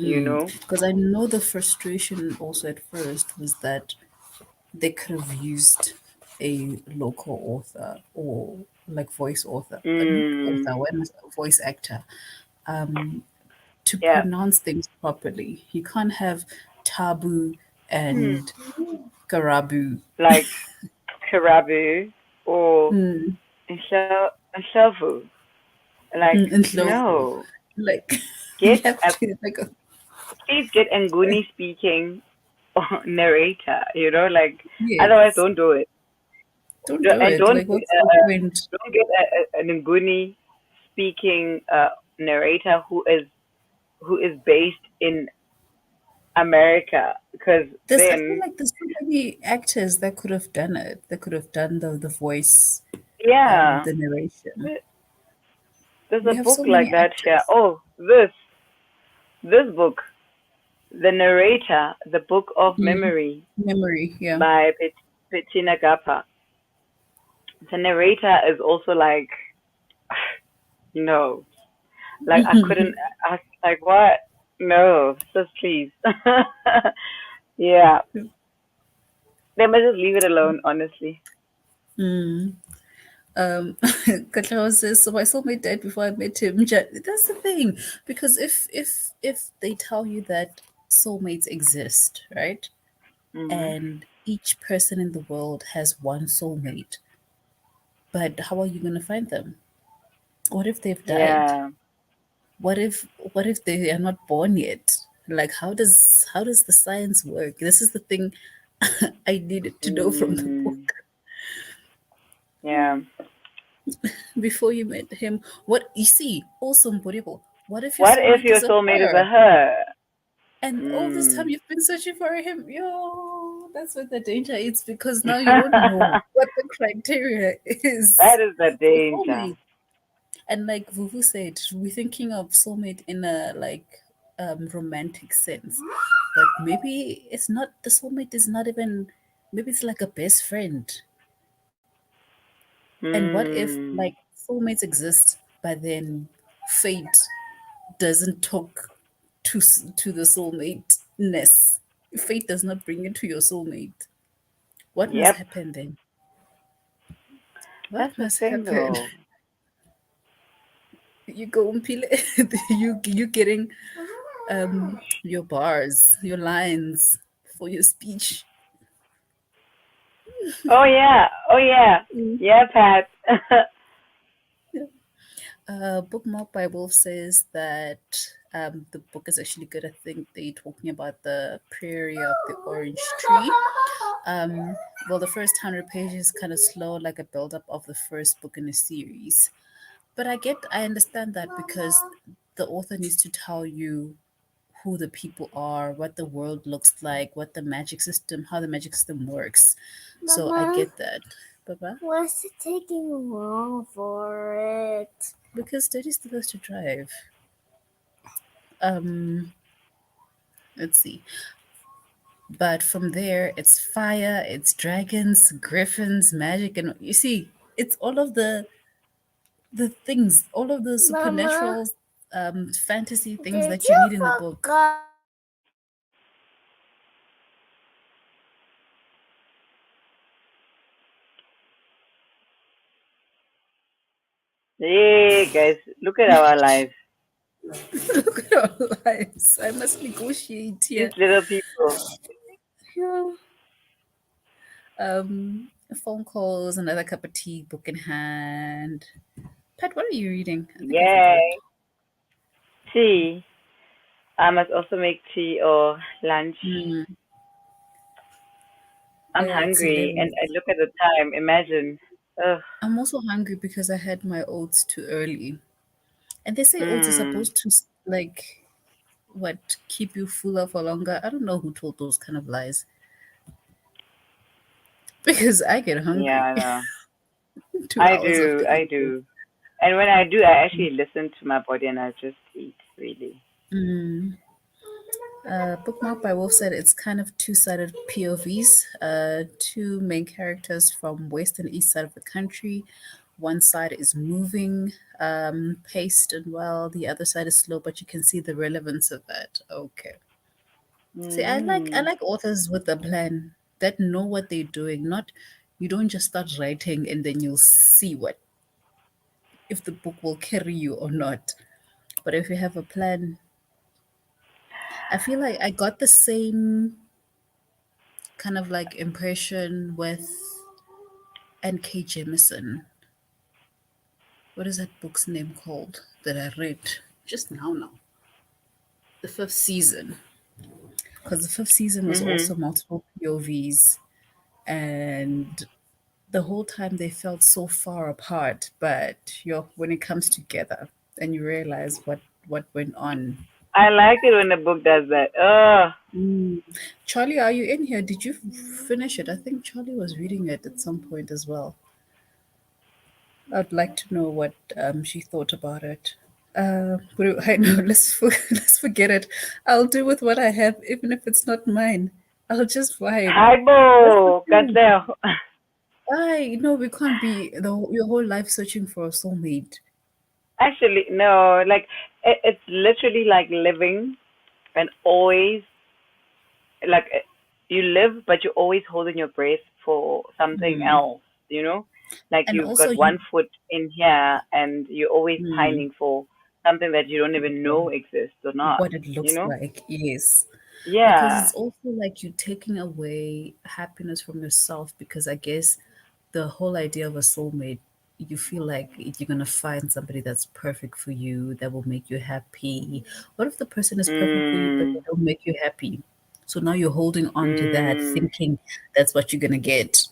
you know? Because I know the frustration also at first was that they could have used a local author or like voice author, not Mm, author, when voice actor, to yeah. pronounce things properly. You can't have Tabu Hmm. and Karabu. Like Karabu or Nshavu. Like, In Ndlovu. no. Like you Get have a to like please get Nguni speaking narrator, like otherwise yes. don't do it. Don't do And it. Like what's the point? don't get an Nguni speaking narrator who is based in America because I feel then like there's so many actors that could have done it. That could have done the voice, yeah, the narration. there's We a have book so like many that here. actors. Oh, this book, The Narrator, The Book of Memory Memory, yeah. by Bettina Gappa. The narrator is also like, no, like I couldn't. I was like, what? No, just please. Yeah, they must just leave it alone. Honestly. Katlao says, so my soulmate died before I met him. That's the thing. Because if they tell you that soulmates exist, right? Mhm. And each person in the world has one soulmate, but how are you gonna find them? What if they've died? Yeah. What if they are not born yet? Like how does the science work? This is the thing I needed to know from the Mm, book yeah. before you met him. What you see, awesome Boribo. What if your What if soulmate your is a soulmate is a her? her? And all this time Mm. you've been searching for him. Yo, that's what the danger is because now you don't know what the criteria is That is the for danger. soulmate. And like Vuvu said, we're thinking of soulmate in a like romantic sense. But maybe it's not the soulmate is not even Maybe it's like a best friend. And what if Hmm. like soulmates exist, but then fate doesn't talk to the soulmate ness? Fate does not bring you to your soulmate. What must Yep. happen then? What That's the must thing, happen? though. You go Mpile, you getting your bars, your lines for your speech. Oh yeah. Oh yeah. Mm. Yeah, Pat. Bookmark by Wolf says that the book is actually good. I think they're talking about the prairie of the orange tree. Um, well, the first 100 pages kind of slow, like a build-up of the first book in a series. But I understand that because the author needs to tell you who the people are, what the world looks like, what the magic system, how the magic system works. So I Mama, get that. Baba, what's it taking long for it? because Daddy still has to drive. Um, let's see. But from there, it's fire, it's dragons, griffins, magic, and you see, it's all of the things, all of the Mama, supernatural, fantasy things did that you you need in the book. forgot? Hey guys, look at our lives. Look at our lives. I must negotiate These here. little people. Yeah. Phone calls, another cup of tea, book in hand. Pat, what are you reading? I think I forgot. Yay. Tea. I must also make tea or lunch. Hmm. Oh I'm yeah, it's hungry 11. and I look at the time. Imagine. Ugh. I'm also hungry because I had my oats too early. And they say oats are Mm. supposed to like what keep you fuller for longer. I don't know who told those kind of lies because I get Yeah, hungry I know. 2 hours after I eating. do. And when I do, I actually listen to my body and I just eat, really. Mm. Bookmark by Wolf said it's kind of two-sided POVs. Two main characters from west and east side of the country. One side is moving, paced and well. The other side is slow, but you can see the relevance of that. Okay. See, I Mm. like authors with a plan that know what they're doing. Not you don't just start writing and then you'll see what if the book will carry you or not. But if you have a plan, I feel like I got the same kind of like impression with N.K. Jemisin. What is that book's name called that I read just now? The fifth season. Because the fifth season was Mhm. also multiple POVs, and the whole time they felt so far apart. But when it comes together, and you realize what went on. I like it when a book does that. Ugh. Mm. Charlie, are you in here? Did you finish it? I think Charlie was reading it at some point as well. I'd like to know what she thought about it. But I know, let's forget it. I'll do with what I have, even if it's not mine. I'll just vibe. That's the Haibo. thing. Katleho. I know we can't be your whole life searching for a soulmate. Actually, no. Like, it's literally like living and always, like, you live, but you're always holding your breath for something Mm. else, you know? Like, And you've also, got you one foot in here and you're always mm, pining for something that you don't even know exists or not, what it you looks know? like, yes. Because Yeah. it's also like you taking away happiness from yourself. Because I guess the whole idea of a soulmate, you feel like you're gonna find somebody that's perfect for you, that will make you happy. What if the person is perfect for you, but they Mm, don't make you happy? So now you're holding on to that, mm, thinking that's what you're gonna get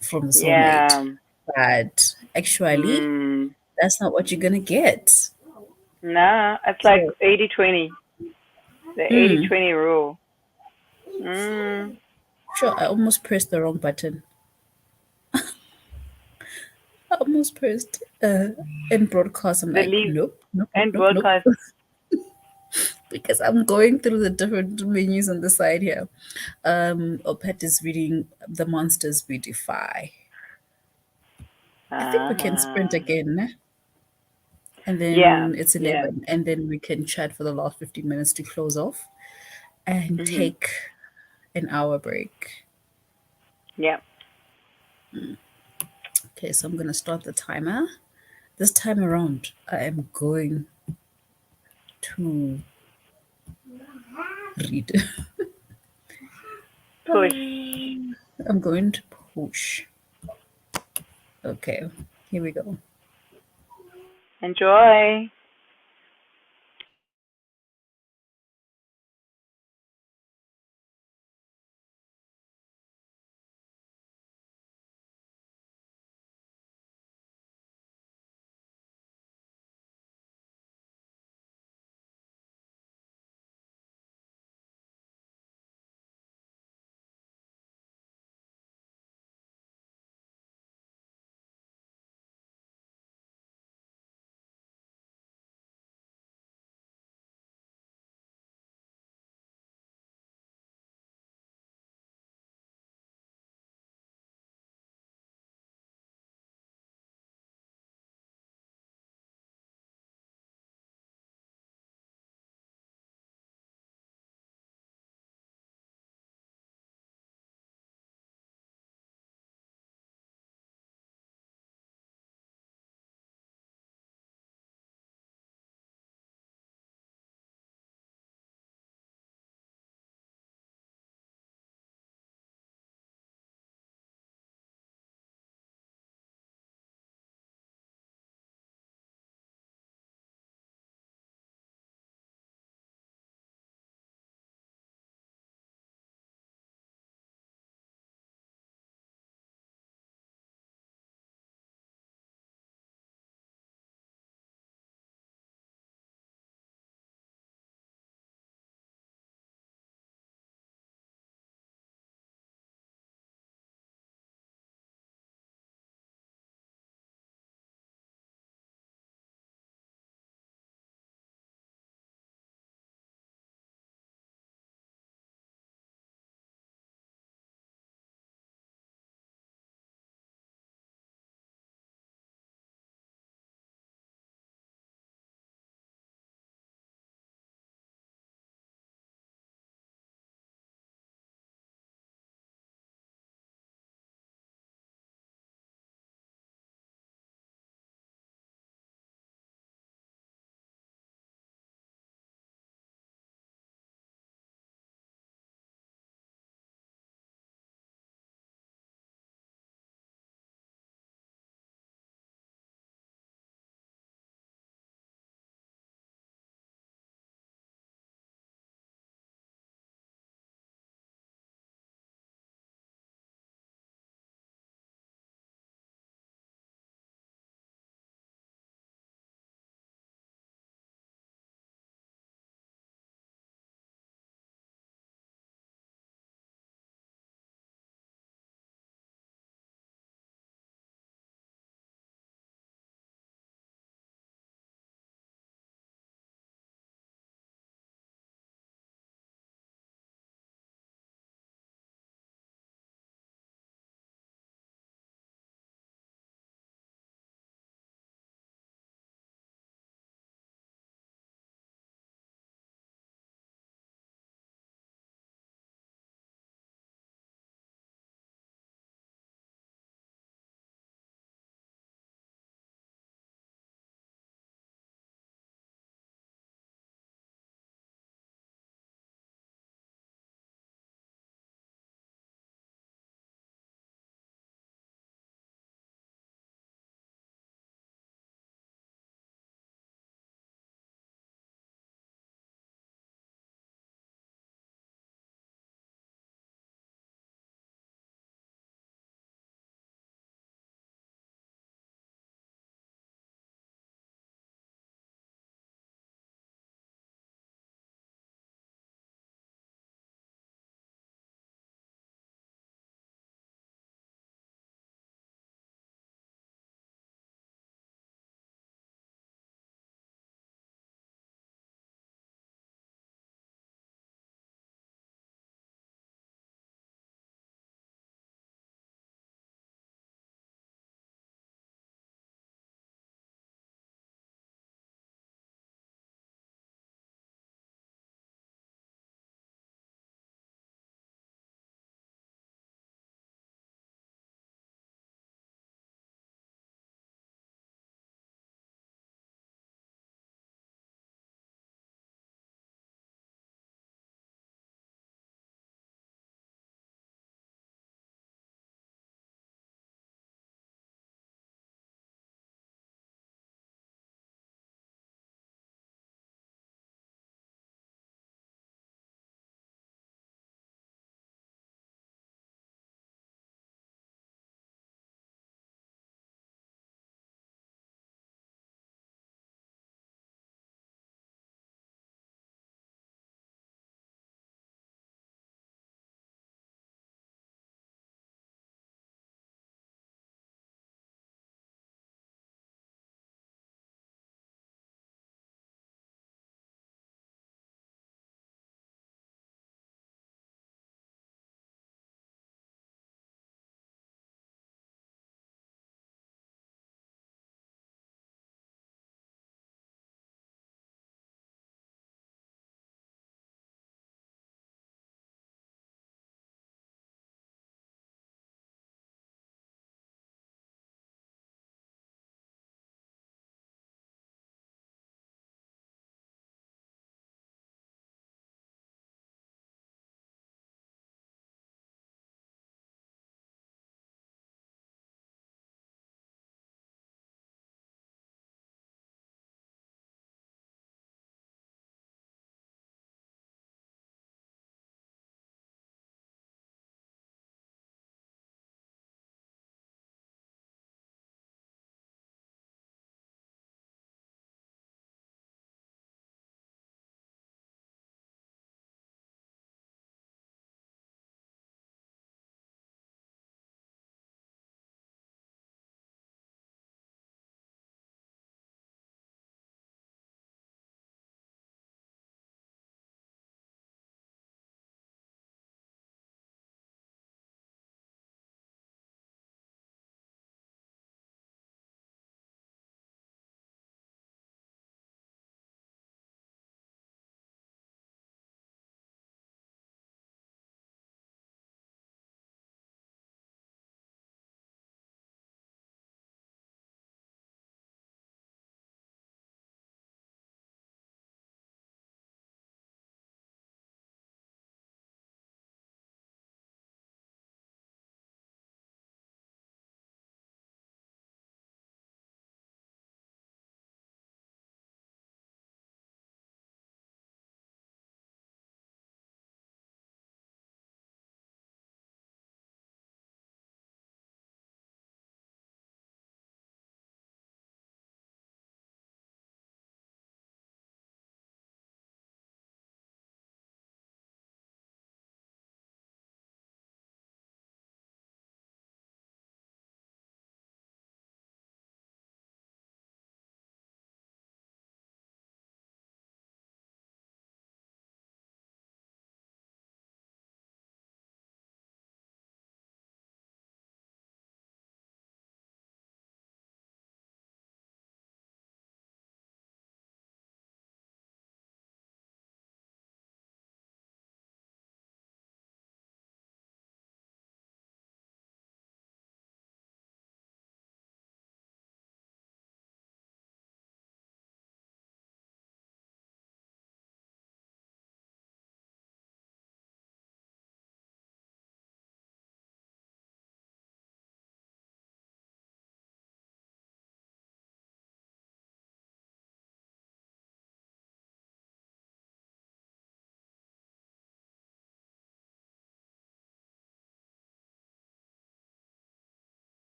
from the soulmate. yeah. But actually, Mm. that's not what you're gonna get. Nah, it's like So, 80/20. The eighty mm, twenty rule. Mm. sure, I almost pressed the wrong button. I almost pressed in broadcast. I'm The like, leave nope, nope, nope, and nope, nope. broadcast. because I'm going through the different menus on the side here. Opet is reading The Monsters We Defy. I think we can sprint Ah, again. And yeah, then it's yeah. 11. And then we can chat for the last 15 minutes to close off and Mhm. take an hour break. Yeah. Okay, so I'm going to start the timer. This time around, I am going to read. Push. I'm going to push. Okay, here we go. Enjoy.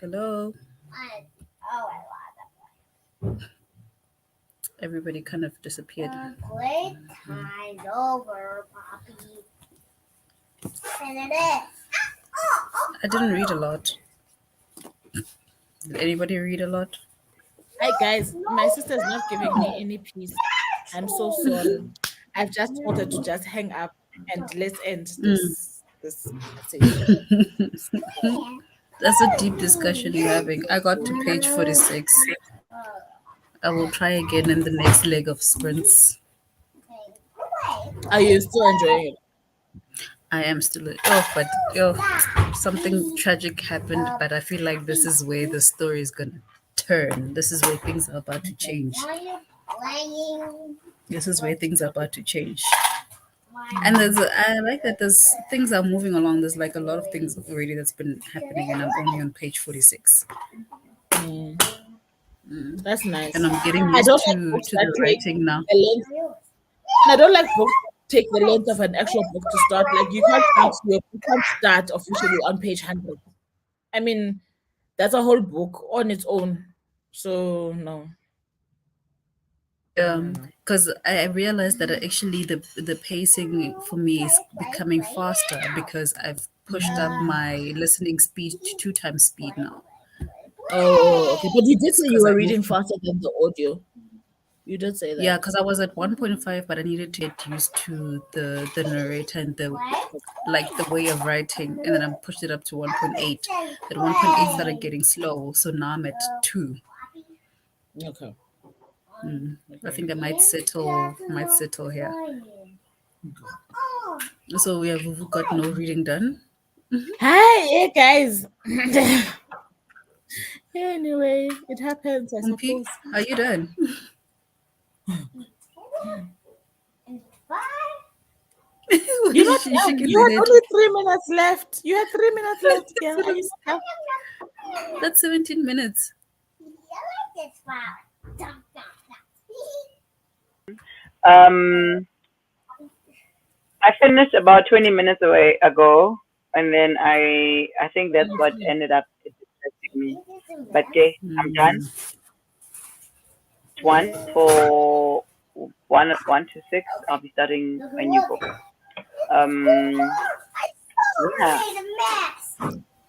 Hello. Everybody kind of disappeared. Playtime over, Poppy. I didn't read a lot. Did anybody read a lot? Hi guys, my sister's not giving me any peace. I'm so sorry. I've just wanted to just hang up and let's end this conversation. That's a deep discussion you're having. I got to page 46. I will try again in the next leg of sprints. Are you still enjoying it? I am still. But something tragic happened. But I feel like this is where the story is gonna turn. This is where things are about to change. This is where things are about to change. And I like that there's things are moving along. There's like a lot of things already that's been happening, and I'm only on page 46. That's nice. And I'm getting I used don't like to books that the take writing now. the length, and I don't like books that take the length of an actual book to start. Like you can't start officially on page 100. I mean, that's a whole book on its own. So no. Because I realized that actually the pacing for me is becoming faster because I've pushed up my listening speed to 2 times speed now. Oh, okay. But you did say you Because I were moved reading faster than the audio. You did say that. Yeah, because I was at 1.5, but I needed to get used to the narrator and the way of writing, and then I pushed it up to 1.8. At 1.8 started getting slow, so now I'm at 2. Okay. I think I might settle here. So we've got no reading done. Hi, hey guys. Anyway, it happens, I Umpi, suppose. are you done? You're not She's done. shaking You her had head. only 3 minutes left. You had 3 minutes left, girl. Are you stuck? That's 17 minutes. I finished about 20 minutes ago, and then I think that's what ended up distracting me. But okay, I'm done. It's one for 1 to 6. I'll be starting a new book. Yeah.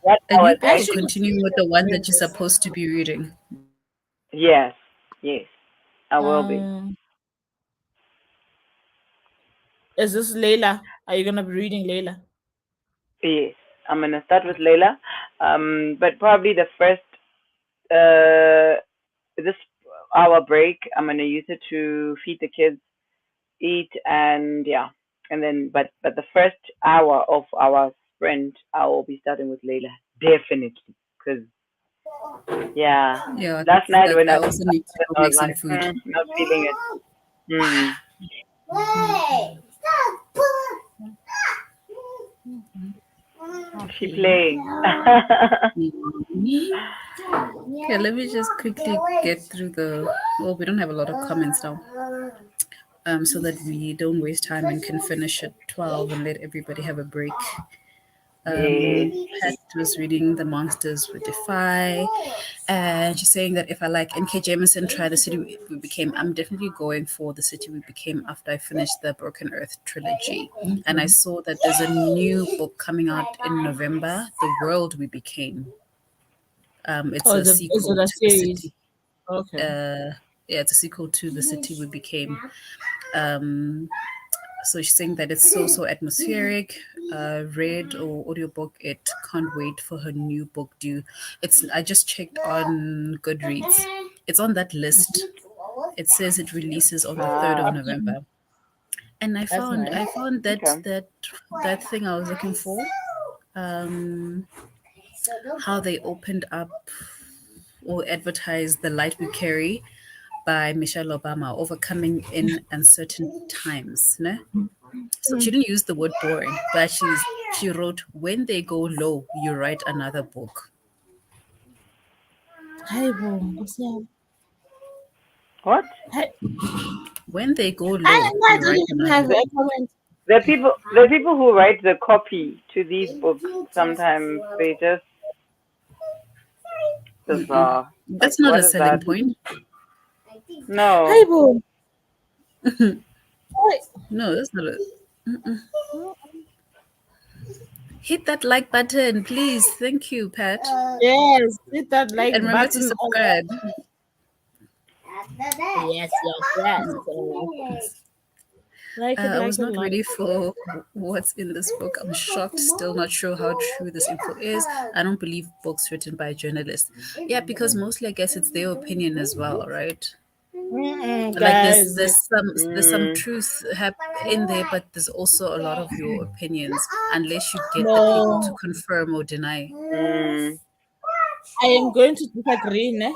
What I A new was book or actually continuing with the one that you're supposed to be reading? yes, I will be. Is this Layla? Are you gonna be reading Layla? Yes, I'm gonna start with Layla. But probably the first this hour break, I'm gonna use it to feed the kids, eat, and yeah, and then but the first hour of our sprint, I will be starting with Layla definitely because yeah, Yeah, last night when I I also need to go I was make some like food. not feeling it. Hmm. She playing. Okay, let me just quickly get through well, we don't have a lot of comments now. So that we don't waste time and can finish at 12 and let everybody have a break. Yes. Pat was reading The Monsters We Defy, and she's saying that if I like N.K. Jemisin, try The City We Became. I'm definitely going for The City We Became after I finished the Broken Earth trilogy. And I saw that there's a new book coming out in November, The World We Became. It's a sequel is it a to The series? City. Okay. Yeah, it's a sequel to The City We Became. So she's saying that it's so atmospheric. Read or audiobook it. Can't wait for her new book due. I just checked on Goodreads. It's on that list. It says it releases on the 3rd of November. And I found nice. that thing I was looking for. How they opened up or advertised The Light We Carry by Michelle Obama, overcoming in uncertain times. Ne? So she didn't use the word boring, but she wrote, when they go low, you write another book. Hi, boom. What? When they go low, I you don't write even another have book. a comment. The people who write the copy to these books sometimes they just bizarre. Like, That's not what a is selling that? point. No. Hey, boo. Wait. No, that's not a. Hit that like button, please. Thank you, Pat. Yes, hit that And like remember to button. subscribe. Yes, yes, yes. Like it, I was like it, not like ready it. for what's in this book. I'm shocked, still not sure how true this info is. I don't believe books written by journalists. Yeah, because mostly I guess it's their opinion as well, right? Like Guys. there's some Mm, truth in there, but there's also a lot of your opinions, unless you get the people to No, confirm or deny. mm, I am going to disagree. Ne?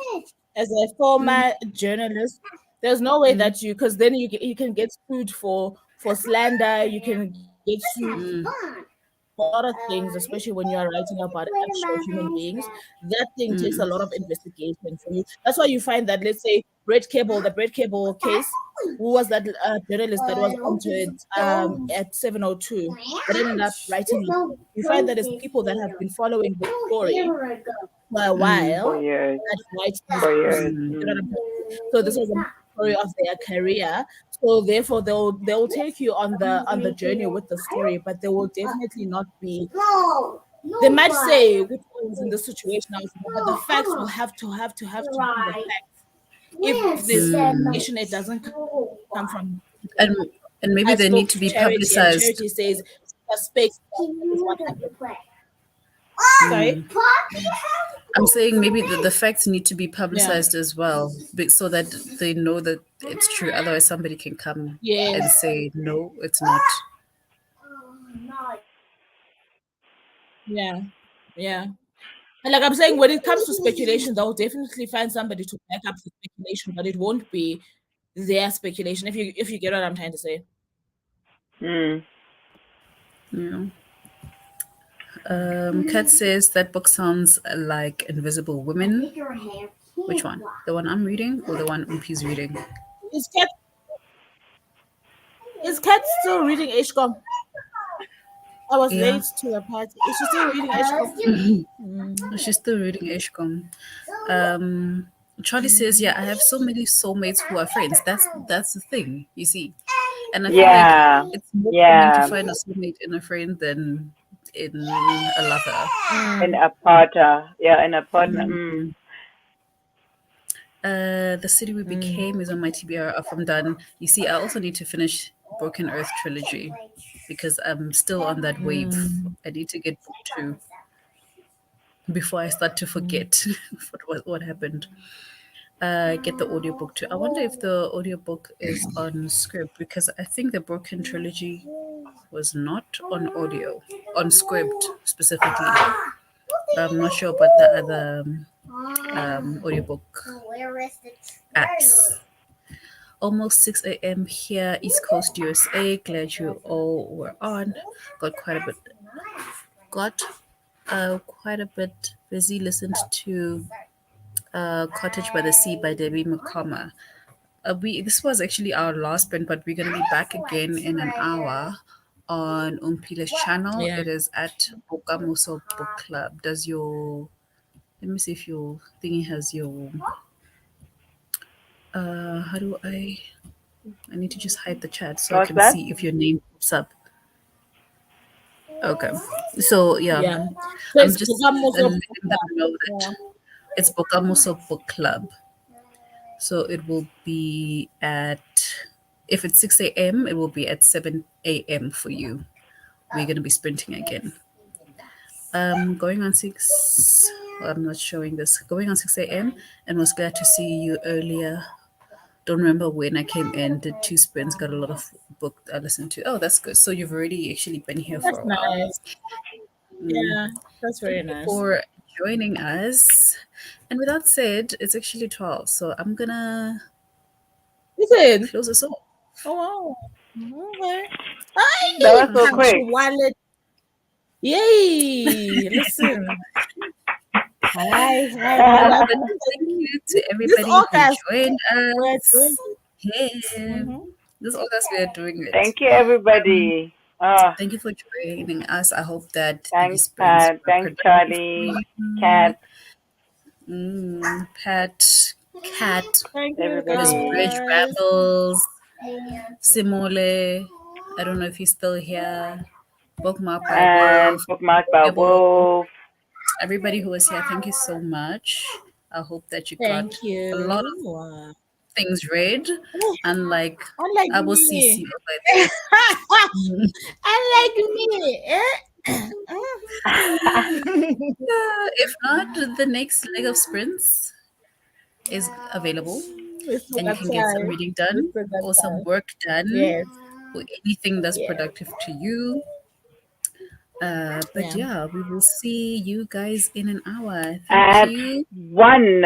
As a Mm, former journalist, there's no way mm, that because then you can get sued for slander. You can get sued mm, for a lot of things, especially when you are writing about actual human beings. That thing takes a mm, lot of investigation for you. That's why you find that, let's say, the Bread Cable case, who was that journalist that was onto it at 7:02 that ended up writing it? You find that it's people that have been following the story for a mm, for while years. that writes this For piece. years. You know what Mm, I'm saying? So this was a story of their career. So therefore they'll take you on the journey with the story, but they will definitely not be, they might say which one is in this situation now, but the facts will have to be the facts. If there's mm. information, it doesn't come from And maybe I they spoke need to to be Charity and publicized. Charity says suspects that is what happened. Sorry? Mm. I'm saying maybe the facts need to be Yeah. publicized as well, so that they know that it's true. Otherwise, somebody can come and Yes. say, no, it's not. Yeah. Yeah. And like I'm saying, when it comes to speculation, they'll definitely find somebody to back up the speculation, but it won't be their speculation. If you get what I'm trying to say. mm. Yeah. Kat says that book sounds like Invisible Women. Which one? The one I'm reading or the one Umpi's reading? Is Cat is Cat still reading HCOM? I was Yeah, late to the party. Is she still reading HCOM? Mm. she's still reading Ashcom. Um, Charlie says, "Yeah, I have so many soulmates who are friends. That's the thing, you see." And I feel like Yeah. it's more common to Yeah. find a soulmate in a friend than in a lover. In Mm. a partner. Yeah, in a partner. Mm. Mm. The City We Mm. Became is on my TBR if I'm done. You see, I also need to finish Broken Earth trilogy because I'm still on that wave. Mm. I need to get book two before I start to Mm. forget what happened. Get the audiobook too. I wonder if the audiobook is on script because I think the Broken trilogy was not on audio, on script specifically. But I'm not sure about the other audiobook apps. Almost 6 a.m. here, East Coast, USA. Glad you all were on. Got quite a bit. Got quite a bit busy. Listened to Cottage by the Sea by Debbie McComber. We This was actually our last print, but we're gonna be back again in an hour on Umpila's channel. Yeah. It is at Bokamoso Book Club. Does your Let me see if your thingy has your how do I need to just hide the chat so I What's can that? see if your name pops up. Okay. So yeah, Yeah. So I'm it's just become also letting them know yeah. that it's Bokamoso Book Club. So it will be at, if it's 6 a.m., it will be at 7 a.m. for you. We're going to be sprinting again. Going on 6, well, I'm not showing this, going on 6 a.m. and was glad to see you earlier. Don't remember when I came in, did 2 sprints, got a lot of book I listened to. Oh, that's good. So you've already actually been here for That's a while. nice. Yeah, that's very Thank you nice. for joining us. And with that said, it's actually 12. So I'm going to Is it? close us off. Oh wow. Okay. Hi, That was so quick. punctuality. Yay! Listen. Hi, hi. But thank you to This everybody who August joined we're doing us. it. Hey, Mm-hmm. this August we are doing it. Thank you, Um, everybody. Thank you for joining us. I hope that these Thanks, sprints Pat. were Thanks, productive for Charlie. you. Kat. Pat, Cat, Thank you, Miss Everybody. Bridge guys. Rebels, Simole. I don't know if he's still here. Bookmark by And Wolf, bookmarked by Rebel, Wolf. everybody who was here. Thank you so much. I hope that you got Thank a lot you. of things read, unlike Unlike Abo CC me. over there. Mm. Unlike me. If not, the next leg of sprints is available We still and you got can get some time. reading We done still got or some time. work done Yes. or anything that's Yes. productive to you. But Yeah. yeah, we will see you guys in an hour. Thank At you. 1.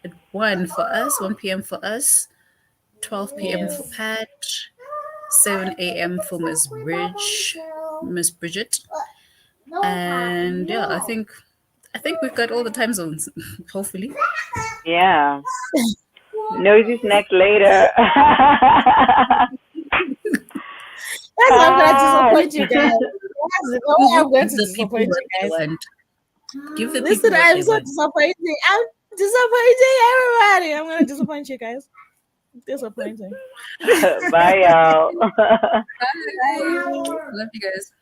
At 1 for us, 1 p.m. for us, 12 p.m. for Yes. Pat, 7 a.m. for Miss Bridget. And yeah, I think we've got all the time zones, hopefully. Yeah. Nosy snacks later. That's why I'm gonna Pat. disappoint you guys. That's the We way will I'm going give to the people disappoint what you they guys. want. Give the people Listen, what I'm they so want. disappointing. I'm disappointing everybody. I'm gonna disappoint you guys. Disappointing. Bye, y'all. Bye. Love you guys.